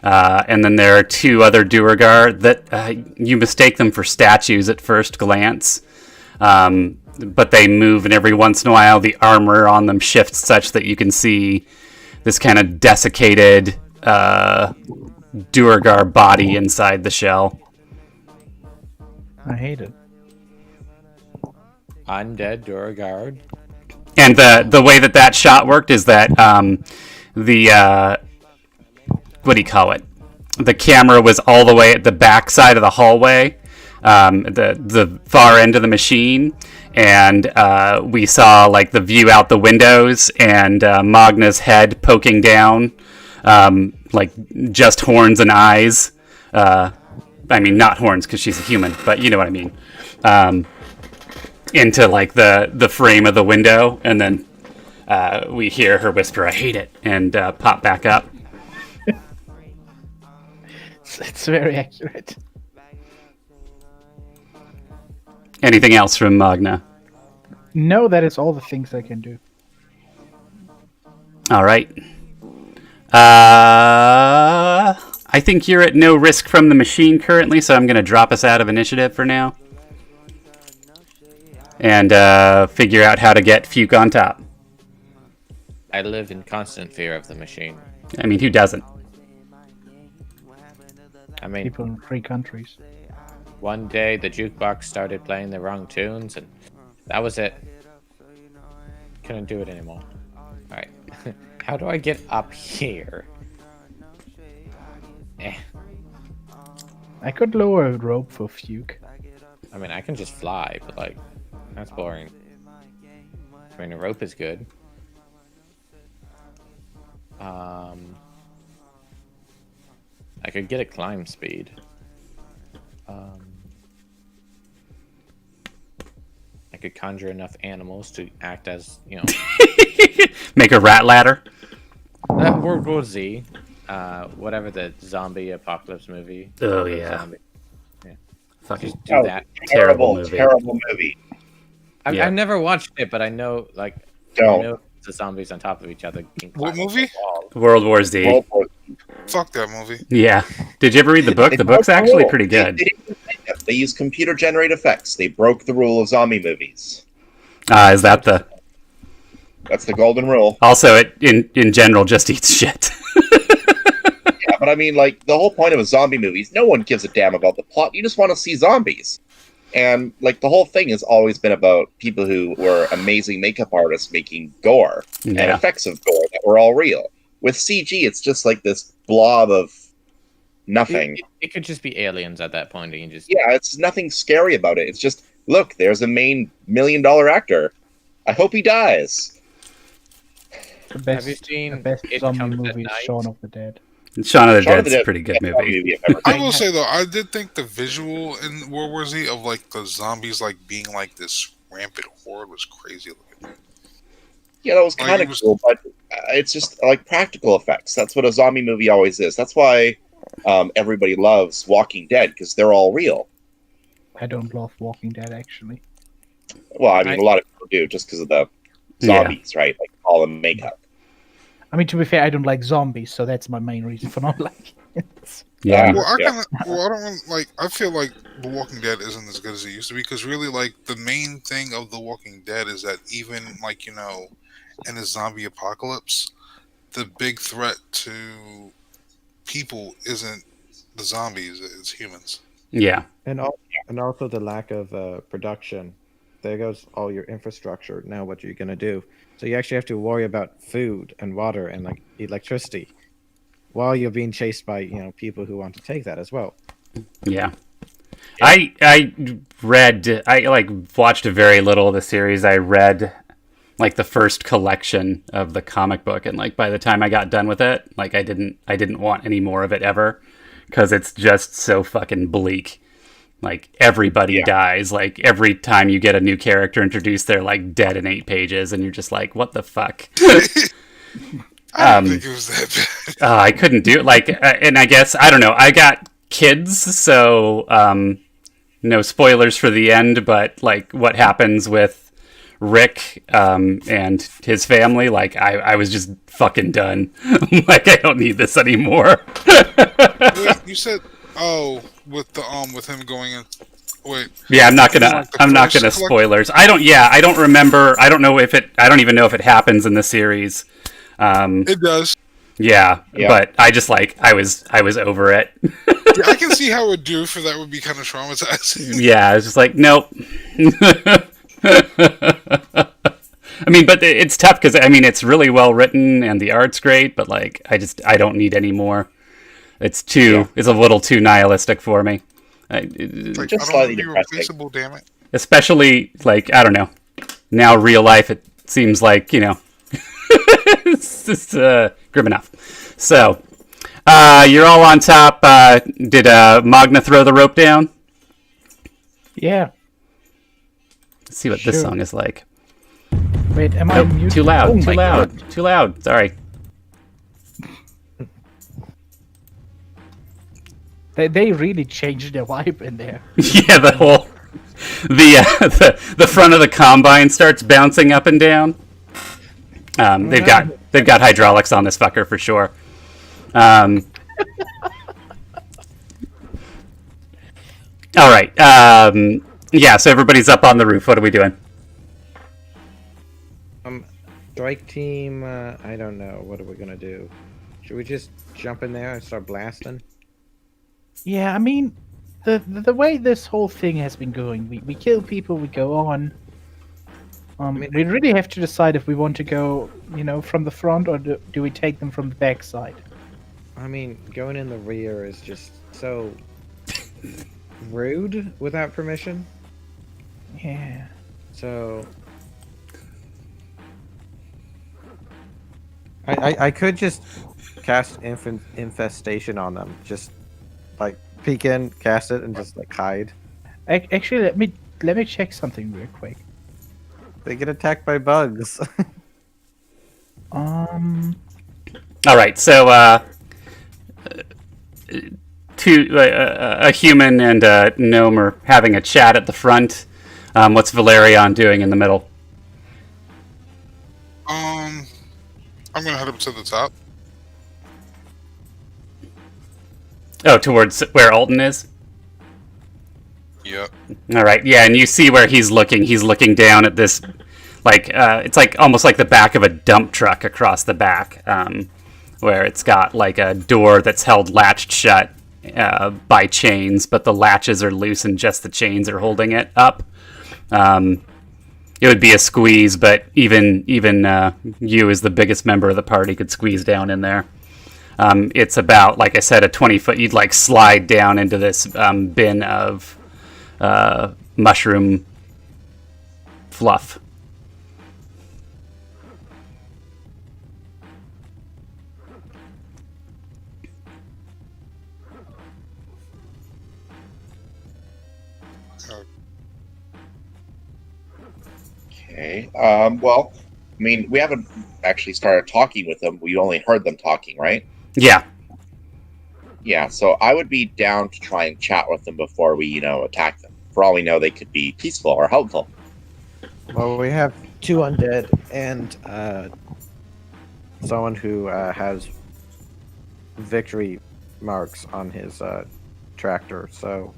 And then there are two other Duergar that you mistake them for statues at first glance. But they move, and every once in a while the armor on them shifts such that you can see this kind of desiccated Duergar body inside the shell. I hate it. Undead Duragard. And the way that shot worked is that the what do you call it? The camera was all the way at the back side of the hallway, the far end of the machine, and we saw like the view out the windows and Magna's head poking down, like just horns and eyes. I mean, not horns because she's a human, but you know what I mean. Into like the frame of the window, and then we hear her whisper, "I hate it," and pop back up. It's very accurate. Anything else from Magna? No, that is all the things I can do. All right. I think you're at no risk from the machine currently, so I'm going to drop us out of initiative for now. And figure out how to get Fuke on top. I live in constant fear of the machine. I mean, who doesn't? I mean, People in free countries. one day the jukebox started playing the wrong tunes, and that was it. Couldn't do it anymore. Alright. How do I get up here? I could lower a rope for Fuke. I mean, I can just fly, but like, that's boring. I mean, a rope is good. I could get a climb speed. I could conjure enough animals to act as, you know, Make a rat ladder. World War Z, whatever the zombie apocalypse movie. Oh, yeah. Zombie. Yeah. Fucking Just do that. terrible movie. Terrible movie. Yeah. I've never watched it, but I know, like, Don't. I know the zombies on top of each other. Can What climb up movie? the wall. World War Z. World War- Fuck that movie. Yeah. Did you ever read the book? They The broke book's actually rule. pretty good. They use computer generated effects. They broke the rule of zombie movies. Is that the... That's the golden rule. Also, it in general just eats shit. Yeah, but I mean, like, the whole point of a zombie movie is no one gives a damn about the plot. You just want to see zombies. And, like, the whole thing has always been about people who were amazing makeup artists making gore and Yeah. effects of gore that were all real. With CG, it's just like this blob of nothing. It could just be aliens at that point, and you just Yeah, it's nothing scary about it. It's just, look, there's a main $1 million actor. I hope he dies. The best, you seen the best It zombie Comes at movie is Night? Shaun of the Dead. Shaun of the Shaun of Dead's the a Dead pretty good is the best movie. I've ever I seen. will say though, I did think the visual in World War Z of like the zombies like being like this rampant horde was crazy looking. Yeah, that was Like, kind it of was- cool, but it's just like practical effects. That's what a zombie movie always is. That's why everybody loves Walking Dead, because they're all real. I don't love Walking Dead actually. Well, I mean, a lot of people do just because of the Yeah. zombies, right? Like all the makeup. I mean, to be fair, I don't like zombies, so that's my main reason for not liking it. Yeah. Well, Yeah. I don't want, like. I feel like The Walking Dead isn't as good as it used to be because really, like, the main thing of The Walking Dead is that even like in a zombie apocalypse, the big threat to people isn't the zombies; it's humans. Yeah. And also the lack of production. There goes all your infrastructure. Now what are you gonna do? So you actually have to worry about food and water and like electricity, while you're being chased by people who want to take that as well. Yeah. I read, I like watched very little of the series. I read like the first collection of the comic book, and like by the time I got done with it, like I didn't want any more of it ever, because it's just so fucking bleak. Like everybody dies. Like every time you get a new character introduced, they're like dead in 8 pages, and you're just like, what the fuck? I don't think it was that bad. I couldn't do it. Like, and I guess I don't know. I got kids, so no spoilers for the end. But like, what happens with Rick and his family? Like, I was just fucking done. Like, I don't need this anymore. Wait, you said with him going in. Wait. Yeah, I'm not Like gonna spoilers. I don't remember. I don't even know if it happens in the series. It does. Yeah, but I just like I was over it. Yeah, I can see how it would do for that would be kind of traumatizing. Yeah, I was just like, nope. I mean, but it's tough because I mean it's really well written and the art's great, but like I don't need any more. It's a little too nihilistic for me. Like, Just I don't want slightly to be depressing. replaceable, damn it. Especially like I don't know. Now real life, it seems like it's just grim enough. So you're all on top. Did Magna throw the rope down? Yeah. Let's see what this song is like. Wait, am I muted? Too loud. Oh Too my loud. God. Too loud. Sorry. They really changed their vibe in there. Yeah, the front of the combine starts bouncing up and down. They've got hydraulics on this fucker for sure. All right. Yeah, so everybody's up on the roof. What are we doing? Strike team. I don't know. What are we gonna do? Should we just jump in there and start blasting? Yeah, I mean, the way this whole thing has been going, we kill people, we go on. We really have to decide if we want to go, from the front, or do we take them from the back side? I mean, going in the rear is just so rude without permission. Yeah. So I could just cast infestation on them. Just like peek in, cast it, and just like hide. Actually, let me check something real quick. They get attacked by bugs. All right, so a human and a gnome are having a chat at the front. What's Valerion doing in the middle? I'm gonna head up to the top. Oh, towards where Alton is? Yep. All right, yeah, and you see where he's looking. He's looking down at this, like, it's like almost like the back of a dump truck across the back, where it's got like a door that's held latched shut by chains, but the latches are loose and just the chains are holding it up. It would be a squeeze, but even you, as the biggest member of the party, could squeeze down in there. It's about, like I said, a 20-foot. You'd like slide down into this bin of mushroom fluff. Okay. Well, I mean, we haven't actually started talking with them. We only heard them talking, right? Yeah. Yeah. So I would be down to try and chat with them before we, attack them. For all we know, they could be peaceful or helpful. Well, we have 2 undead and someone who has victory marks on his tractor. So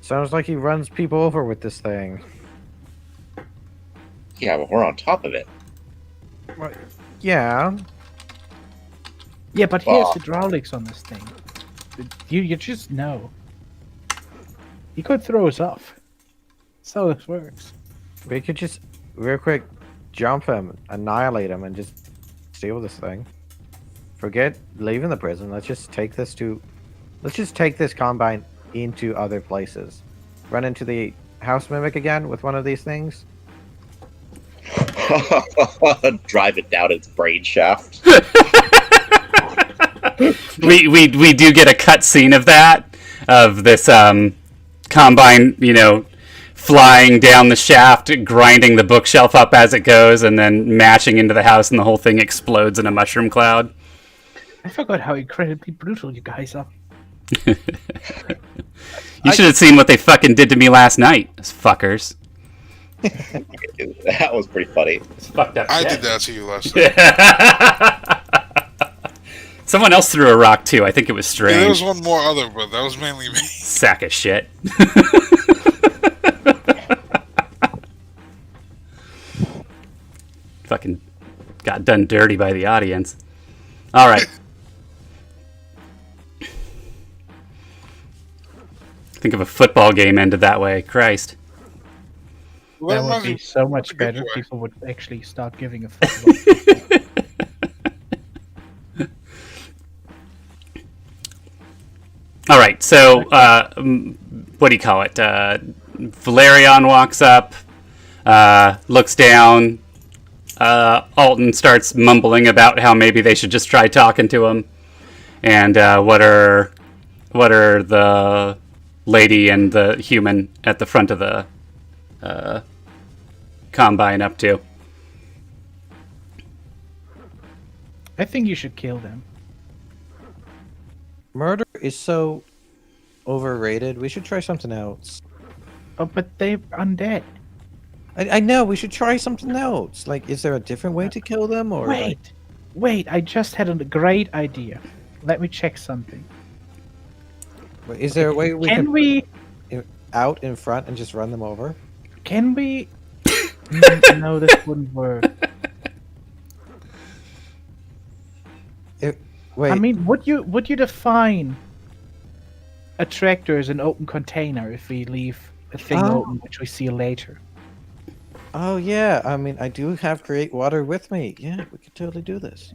sounds like he runs people over with this thing. Yeah, but we're on top of it. Well, yeah. Yeah, but he has Well- hydraulics on this thing. You just know. He could throw us off. That's how this works. We could just real quick jump him, annihilate him, and just steal this thing. Forget leaving the prison. Let's just take this combine into other places. Run into the house mimic again with one of these things. Drive it down its brain shaft. We do get a cut scene of that, of this combine, flying down the shaft, grinding the bookshelf up as it goes, and then mashing into the house, and the whole thing explodes in a mushroom cloud. I forgot how incredibly brutal you guys are. You should have seen what they fucking did to me last night, those fuckers. That was pretty funny. It's fucked up I shit. did that to you last night. Someone else threw a rock too. I think it was Strange. Yeah, there was one more other, but that was mainly me. Sack of shit. Fucking got done dirty by the audience. All right. Think of a football game ended that way. Christ. Well, That would be reminds me- so much a good better. way. People would actually start giving a fuck. All right. So, what do you call it? Valerian walks up, looks down. Alton starts mumbling about how maybe they should just try talking to him. And what are the lady and the human at the front of the combine up to? I think you should kill them. Murder is so overrated. We should try something else. Oh, but they're undead. I know, we should try something else. Like, is there a different way to kill them? Or Wait, I just had a great idea. Let me check something. is there a way we Can can we? out in front and just run them over? Can we? No, this wouldn't work. Wait, I mean, would you define a tractor as an open container if we leave a thing Oh. open, which we see later? oh yeah, I mean, I do have create water with me. Yeah, we could totally do this.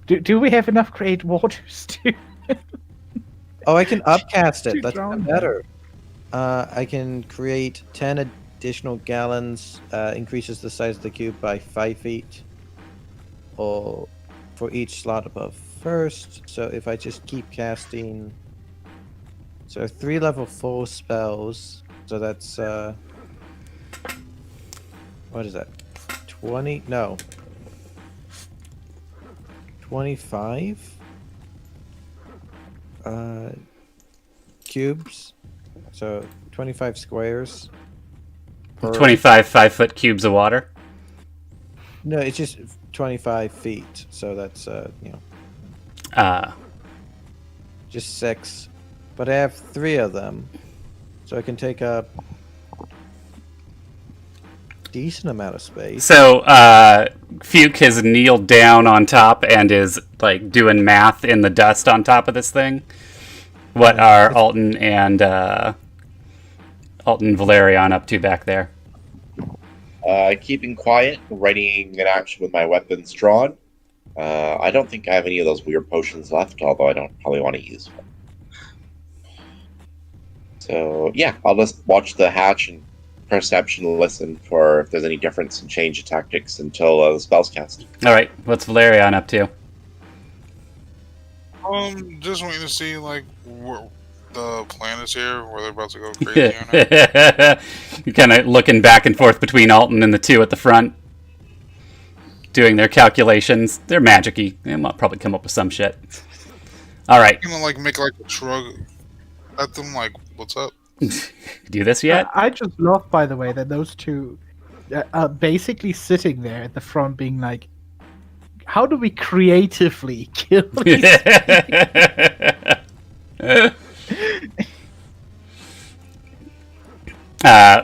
Do we have enough create waters to? Oh, I can upcast it. To That's drown even them. better. I can create 10 additional gallons, increases the size of the cube by 5 feet. Or for each slot above first. So if I just keep casting, so 3 level 4 spells. So that's what is that? 20? No. 25 cubes. So 25 squares. per- 25 5-foot cubes of water. No, it's just 25 feet. So that's just 6. But I have 3 of them. So I can take up decent amount of space. So, Fuke has kneeled down on top and is, like, doing math in the dust on top of this thing. What are Alton and Valerian up to back there? Keeping quiet, readying an action with my weapons drawn. I don't think I have any of those weird potions left, although I don't probably want to use one. So, yeah, I'll just watch the hatch and perception and listen for if there's any difference in change of tactics until the spell's cast. All right, what's Valerian up to? Just waiting to see like where the plan is here, where they're about to go crazy or not. You're kind of looking back and forth between Alton and the two at the front, doing their calculations. They're magic-y. They might probably come up with some shit. All right, Gonna like make like a shrug at them, like, "What's up?" do this yet? I just love, by the way, that those two are basically sitting there at the front, being like, "How do we creatively kill these?"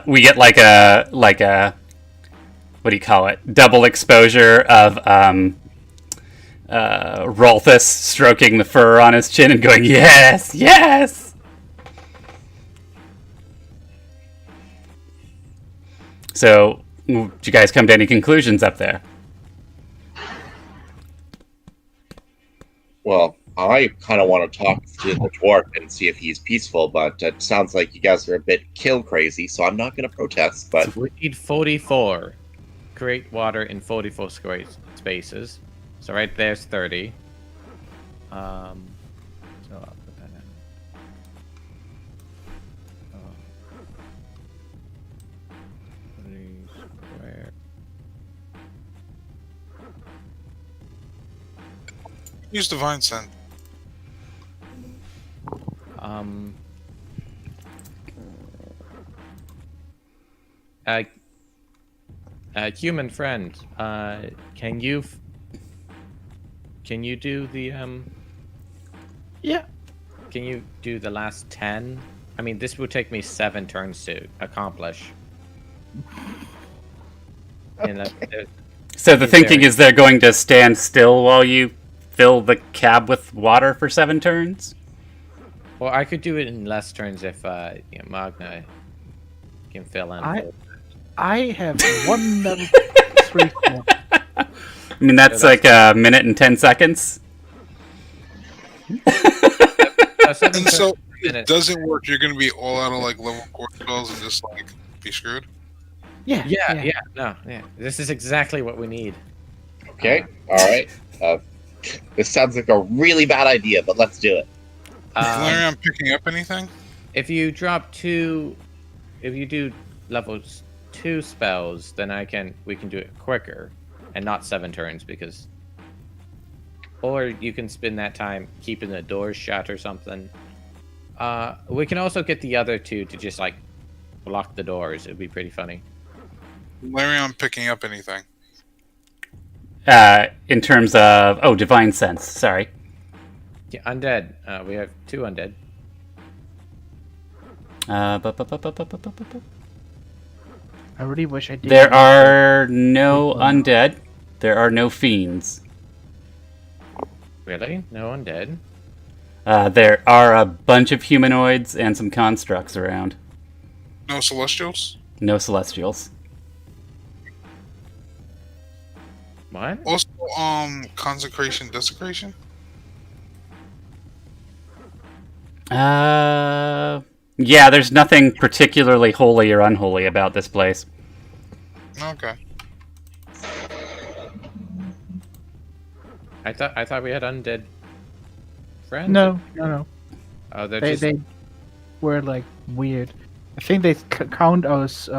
We get like a what do you call it? Double exposure of Rolthus stroking the fur on his chin and going, "Yes, yes." So, did you guys come to any conclusions up there? Well, I kind of want to talk to the dwarf and see if he's peaceful, but it sounds like you guys are a bit kill crazy, so I'm not going to protest. But We need 44. Create water in 44 square spaces. So right there's 30. So I'll put that in. Oh. 30 square. Use divine sense. Um. Human friend. Can you do the Yeah. Can you do the last 10? I mean, this would take me 7 turns to accomplish. And So the thinking is they're going to stand still while you fill the cab with water for 7 turns? well, I could do it in less turns if Magna can fill in. I have one level 3 core. I mean, that's like a minute and 10 seconds. And so if it doesn't work, you're going to be all out of like level 4 spells and just like be screwed. Yeah. Yeah. This is exactly what we need. okay, all right. This sounds like a really bad idea, but let's do it. Larry, I'm picking up anything? If you drop 2, if you do levels 2 spells, then we can do it quicker and not 7 turns because. Or you can spend that time keeping the doors shut or something. We can also get the other 2 to just like block the doors. It'd be pretty funny. Larry, I'm picking up anything. In terms of divine sense. Sorry. Yeah, undead. We have 2 undead. I really wish I did. There are no undead. There are no fiends. Really? No undead? There are a bunch of humanoids and some constructs around. No celestials? No celestials. What? Also, consecration, desecration? Yeah, there's nothing particularly holy or unholy about this place. Okay. I thought we had undead friends. No. Oh, They were like weird. I think they count as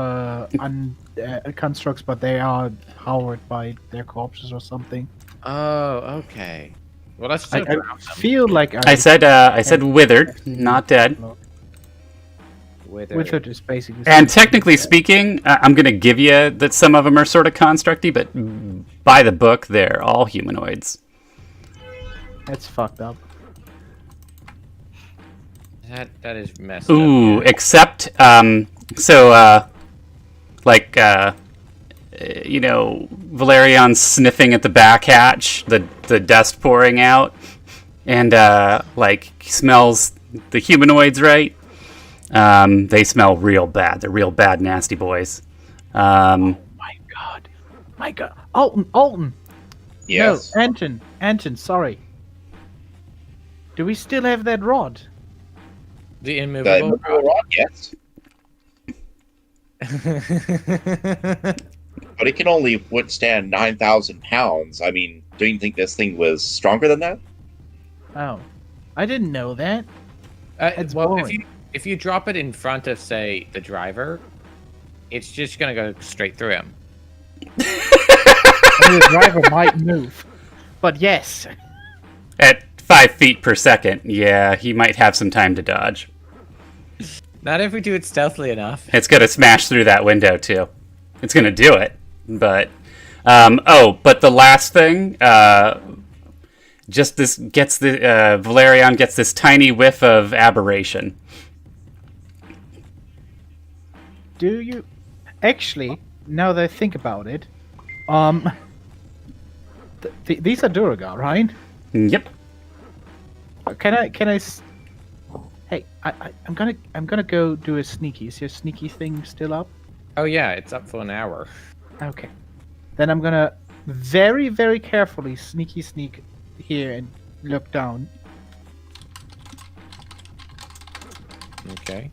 constructs, but they are powered by their corpses or something. Oh, okay. Well, let's I still drown them. feel like I said withered, not dead. Withered. Withered is basically. And technically speaking, I'm going to give you that some of them are sort of constructy, but by the book, they're all humanoids. That's fucked up. That is messed Ooh, up. except Valerion sniffing at the back hatch, the dust pouring out, and smells the humanoids right. They smell real bad. They're real bad, nasty boys. My God. Alton. Yes. No, Anton. Sorry. Do we still have that rod? The The immovable immovable rod, yes. But it can only withstand 9,000 pounds. I mean, do you think this thing was stronger than that? Oh, I didn't know that. It's well, boring. if you drop it in front of, say, the driver, it's just gonna go straight through him. The driver might move, but yes. At 5 feet per second, yeah, he might have some time to dodge. Not if we do it stealthily enough. It's going to smash through that window, too. It's going to do it, but... but the last thing, Valerion gets this tiny whiff of aberration. Do you? Actually, now that I think about it, these are Duragar, right? Yep. Hey, I'm gonna go do a sneaky. Is your sneaky thing still up? Oh yeah, it's up for an hour. Okay. Then I'm gonna very, very carefully sneak here and look down. Okay.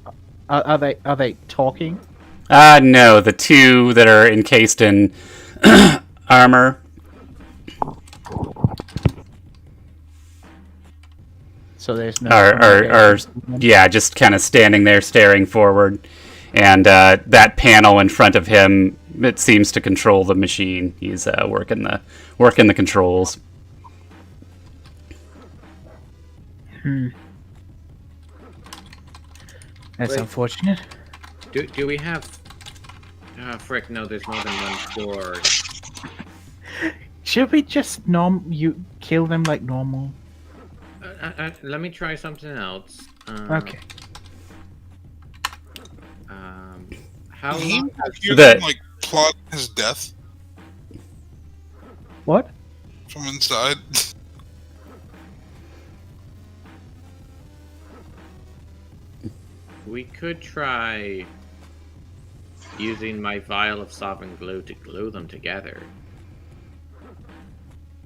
Are they talking? No, the two that are encased in armor. So there's no Are communication. yeah, just kind of standing there staring forward, and that panel in front of him, it seems to control the machine. He's working the controls. That's Wait. unfortunate. Do we have? Ah, frick! No, there's more than one door. Should we just kill them like normal? Let me try something else. Okay. How Did he long? hear The- them, like plotting his death What? from inside? We could try using my vial of sovereign glue to glue them together.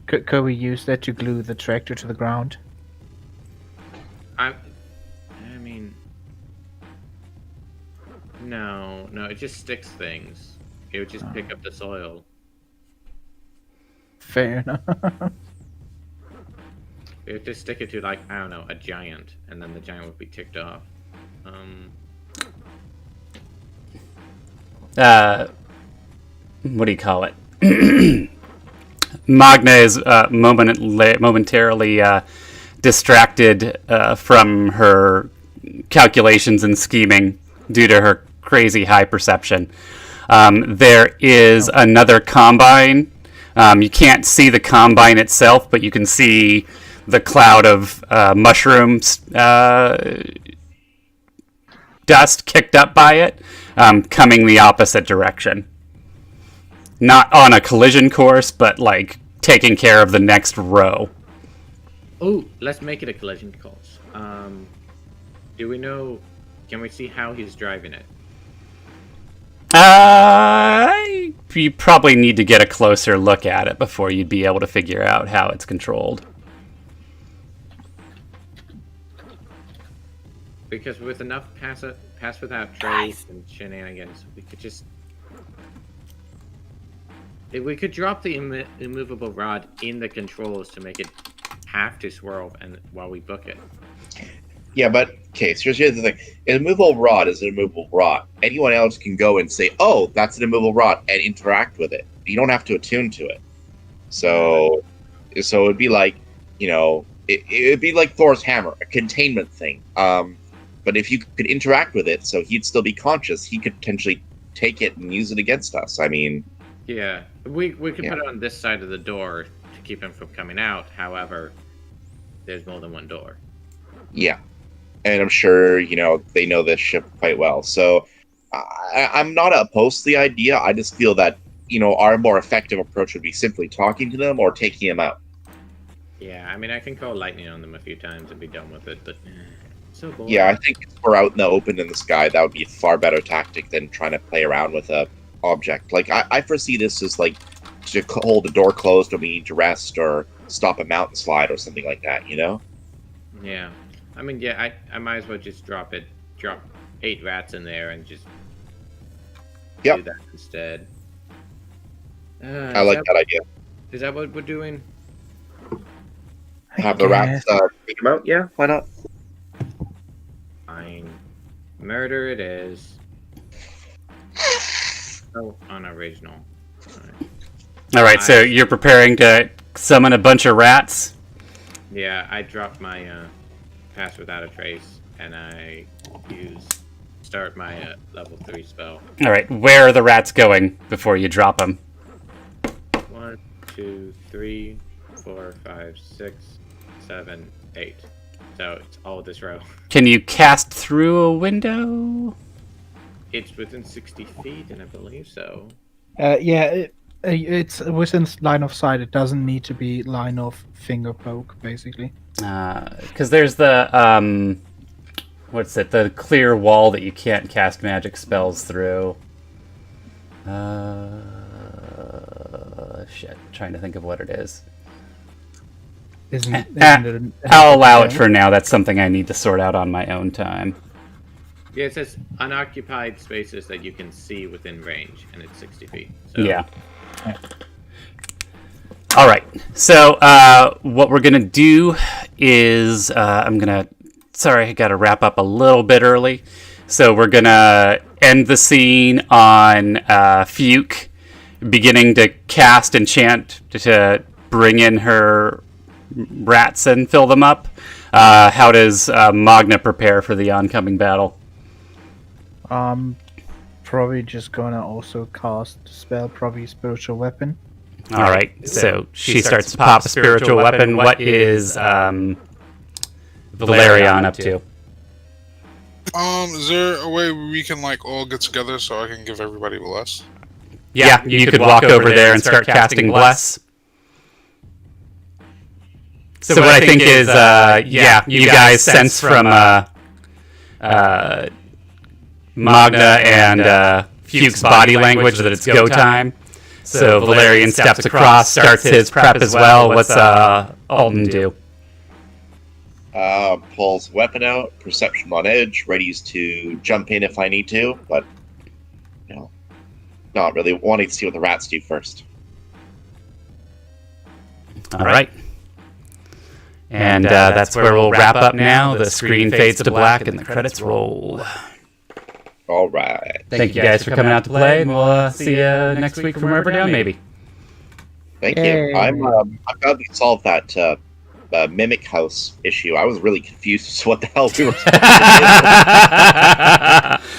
Could we use that to glue the tractor to the ground? I mean, no, it just sticks things. It would just pick up the soil. Fair enough. It would just stick it to, like, I don't know, a giant, and then the giant would be ticked off. What do you call it? Magna is momentarily distracted from her calculations and scheming due to her crazy high perception. There is another combine. You can't see the combine itself, but you can see the cloud of mushrooms dust kicked up by it, coming the opposite direction. Not on a collision course, but like taking care of the next row. Oh, let's make it a collision course. Do we know? Can we see how he's driving it? You probably need to get a closer look at it before you'd be able to figure out how it's controlled. Because with enough pass without trace and shenanigans, we could just. If we could drop the immovable rod in the controls to make it have to swerve, and while we book it. Yeah, but okay. So here's the thing: an immovable rod is an immovable rod. Anyone else can go and say, "Oh, that's an immovable rod," and interact with it. You don't have to attune to it. So it'd be like, it'd be like Thor's hammer, a containment thing. But if you could interact with it, so he'd still be conscious, he could potentially take it and use it against us. I mean, Yeah, we could put it on this side of the door to keep him from coming out. However, there's more than one door. yeah. And I'm sure, they know this ship quite well. So I'm not opposed to the idea. I just feel that, our more effective approach would be simply talking to them or taking them out. Yeah, I mean, I can call lightning on them a few times and be done with it, but so boring. Yeah, I think if we're out in the open in the sky, that would be a far better tactic than trying to play around with a object. Like, I foresee this as, like, to hold the door closed when we need to rest or stop a mountain slide or something like that, Yeah, I mean, yeah, I might as well just drop 8 rats in there and just do that instead. I like that idea. Is that what we're doing? Have the rats take them out? Yeah, why not? Fine. Murder it is. Oh, unoriginal. All right, so you're preparing to summon a bunch of rats. Yeah, I dropped my pass without a trace, and I start my level 3 spell. All right, where are the rats going before you drop them? 1, 2, 3, 4, 5, 6, 7, 8. So it's all this row. Can you cast through a window? It's within 60 feet, and I believe so. Yeah, it's within line of sight. It doesn't need to be line of finger poke, basically. Because there's the what's it? The clear wall that you can't cast magic spells through. Shit. Trying to think of what it is. Isn't I'll allow it for now. That's something I need to sort out on my own time. Yeah, it says unoccupied spaces that you can see within range, and it's 60 feet. So. Yeah. All right. So what we're gonna do is Sorry, I gotta wrap up a little bit early. So we're gonna end the scene on Fuke beginning to cast enchant to bring in her rats and fill them up. How does Magna prepare for the oncoming battle? Probably just gonna also cast spell, probably spiritual weapon. All right, so she starts to pop a spiritual weapon. What is Valerian up to? Is there a way we can like all get together so I can give everybody bless? Yeah, you could walk over there and start casting bless. So what I think is, you guys sense from Magna and Fuke's body language that it's go time. So Valerian steps across, starts his prep as well. What's Alden do? Pulls weapon out, perception on edge, readies to jump in if I need to, but not really wanting to see what the rats do first. All right. And that's where we'll wrap up now. The screen fades to black and the credits roll. All right. Thank you guys for coming out to play, and we'll see you next week from Everdown, maybe. Thank you. I'm glad we solved that mimic house issue. I was really confused as to what the hell we were supposed to do.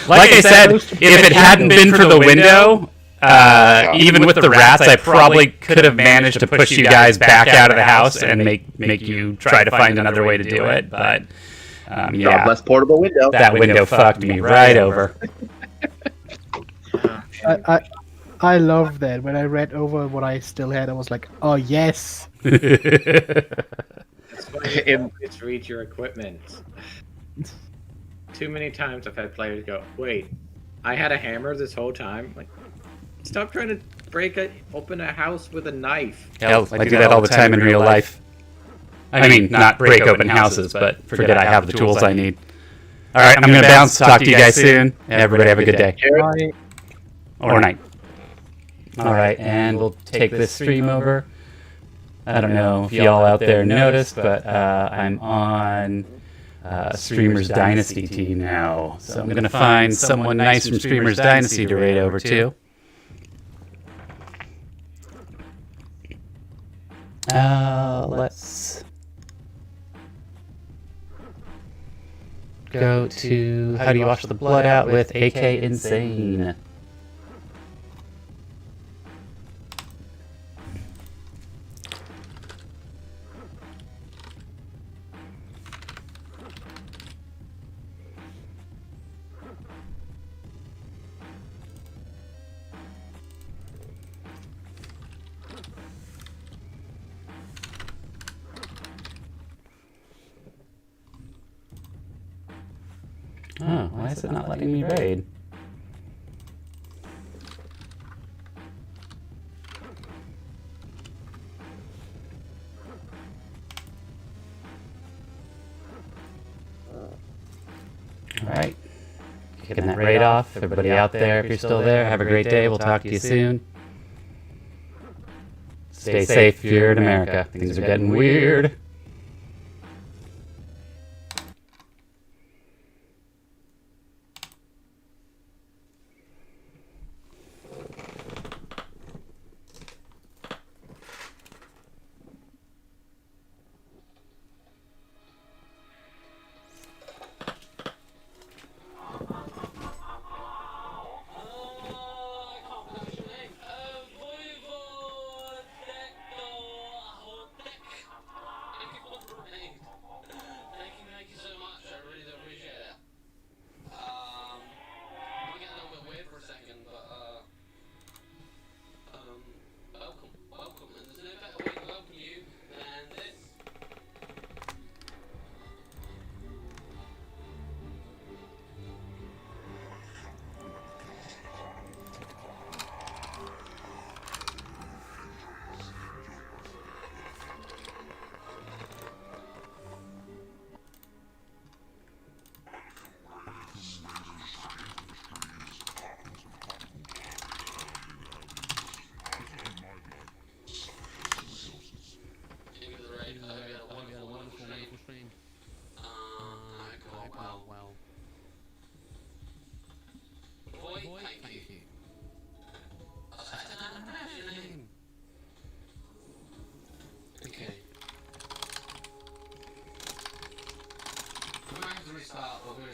Like I said, if it hadn't been for the window, even with the rats, I probably could have managed to push you guys back out of the house and make you try to find another way to do it. But God bless portable window. That window fucked me right over. I love that. When I read over what I still had, I was like, oh yes. It's read your equipment. Too many times I've had players go, wait, I had a hammer this whole time? Like, stop trying to open a house with a knife. Hell, I do that all the time in real life. I mean, not break open houses, but forget I have the tools I need. All right, I'm going to bounce. Talk to you guys soon. Everybody have a good day. Bye. Or night. All right, and we'll take this stream over. I don't know if y'all out there noticed, but I'm on Streamer's Dynasty team now. So I'm going to find someone nice from Streamer's Dynasty to raid over to. Let's go to How Do You Wash the Blood Out with AK Insane. Oh, why is it not letting me raid? Alright. Kicking that raid off. Everybody out there, if you're still there, have a great day. We'll talk to you soon. Stay safe if you're in America. Things are getting weird.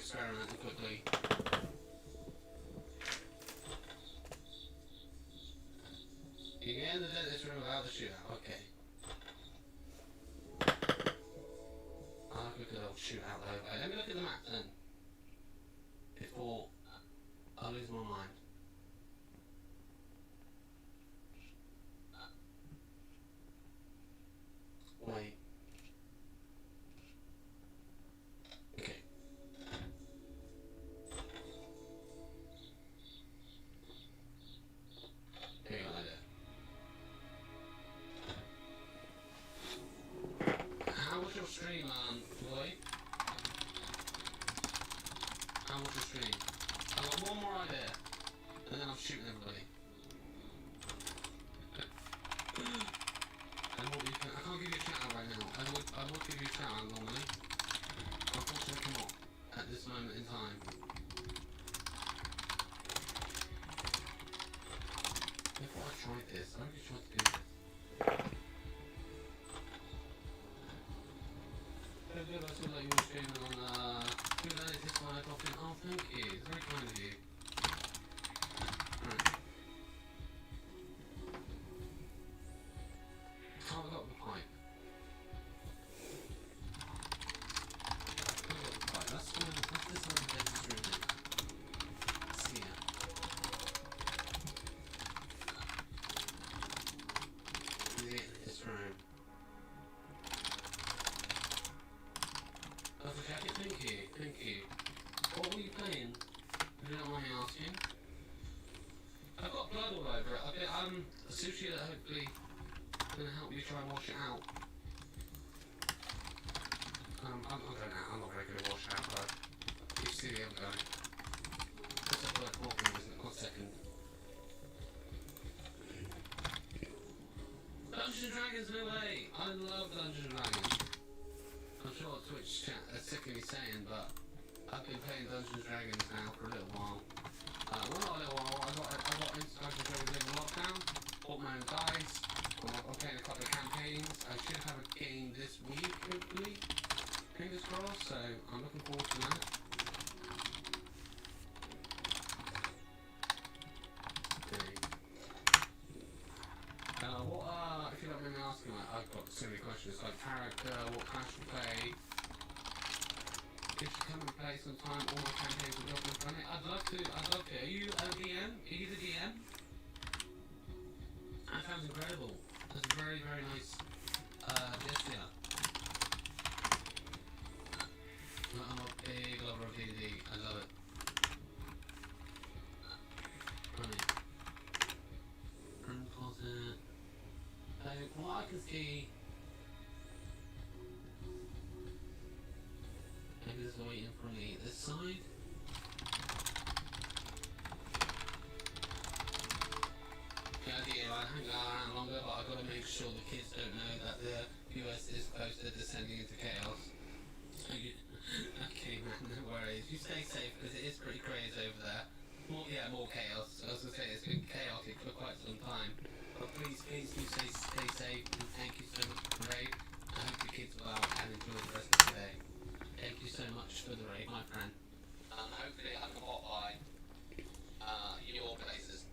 experimenting quickly. You get in the dentist room without the shootout, okay. I like a good old shootout though. Right, let me look at the map then. Before I lose my mind. Wait. Okay. Here you go, there. How was your stream, Lloyd? How was your stream? I've got one more idea, and then I'm shooting everybody. And what you can, I can't give you a shout out right now. I would give you a shout out normally. Unfortunately not at this moment in time. Before I tried this, I already tried to do this. Very good, I saw that you were streaming on good analytics when I got in. Oh, thank you. It's very kind of you. Right. Oh, I got the pipe. I got the pipe. That's this one the dentist room is. It's here. This room. That's a jacket, thank you, thank you. What were you playing? If you don't mind me asking. I've got blood all over it. I've been, a sushi that hopefully gonna help you try and wash it out. I'm going out. I'm not very good at washing out blood. You see the other guy. That's a blood walking, isn't it? 1 second. Dungeons and Dragons, no way! I love Dungeons and Dragons. I'm sure what Twitch chat are sick of me saying, but I've been playing Dungeons and Dragons now for a little while. Well, not a little while. I got into Dungeons and Dragons over lockdown. Bought my own dice. I'm playing a couple of campaigns. I should have a game this week, hopefully. Fingers crossed. So I'm looking forward to that. Okay. What if you don't mind me asking, like, I've got so many questions. Like character, what class you play. If you come and play sometime, all my campaigns will drop in front of it. I'd love to. Are you a DM? Are you the DM? That sounds incredible. That's a very, very nice gesture. I'm a big lover of D&D. I love it. Right. Room closet. What I can see. Maybe there's a way in for me this side. The idea I hang around longer, but I've got to make sure the kids don't know that the US is close to descending into chaos. Okay, man, no worries. You stay safe because it is pretty crazy over there. More chaos. I was going to say it's been chaotic for quite some time. But please do stay safe and thank you so much for the raid. I hope the kids will out and enjoy the rest of the day. Thank you so much for the raid, my friend. Hopefully I can pop by your places